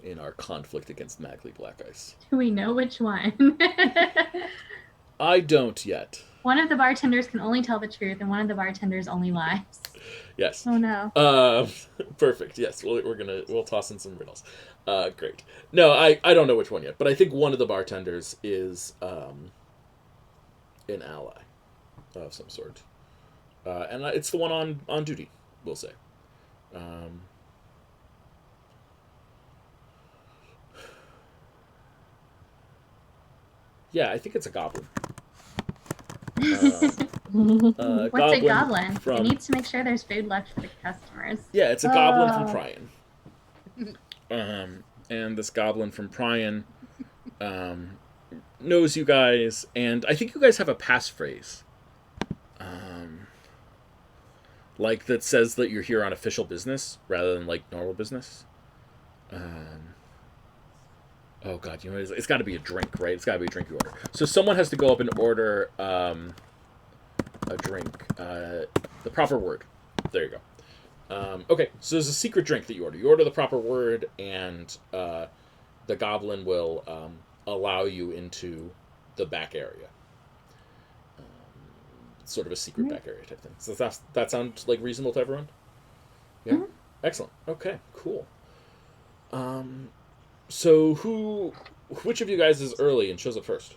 in our conflict against Magli Blackice. Do we know which one? I don't yet. One of the bartenders can only tell the truth, and one of the bartenders only lies. Yes. Oh no. Perfect. Yes, we'll toss in some riddles. Great. No, I don't know which one yet, but I think one of the bartenders is an ally of some sort, and it's the one on duty, we'll say. Yeah, I think it's a goblin. What's a goblin? From... It needs to make sure there's food left for the customers. Yeah, it's a goblin from Prion. And this goblin from Prion knows you guys, and I think you guys have a passphrase. That says that you're here on official business rather than normal business. Oh god, it's got to be a drink, right? It's got to be a drink you order. So someone has to go up and order a drink. The proper word. There you go. Okay, so there's a secret drink that you order. You order the proper word, and the goblin will allow you into the back area. Sort of a secret back area type thing. So that sounds reasonable to everyone? Yeah? Mm-hmm. Excellent. Okay, cool. So which of you guys is early and shows up first?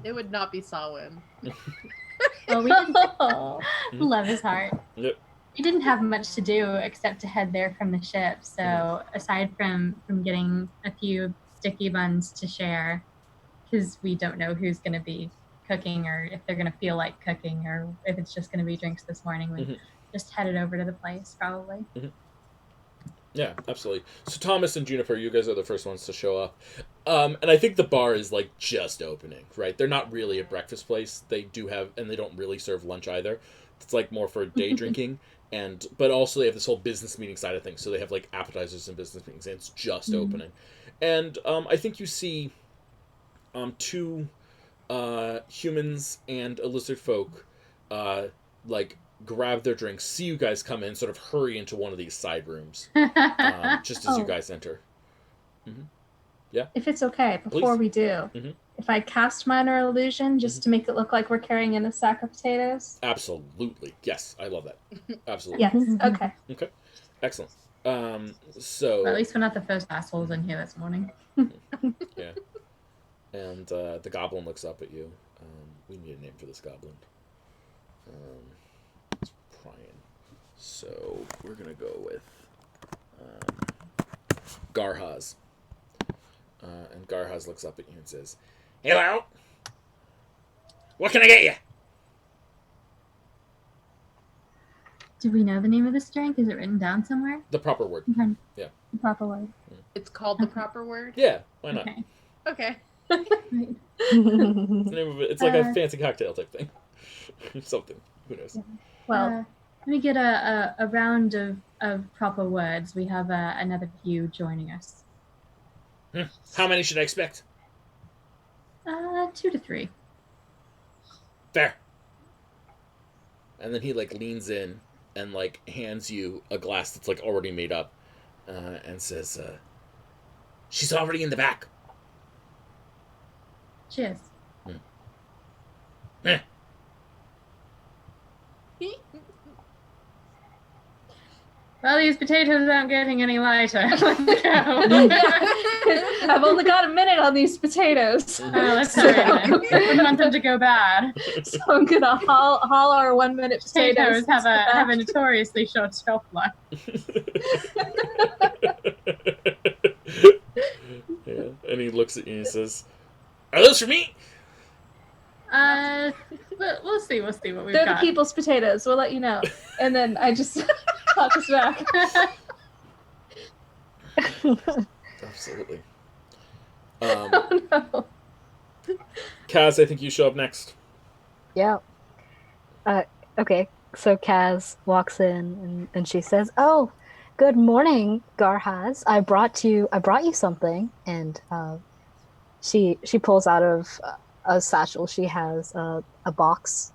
It would not be Sawin. Well, we didn't love his heart. Yep. We didn't have much to do except to head there from the ship. So aside from getting a few sticky buns to share, because we don't know who's going to be cooking or if they're going to feel like cooking or if it's just going to be drinks this morning, we just headed over to the place probably. Mm-hmm. Yeah, absolutely. So Thomas and Juniper, you guys are the first ones to show up. And I think the bar is just opening, right? They're not really a breakfast place. They do have, and they don't really serve lunch either. It's more for day drinking, but also they have this whole business meeting side of things. So they have appetizers and business meetings, and it's just opening. And I think you see two humans and a lizard folk grab their drinks, see you guys come in, sort of hurry into one of these side rooms just as you guys enter. Mm-hmm. Yeah. If it's okay, before Please. We do, if I cast minor illusion just to make it look like we're carrying in a sack of potatoes. Absolutely. Yes, I love that. Absolutely. Yes. Okay. Okay. Excellent. So. Well, at least we're not the first assholes in here this morning. Yeah. And the goblin looks up at you. We need a name for this goblin. It's Prion. So we're gonna go with Garhaz. And Garhaz looks up at you and says, "Hello. What can I get you?" Do we know the name of this drink? Is it written down somewhere? The proper word. Okay. Yeah. The proper word. It's called the proper word? Yeah, why not? Okay. It's the name of it. It's like a fancy cocktail type thing. Something. Who knows? Well, let me get a round of proper words. We have another few joining us. How many should I expect? 2 to 3. Fair. And then he leans in and hands you a glass that's already made up, and says, "She's already in the back." Cheers. Well, these potatoes aren't getting any lighter. Let's go. I've only got a minute on these potatoes. Oh, that's all right. Wouldn't want them to go bad. So I'm gonna haul our 1 minute potatoes. Potatoes have a notoriously short shelf life. Yeah. And he looks at you and he says, "Are those for me?" We'll see what we've They're got. the people's potatoes. We'll let you know. And then I just talk us back. Absolutely. Oh no. Kaz, I think you show up next. Yeah. Okay. So Kaz walks in and she says, "Oh, good morning, Garhaz. I brought you something." And she pulls out of a satchel. She has a box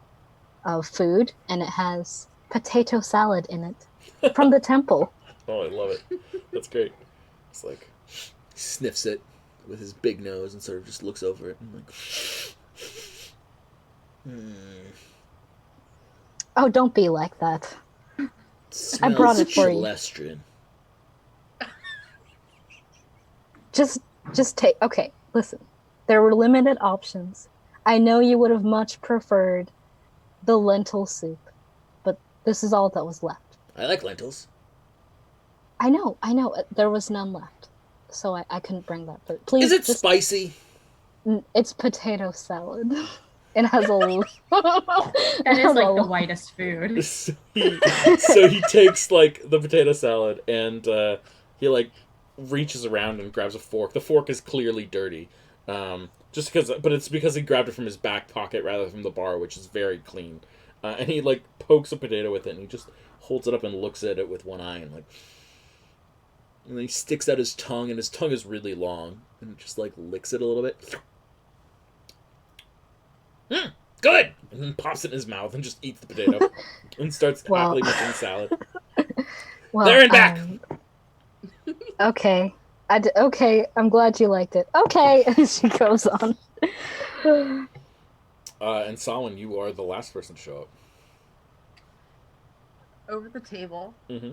of food, and it has potato salad in it from the temple. Oh, I love it. That's great. It's like, he sniffs it with his big nose and sort of just looks over it and like, Oh, don't be like that. smells I brought it for you. Celestrian. Just take. Okay, listen. There were limited options. I know you would have much preferred the lentil soup, but this is all that was left. I like lentils. I know. There was none left, so I couldn't bring that. But please, Is it spicy? It's potato salad. It has a. That is like the whitest food. So he takes like the potato salad and he like reaches around and grabs a fork. The fork is clearly dirty, but it's because he grabbed it from his back pocket rather than from the bar, which is very clean. And he like pokes a potato with it, and he just holds it up and looks at it with one eye, and then he sticks out his tongue, and his tongue is really long, and just like licks it a little bit. Good! And then pops it in his mouth and just eats the potato. And starts happily eating salad. Well, there and back! Okay. Okay, I'm glad you liked it. Okay, and she goes on. And Samhain, you are the last person to show up. Over the table. Mm-hmm.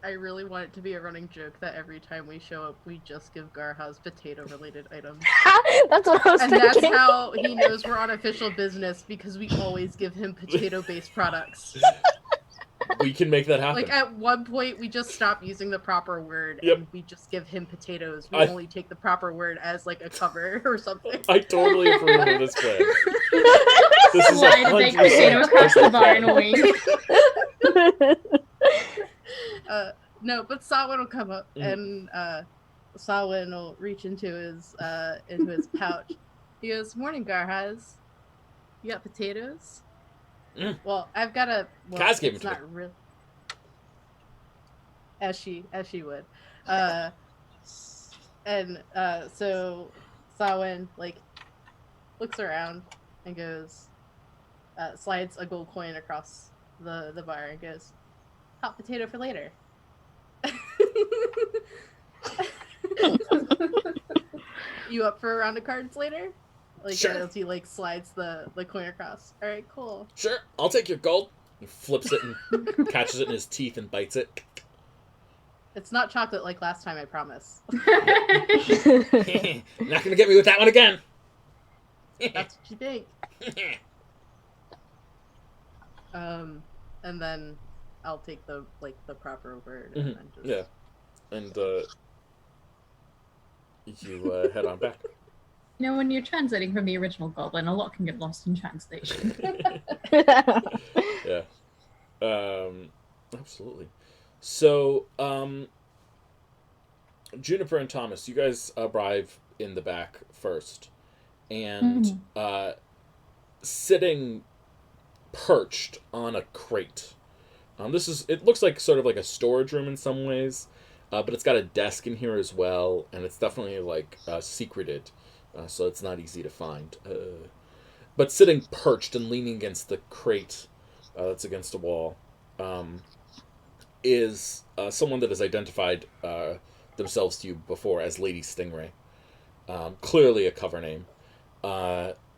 I really want it to be a running joke that every time we show up, we just give Garhaz potato-related items. That's what I was thinking. And that's how he knows we're on official business, because we always give him potato-based products. We can make that happen. Like, at one point, we just stop using the proper word, Yep. and we just give him potatoes. We only take the proper word as, like, a cover or something. I totally approve of this plan. This is Slide a big potato across the bar in a wink. No, but Samhain will come up, and Samhain will reach into his pouch. He goes, "Morning, Garhaz. You got potatoes?" Well, I've got a. Well, Kaz gave it's it to not real. As she would, and so Samhain like looks around and goes, slides a gold coin across the bar and goes, "Hot potato for later." You up for a round of cards later? Like, sure. As he like slides the coin across. All right, cool. Sure, I'll take your gold. He flips it and catches it in his teeth and bites it. It's not chocolate like last time, I promise. Not gonna get me with that one again. That's what you think. And then I'll take the proper word and then just... Yeah. And you head on back. You know, when you're translating from the original Goblin, a lot can get lost in translation. Yeah. Absolutely. So, Juniper and Thomas, you guys arrive in the back first. And sitting perched on a crate. It looks like sort of like a storage room in some ways, but it's got a desk in here as well, and it's definitely like secreted, so it's not easy to find. But sitting perched and leaning against the crate that's against a wall is someone that has identified themselves to you before as Lady Stingray. Clearly a cover name.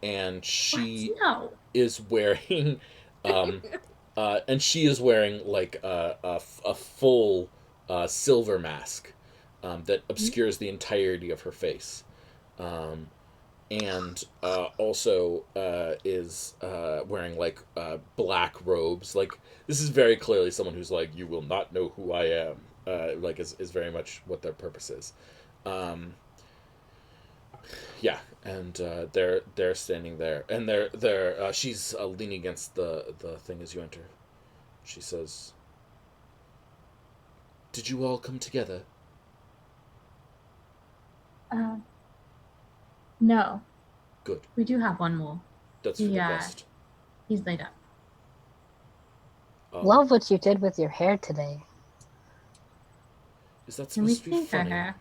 And she is wearing like a full silver mask that obscures the entirety of her face. And also is wearing like black robes. Like, this is very clearly someone who's like, you will not know who I am. Like, is very much what their purpose is. Yeah, and they're standing there, and they're she's leaning against the thing as you enter. She says, "Did you all come together?" No. Good. We do have one more. That's for the best. He's laid up. Love what you did with your hair today. Is that supposed to be Her funny? hair?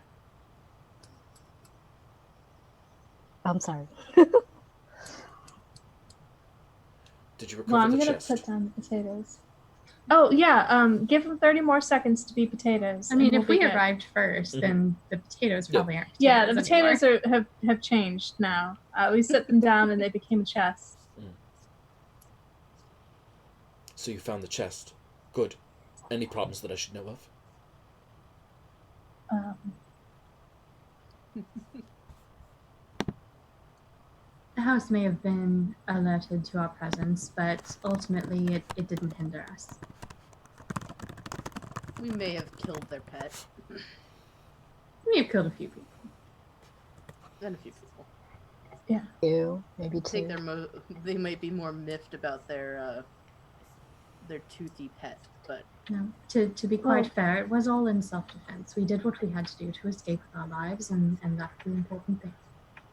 I'm sorry. Did you recover Well, I'm the gonna chest? put down the potatoes. Oh yeah, give them 30 more seconds to be potatoes. I mean, and if we'll we be good. arrived first, then the potatoes probably aren't. Yeah, the Potatoes potatoes have changed now. We set them down and they became a chest. So you found the chest. Good. Any problems that I should know of? The house may have been alerted to our presence, but ultimately it didn't hinder us. We may have killed their pet. We have killed a few people. And a few people. Yeah. Two, maybe I think two. they might be more miffed about their toothy pet, but No, to be quite fair, it was all in self-defense. We did what we had to do to escape with our lives, and that's the important thing.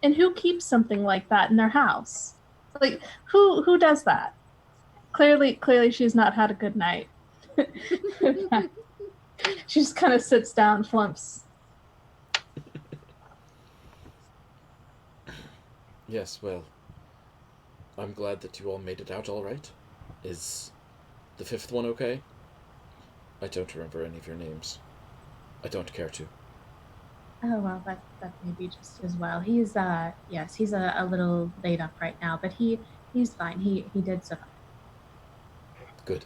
And who keeps something like that in their house? Like, who does that? Clearly she's not had a good night. She just kind of sits down, flumps. Yes, well, I'm glad that you all made it out all right. Is the fifth one okay? I don't remember any of your names. I don't care to. Oh, well, that may be just as well. He's he's a little laid up right now, but he's fine. He did survive. Good.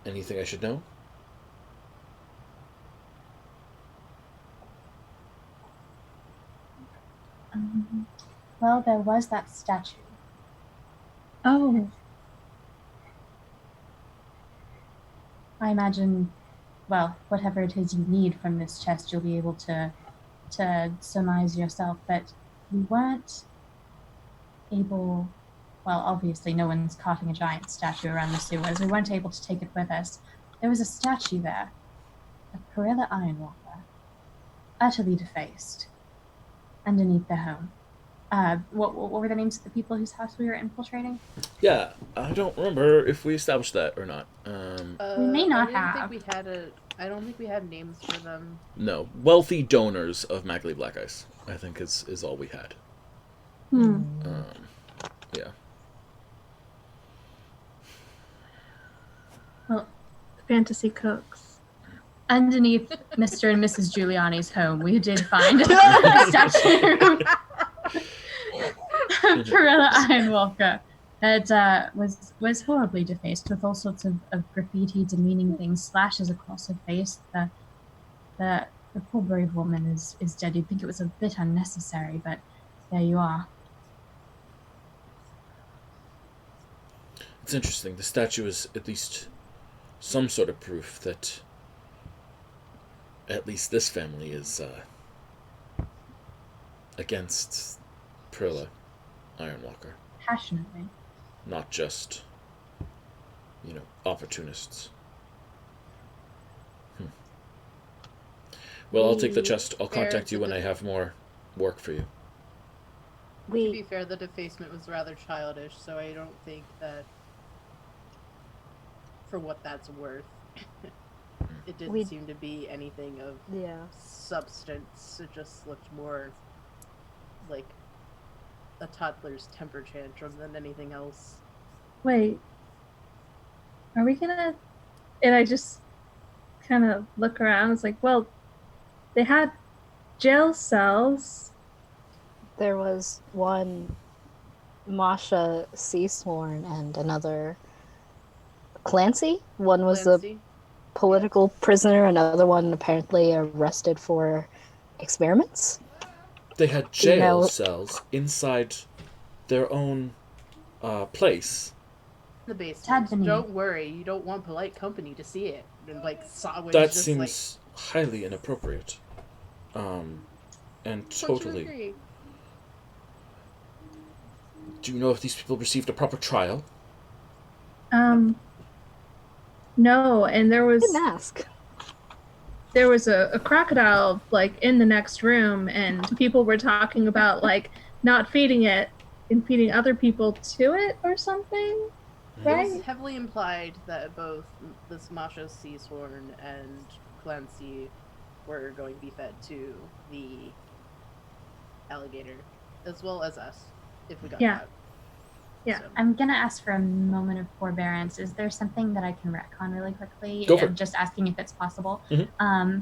Anything I should know? Well, there was that statue. Oh. I imagine, well, whatever it is you need from this chest, you'll be able to surmise yourself. But we weren't able. Well, obviously, no one's carting a giant statue around the sewers. We weren't able to take it with us. There was a statue there, a Perilla Ironwalker, utterly defaced, underneath their home. What were the names of the people whose house we were infiltrating? Yeah, I don't remember if we established that or not. We may not I don't think we had names for them. No, wealthy donors of Magli Blackice, I think is all we had. Yeah. Well, fantasy cooks. Underneath Mr. and Mrs. Giuliani's home, we did find a statue. Perilla Ironwalker that was horribly defaced with all sorts of graffiti, demeaning things, slashes across her face. The poor brave woman is dead. You'd think it was a bit unnecessary, but there you are. It's interesting. The statue is at least some sort of proof that at least this family is against Perilla Ironwalker. Passionately. Not just, opportunists. Well, I'll take the chest. I'll contact you when I have more work for you. To be fair, the defacement was rather childish, so I don't think that, for what that's worth, it didn't seem to be anything of substance. It just looked more like a toddler's temper tantrum than anything else. Wait. Are we gonna... And I just kind of look around. It's like, well, they had jail cells. There was one Masha Seasworn and another Clancy. One was Clancy? political prisoner, another one apparently arrested for experiments. They had jail cells inside their own place. The basement. Don't worry, you don't want polite company to see it. And that just seems highly inappropriate. And totally. Do you know if these people received a proper trial? No, and there was. Didn't ask. There was a crocodile in the next room, and people were talking about not feeding it and feeding other people to it or something. Right? It was heavily implied that both this Masha Seashorn and Clancy were going to be fed to the alligator, as well as us, if we got that. Yeah. So. I'm going to ask for a moment of forbearance. Is there something that I can retcon really quickly? Go for it. Just asking if it's possible. Mm-hmm.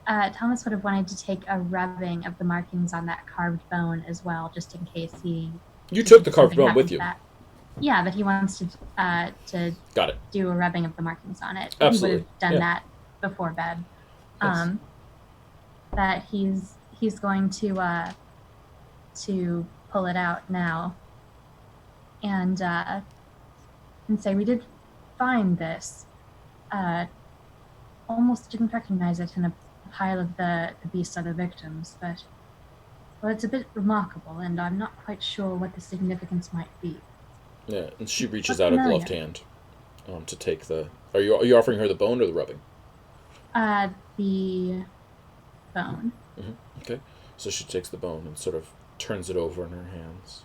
Thomas would have wanted to take a rubbing of the markings on that carved bone as well, just in case he... You took the carved bone with you. Yeah, but he wants to Got it. do a rubbing of the markings on it. Absolutely. He would have done that before bed. Yes. That he's going to pull it out now and say, we did find this. Almost didn't recognize it in a pile of the beast's other victims, but it's a bit remarkable, and I'm not quite sure what the significance might be. Yeah, and she reaches out a gloved hand to take the... Are you offering her the bone or the rubbing? The bone. Mm-hmm. Okay, so she takes the bone and sort of turns it over in her hands.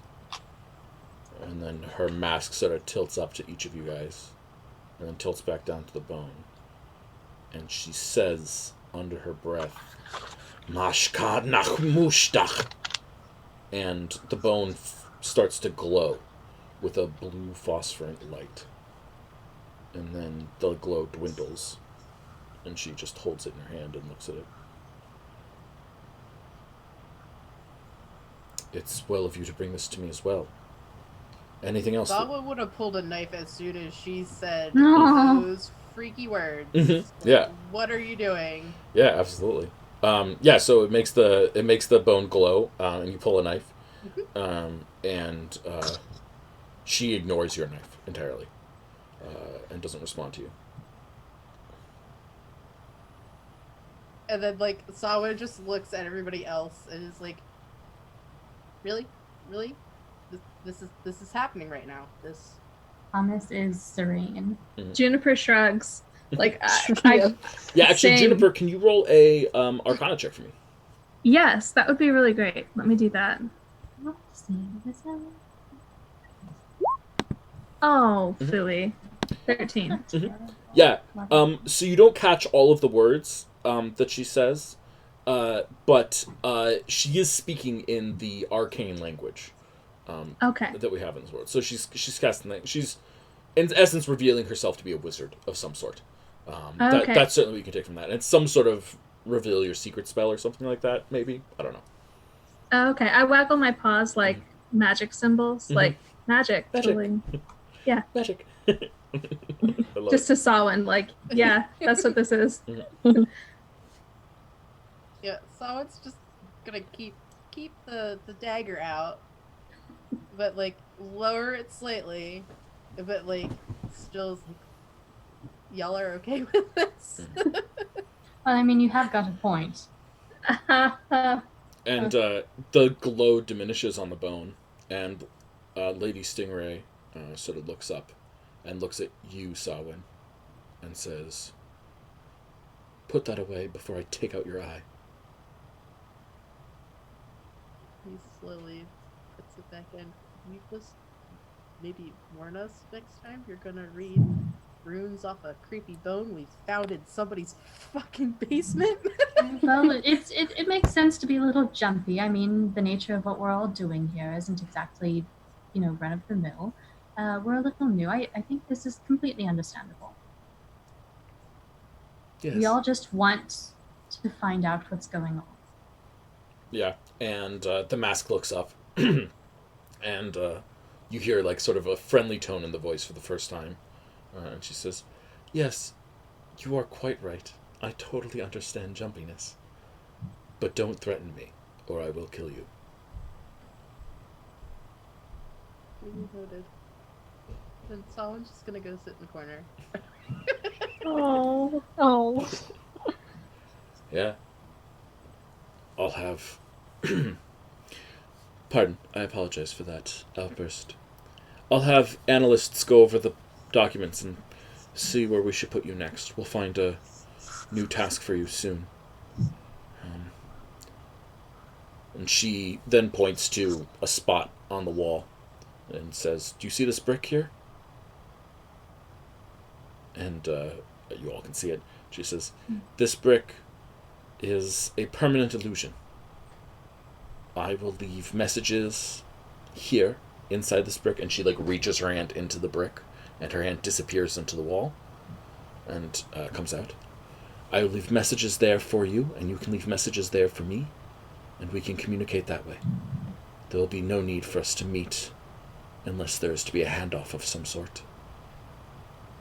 And then her mask sort of tilts up to each of you guys, and then tilts back down to the bone. And she says, under her breath, Mashka nach mushtach. And the bone starts to glow with a blue phosphorescent light. And then the glow dwindles, and she just holds it in her hand and looks at it. It's well of you to bring this to me as well. Anything else? Zawa would have pulled a knife as soon as she said those freaky words. Mm-hmm. Yeah. What are you doing? Yeah, absolutely. So it makes the bone glow, and you pull a knife, and she ignores your knife entirely, and doesn't respond to you. And then Zawa just looks at everybody else and is like, really? This is happening right now. Thomas is serene. Mm-hmm. Juniper shrugs. Actually, Juniper, can you roll a Arcana check for me? Yes, that would be really great. Let me do that. Oh, Philly. 13. Mm-hmm. Yeah. So you don't catch all of the words that she says, but she is speaking in the arcane language. That we have in this world. So she's casting that. She's, in essence, revealing herself to be a wizard of some sort. That's certainly what you can take from that. And it's some sort of reveal your secret spell or something like that, maybe. I don't know. Okay. I waggle my paws like magic symbols. Mm-hmm. Like, magic. Totally. Yeah. Magic. Just to Sawin, that's what this is. Yeah, Sawin's just gonna keep the dagger out, but lower it slightly, but still y'all are okay with this. Well, I mean, you have got a point. And the glow diminishes on the bone, and Lady Stingray sort of looks up and looks at you, Sawin, and says, "Put that away before I take out your eye." He slowly puts it back in. Can you just maybe warn us next time you're gonna read runes off a creepy bone we found in somebody's fucking basement? Well, it makes sense to be a little jumpy. I mean, the nature of what we're all doing here isn't exactly, run of the mill. We're a little new. I think this is completely understandable. Yes. We all just want to find out what's going on. Yeah, and the mask looks up, and you hear sort of a friendly tone in the voice for the first time, and she says, "Yes, You are quite right. I totally understand jumpiness. But don't threaten me, or I will kill you. Noted. And Solom's just gonna go sit in the corner. Oh. Yeah. I'll have... Pardon, I apologize for that outburst. I'll have analysts go over the documents and see where we should put you next. We'll find a new task for you soon. And she then points to a spot on the wall and says, "Do you see this brick here?" And you all can see it. She says, "This brick is a permanent illusion. I will leave messages here inside this brick," and she reaches her hand into the brick, and her hand disappears into the wall and comes out. "I will leave messages there for you, and you can leave messages there for me, and we can communicate that way. There will be no need for us to meet unless there is to be a handoff of some sort,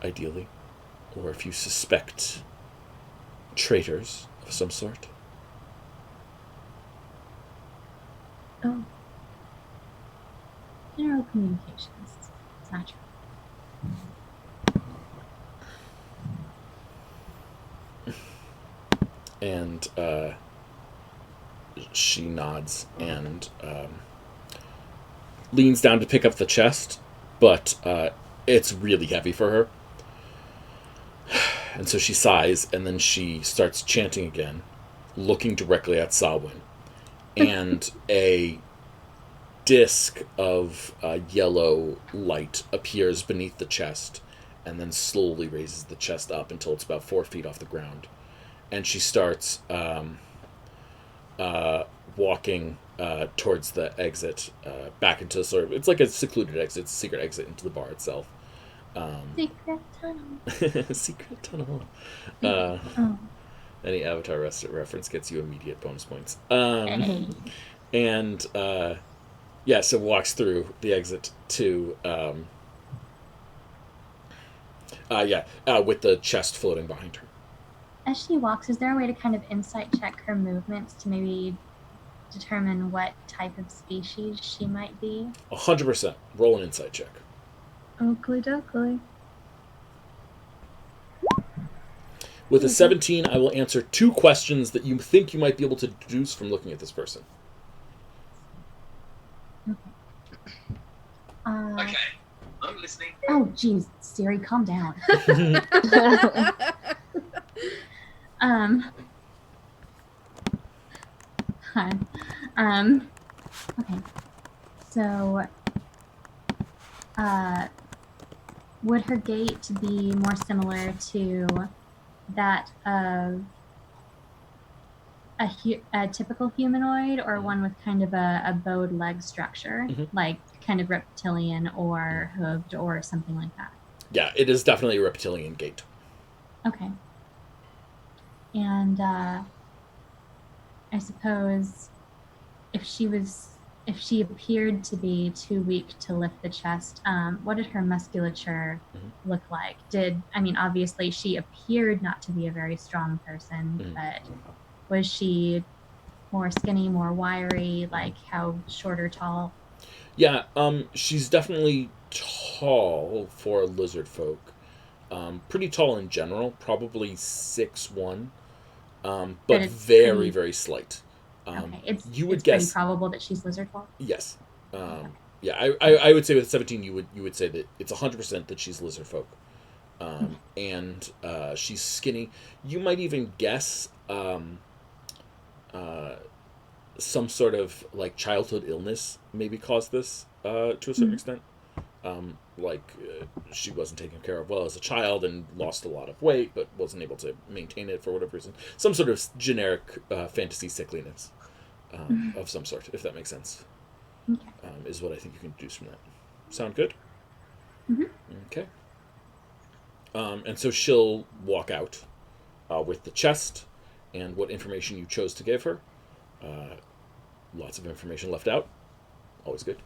ideally, or if you suspect traitors of some sort." Oh. General communications. It's not true. And she nods and leans down to pick up the chest, but it's really heavy for her. And so she sighs, and then she starts chanting again, looking directly at Salwyn. And a disc of yellow light appears beneath the chest, and then slowly raises the chest up until it's about 4 feet off the ground. And she starts walking towards the exit, back into sort of... It's like a secluded exit. It's a secret exit into the bar itself. Secret tunnel. Secret tunnel. Oh. Any Avatar reference gets you immediate bonus points. Hey. And, so walks through the exit to... with the chest floating behind her. As she walks, is there a way to kind of insight check her movements to maybe determine what type of species she might be? 100%. Roll an insight check. Oakley dokley. With a 17, I will answer 2 questions that you think you might be able to deduce from looking at this person. Okay, I'm listening. Oh, geez, Siri, calm down. Hi. Okay. So, would her gait be more similar to that of a typical humanoid, or one with kind of a bowed leg structure, like kind of reptilian or hooved or something like that? Yeah, it is definitely a reptilian gait. Okay. And I suppose if she appeared to be too weak to lift the chest, what did her musculature look like? Obviously she appeared not to be a very strong person, but was she more skinny, more wiry, like how short or tall? Yeah, she's definitely tall for a lizard folk. Pretty tall in general, probably 6'1", but very, very slight. Okay, it's guess pretty probable that she's lizard folk? Yes. Yeah, I would say with 17 you would say that it's 100% that she's lizard folk. And she's skinny. You might even guess some sort of childhood illness maybe caused this to a certain extent. She wasn't taken care of well as a child and lost a lot of weight, but wasn't able to maintain it for whatever reason. Some sort of generic fantasy sickliness of some sort, if that makes sense, is what I think you can deduce from that. Sound good? Okay. And so she'll walk out with the chest and what information you chose to give her. Lots of information left out. Always good.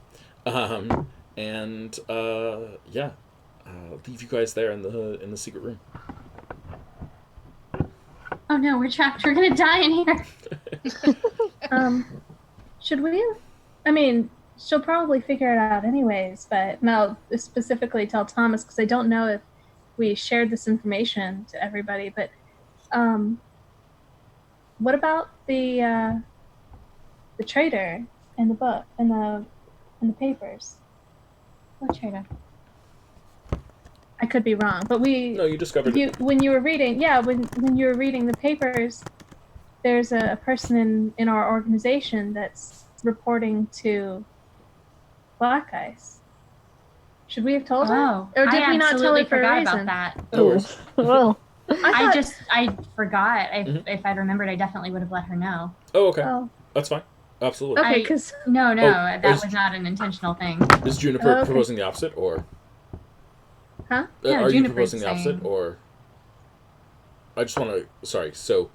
Leave you guys there in the secret room. oh no, we're trapped. We're gonna die in here. Should we? I mean, she'll probably figure it out anyways. But now, specifically tell Thomas because I don't know if we shared this information to everybody. But what about the traitor and the book and the papers? What traitor? I could be wrong, but No, you discovered it. When you were reading, when you were reading the papers, there's a person in our organization that's reporting to Blackice. Should we have told her? Or did we not tell her for a reason? About that. No worries. Well, I forgot. If I'd remembered, I definitely would have let her know. Oh, okay. That's fine. Absolutely. Okay, because... No, that was not an intentional thing. Is Juniper proposing the opposite, or... Huh? Are you proposing the opposite, or... I just want to... Sorry, so...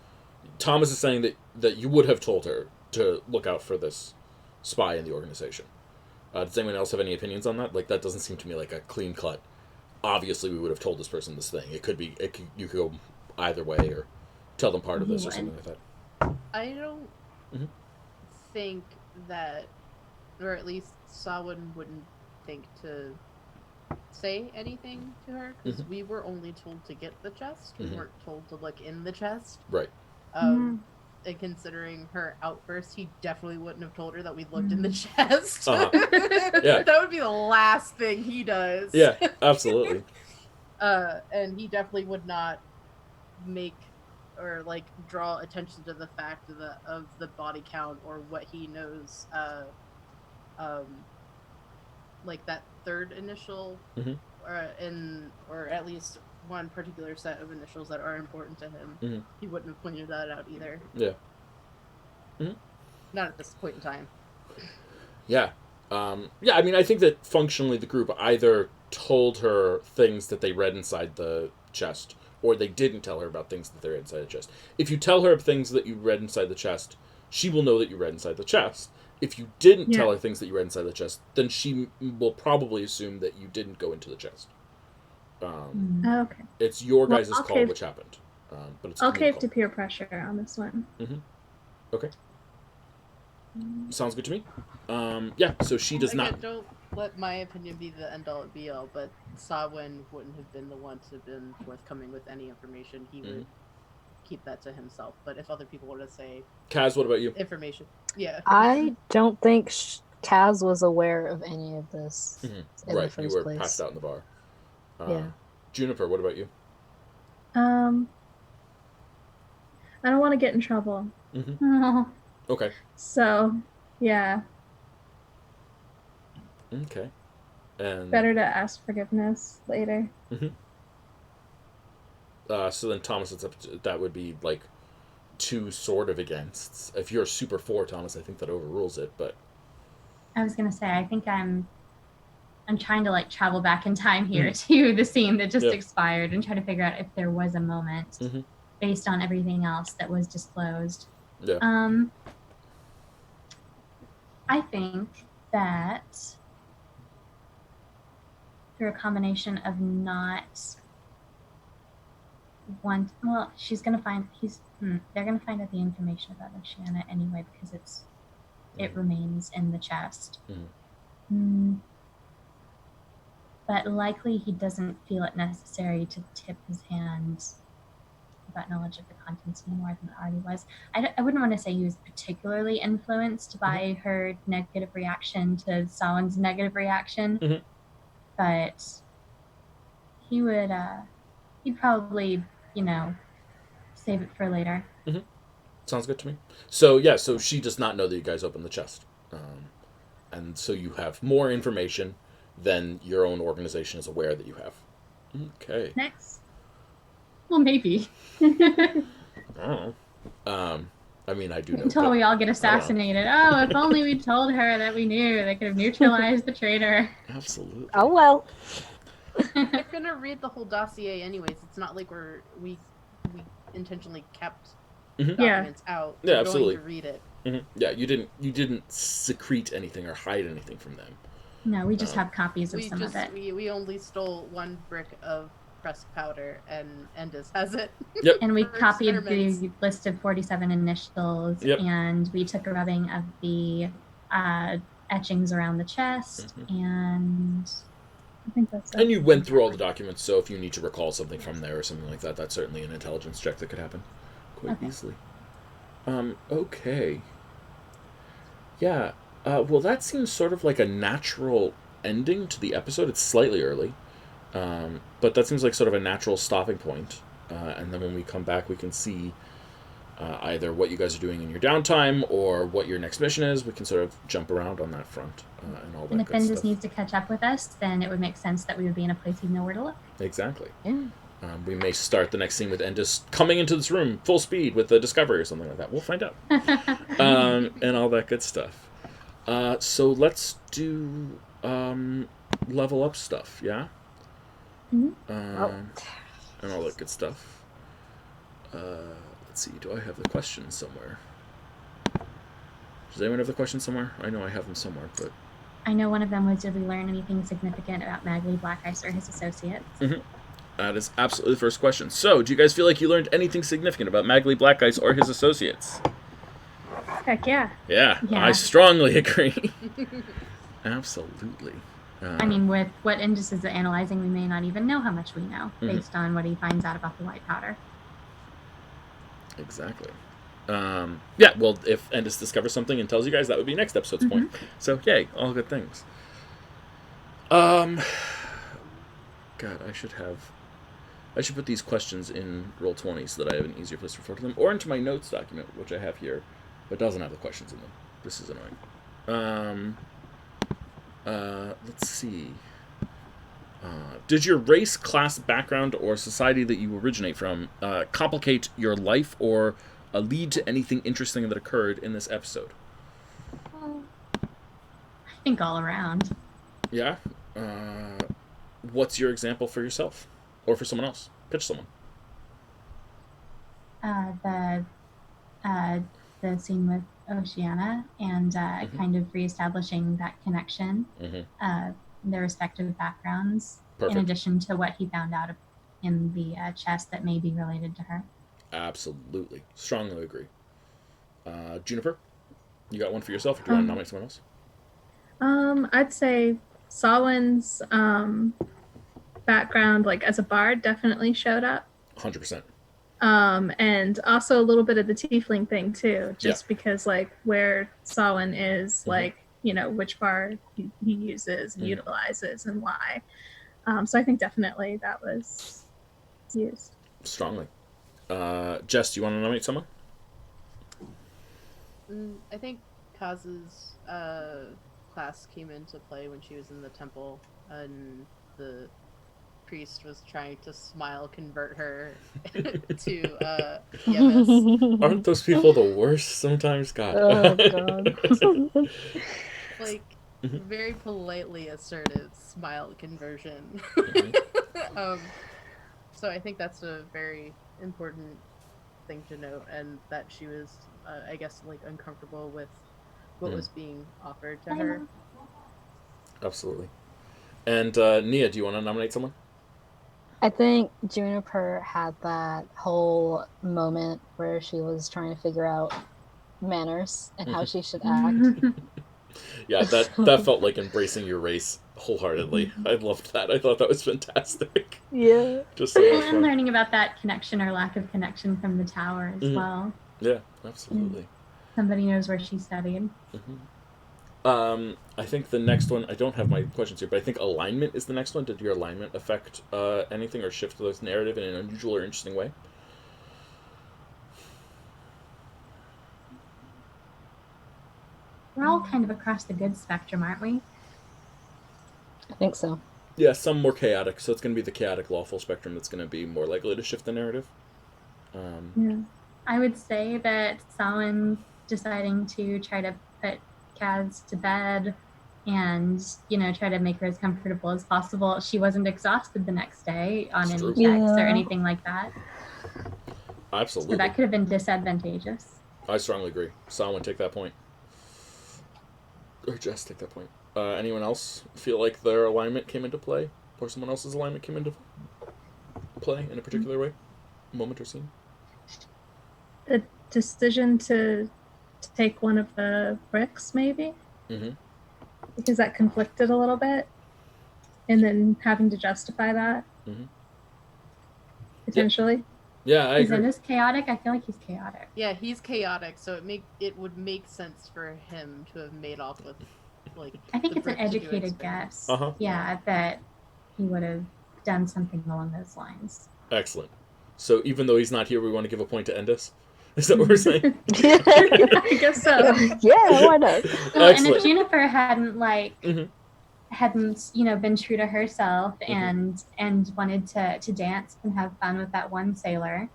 Thomas is saying that you would have told her to look out for this spy in the organization. Does anyone else have any opinions on that? Like, that doesn't seem to me like a clean cut. Obviously, we would have told this person this thing. You could go either way, or tell them part of this, or something like that. I don't think that, or at least Sawin wouldn't think to say anything to her, because we were only told to get the chest. We weren't told to look in the chest. Right. And considering her outburst, he definitely wouldn't have told her that we looked in the chest. Yeah. That would be the last thing he does. Yeah, absolutely. And he definitely would not make or like draw attention to the fact of the body count or what he knows. Like that third initial, or at least one particular set of initials that are important to him. He wouldn't have pointed that out either. Yeah. Not at this point in time. Yeah. Yeah, I mean, I think that functionally the group either told her things that they read inside the chest, or they didn't tell her about things that they read inside the chest. If you tell her things that you read inside the chest, she will know that you read inside the chest. If you didn't tell her things that you read inside the chest, then she will probably assume that you didn't go into the chest. Okay. It's your guys' call which happened. But it's I'll cave to peer pressure on this one. Okay. Sounds good to me. Yeah, so she does not... Don't let my opinion be the end-all be-all, but Sawin wouldn't have been the one to have been forthcoming with any information. He would keep that to himself. But if other people want to say... Kaz, what about you? Information. Yeah. I don't think Kaz was aware of any of this in the first you were place. passed out in the bar. Yeah. Juniper, what about you? I don't want to get in trouble. Okay. So, yeah. Okay. And better to ask forgiveness later. So then Thomas, that would be like 2 sort of againsts. If you're super 4, Thomas, I think that overrules it, but... I was going to say, I think I'm trying to like travel back in time here to the scene that just expired and try to figure out if there was a moment based on everything else that was disclosed. Yeah. I think that through a combination of she's gonna find they're gonna find out the information about Oceana anyway because it remains in the chest. But likely he doesn't feel it necessary to tip his hand about knowledge of the contents more than it already was. I wouldn't want to say he was particularly influenced by her negative reaction to Sawin's negative reaction, but he would, he'd probably, save it for later. Sounds good to me. So, yeah, so she does not know that you guys opened the chest. And so you have more information than your own organization is aware that you have. Okay. Next. Well, maybe. I don't know. I mean, I do know. Until we all get assassinated. Oh, if only we told her that we knew. They could have neutralized the traitor. Absolutely. Oh, well. They're gonna read the whole dossier anyways. It's not like we intentionally kept documents out. Yeah, We're absolutely. going to read it. Yeah, you didn't secrete anything or hide anything from them. No, we just have copies of some of it. We only stole 1 brick of pressed powder, and Endis has it. Yep. And we For copied experiments. the list of 47 initials, Yep. and we took a rubbing of the etchings around the chest, and I think that's it. And you went through all the documents, so if you need to recall something from there or something like that, that's certainly an intelligence check that could happen quite easily. Okay. Yeah. Well, that seems sort of like a natural ending to the episode. It's slightly early, but that seems like sort of a natural stopping point. And then when we come back, we can see either what you guys are doing in your downtime or what your next mission is. We can sort of jump around on that front and all that And if good Endis stuff. needs to catch up with us, then it would make sense that we would be in a place he'd know where to look. Exactly. Yeah. We may start the next scene with Endis coming into this room full speed with the Discovery or something like that. We'll find out. And all that good stuff. So let's do level up stuff, yeah? Mhm. And all that good stuff. Let's see, do I have the questions somewhere? Does anyone have the questions somewhere? I know I have them somewhere, but... I know one of them was, did we learn anything significant about Magli, Blackice, or his associates? Mm-hmm. That is absolutely the first question. So, do you guys feel like you learned anything significant about Magli, Blackice, or his associates? Heck yeah. Yeah, Yeah. I strongly agree. Absolutely. I mean, with what Endis is analyzing, we may not even know how much we know based on what he finds out about the white powder. Exactly. Yeah, well, if Endis discovers something and tells you guys, that would be next episode's point. So, yay, all good things. God, I should put these questions in Roll20 so that I have an easier place to refer to them, or into my notes document, which I have here, but doesn't have the questions in them. This is annoying. Let's see. Did your race, class, background, or society that you originate from complicate your life or lead to anything interesting that occurred in this episode? I think all around. Yeah? What's your example for yourself? Or for someone else? Pitch someone. The scene with Oceana and kind of reestablishing that connection, their respective backgrounds, Perfect. in addition to what he found out in the chest that may be related to her. Absolutely. Strongly agree. Juniper, you got one for yourself, or do you want to nominate someone else? I'd say Sawin's background, like as a bard, definitely showed up. 100%. And also a little bit of the tiefling thing too, just because like where Sawin is, like, you know, which bard he uses and utilizes and why. So I think definitely that was used. Strongly. Jess, do you want to nominate someone? I think Kaz's class came into play when she was in the temple, and the priest was trying to smile convert her to Yevis. Aren't those people the worst sometimes? God. Oh, God. Like, very politely assertive smile conversion. So I think that's a very important thing to note, and that she was, I guess, like uncomfortable with what was being offered to her. Absolutely. And Nia, do you want to nominate someone? I think Juniper had that whole moment where she was trying to figure out manners and how she should act. Yeah, that felt like embracing your race wholeheartedly. I loved that. I thought that was fantastic. Yeah. Just so much And fun. learning about that connection or lack of connection from the tower as well. Yeah, absolutely. Somebody knows where she studied. I think the next one, I don't have my questions here, but I think alignment is the next one. Did your alignment affect anything or shift the narrative in an unusual or interesting way? We're all kind of across the good spectrum, aren't we? I think so. Yeah, some more chaotic. So it's going to be the chaotic lawful spectrum that's going to be more likely to shift the narrative. I would say that Sawin deciding to try to put Kaz to bed and, you know, try to make her as comfortable as possible. She wasn't exhausted the next day on any checks or anything like that. Absolutely. So that could have been disadvantageous. I strongly agree. Samhain, take that point. Or Jess, take that point. Anyone else feel like their alignment came into play? Or someone else's alignment came into play? play in a particular way, moment or scene? The decision to take one of the bricks, maybe, because that conflicted a little bit, and then having to justify that potentially. Yeah, I agree. Is this chaotic? I feel like he's chaotic. Yeah, he's chaotic, so it would make sense for him to have made off with, like. I think it's an educated guess. Yeah, that he would have done something along those lines. Excellent. So even though he's not here, we want to give a point to Endus? Is that what we're saying? I guess so. Yeah, why not? Well, and if Juniper hadn't been true to herself and wanted to dance and have fun with that one sailor,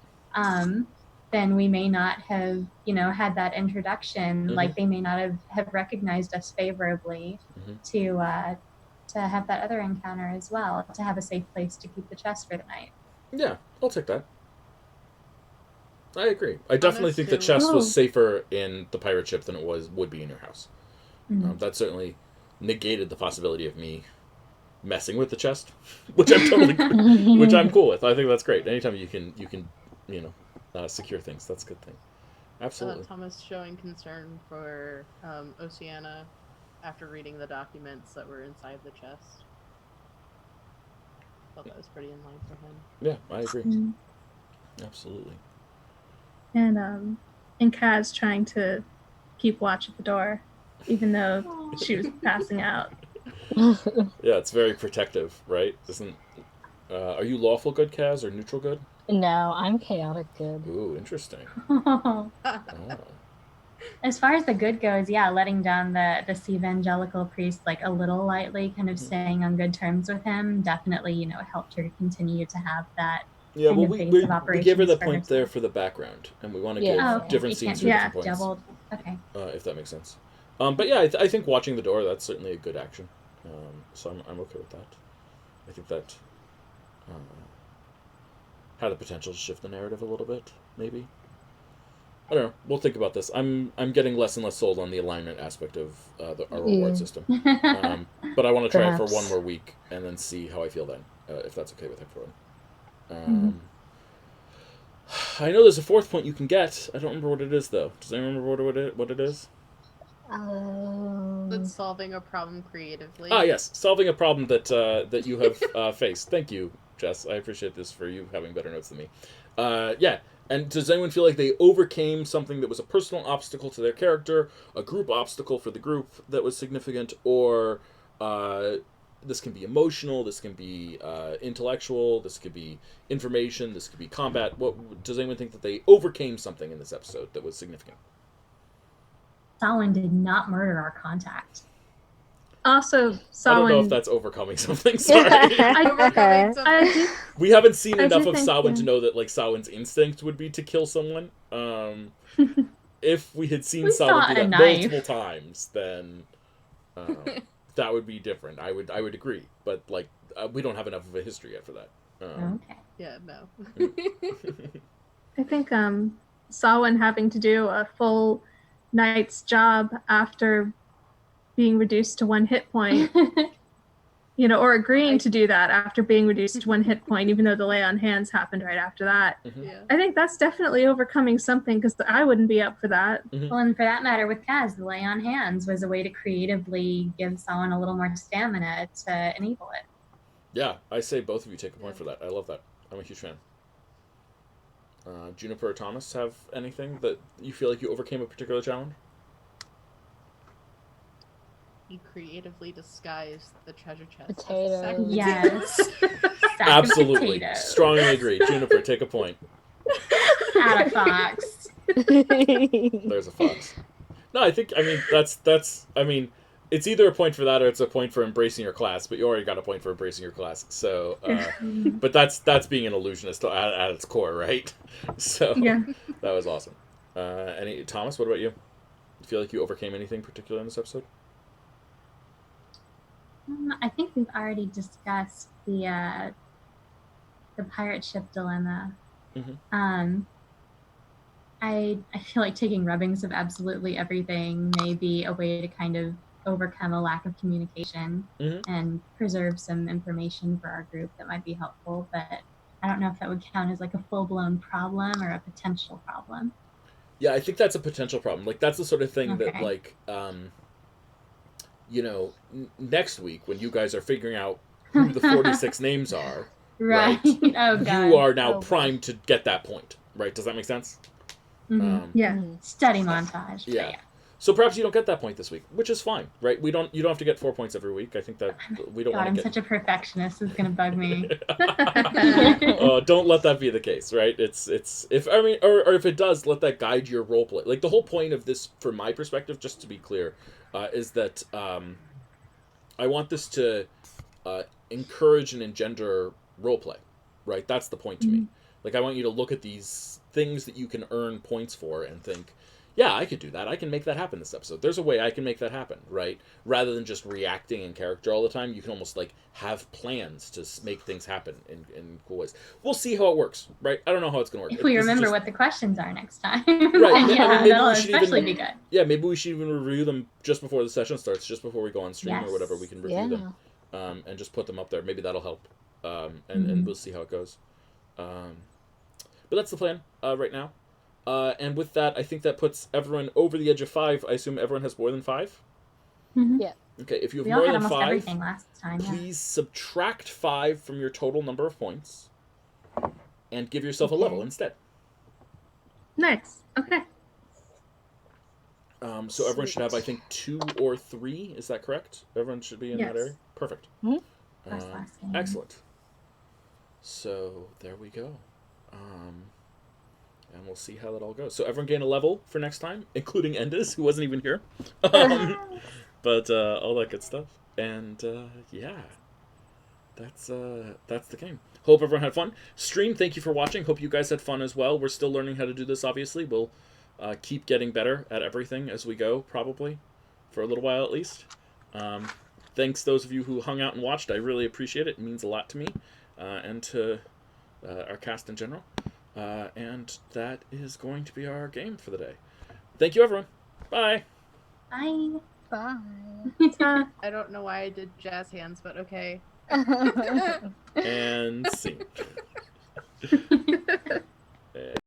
then we may not have had that introduction. Like they may not have recognized us favorably to have that other encounter as well, to have a safe place to keep the chest for the night. Yeah, I'll take that. I agree. I definitely think the chest was safer in the pirate ship than it would be in your house. That certainly negated the possibility of me messing with the chest, which I'm cool with. I think that's great. Anytime you can secure things, that's a good thing. Absolutely. Thomas showing concern for Oceana after reading the documents that were inside the chest. Thought that was pretty in line for him. Yeah, I agree. Absolutely. And Kaz trying to keep watch at the door, even though she was passing out. Yeah, it's very protective, right? Are you lawful good, Kaz, or neutral good? No, I'm chaotic good. Ooh, interesting. As far as the good goes, yeah, letting down the evangelical priest like a little lightly, kind of staying on good terms with him, definitely, helped her continue to have that. Yeah, well, we gave her the point there for the background, and we want to give different scenes for different points. Doubled. Okay. If that makes sense. But yeah, I think watching the door, that's certainly a good action. So I'm okay with that. I think that had the potential to shift the narrative a little bit, maybe. I don't know. We'll think about this. I'm getting less and less sold on the alignment aspect of our reward system. But I want to try it for one more week and then see how I feel then, if that's okay with everyone. I know there's a fourth point you can get. I don't remember what it is, though. Does anyone remember what it is? That's solving a problem creatively. Ah, yes. Solving a problem that you have faced. Thank you, Jess. I appreciate this for you having better notes than me. Yeah. And does anyone feel like they overcame something that was a personal obstacle to their character, a group obstacle for the group that was significant, or this can be emotional, this can be intellectual, this could be information, this could be combat. What does anyone think that they overcame something in this episode that was significant? Samhain did not murder our contact. Also, Samhain... I don't know if that's overcoming something. Sorry. We haven't seen enough of Samhain to know that like Samhain's instinct would be to kill someone. If we had seen Samhain do that multiple times, then that would be different. I would agree, but like we don't have enough of a history yet for that. Okay. Yeah, no. I think Samhain having to do a full night's job after being reduced to 1 hit point, or agreeing to do that after being reduced to 1 hit point, even though the lay on hands happened right after that. Yeah. I think that's definitely overcoming something, because I wouldn't be up for that. Well, and for that matter, with Kaz, the lay on hands was a way to creatively give someone a little more stamina to enable it. Yeah, I say both of you take a point for that. I love that. I'm a huge fan. Juniper or Thomas have anything that you feel like you overcame a particular challenge? You creatively disguised the treasure chest. Potato. Yes. Absolutely. Strongly agree. Juniper, take a point. Add a fox. There's a fox. No, that's it's either a point for that or it's a point for embracing your class, but you already got a point for embracing your class. So, but that's being an illusionist at its core, right? So, yeah. That was awesome. Thomas, what about you? Do you feel like you overcame anything particular in this episode? I think we've already discussed the pirate ship dilemma. I feel like taking rubbings of absolutely everything may be a way to kind of overcome a lack of communication and preserve some information for our group that might be helpful. But I don't know if that would count as like a full-blown problem or a potential problem. Yeah, I think that's a potential problem. Like, that's the sort of thing that, Okay. like, you know, next week when you guys are figuring out who the 46 names are, Right. right? Oh, God. You are now Oh, primed to get that point, right? Does that make sense? Mhm. Yeah. Study montage. but Yeah. So perhaps you don't get that point this week, which is fine, right? You don't have to get 4 points every week. I think that we don't God, want I'm to such a perfectionist. It's gonna bug me. Don't let that be the case, right? It's if I mean or if it does, let that guide your role play. Like the whole point of this, from my perspective, just to be clear, is that I want this to encourage and engender role play, right? That's the point to me. Like I want you to look at these things that you can earn points for and think, yeah, I could do that. I can make that happen this episode. There's a way I can make that happen, right? Rather than just reacting in character all the time, you can almost like have plans to make things happen in cool ways. We'll see how it works, right? I don't know how it's going to work. If we This is remember just- what the questions are next time. Right. Yeah, I mean, maybe that'll we should especially even be good. Yeah, maybe we should even review them just before the session starts, just before we go on stream or whatever. Yes. We can review them and just put them up there. Maybe that'll help, and we'll see how it goes. But that's the plan right now. And with that, I think that puts everyone over the edge of 5. I assume everyone has more than 5? Yeah. Okay, if you have We all more had than almost 5, everything last time. Yeah. please subtract 5 from your total number of points and give yourself a level instead. Nice. Okay. So everyone should have, I think, 2 or 3. Is that correct? Everyone should be in that Yes. area? Perfect. First, last name. Excellent. So there we go. And we'll see how that all goes. So everyone gain a level for next time, including Endis, who wasn't even here. But all that good stuff. And yeah, that's the game. Hope everyone had fun. Stream, thank you for watching. Hope you guys had fun as well. We're still learning how to do this, obviously. We'll keep getting better at everything as we go, probably, for a little while at least. Thanks those of you who hung out and watched. I really appreciate it. It means a lot to me and to our cast in general. And that is going to be our game for the day. Thank you, everyone. Bye. Bye. Bye. I don't know why I did jazz hands, but okay. And scene.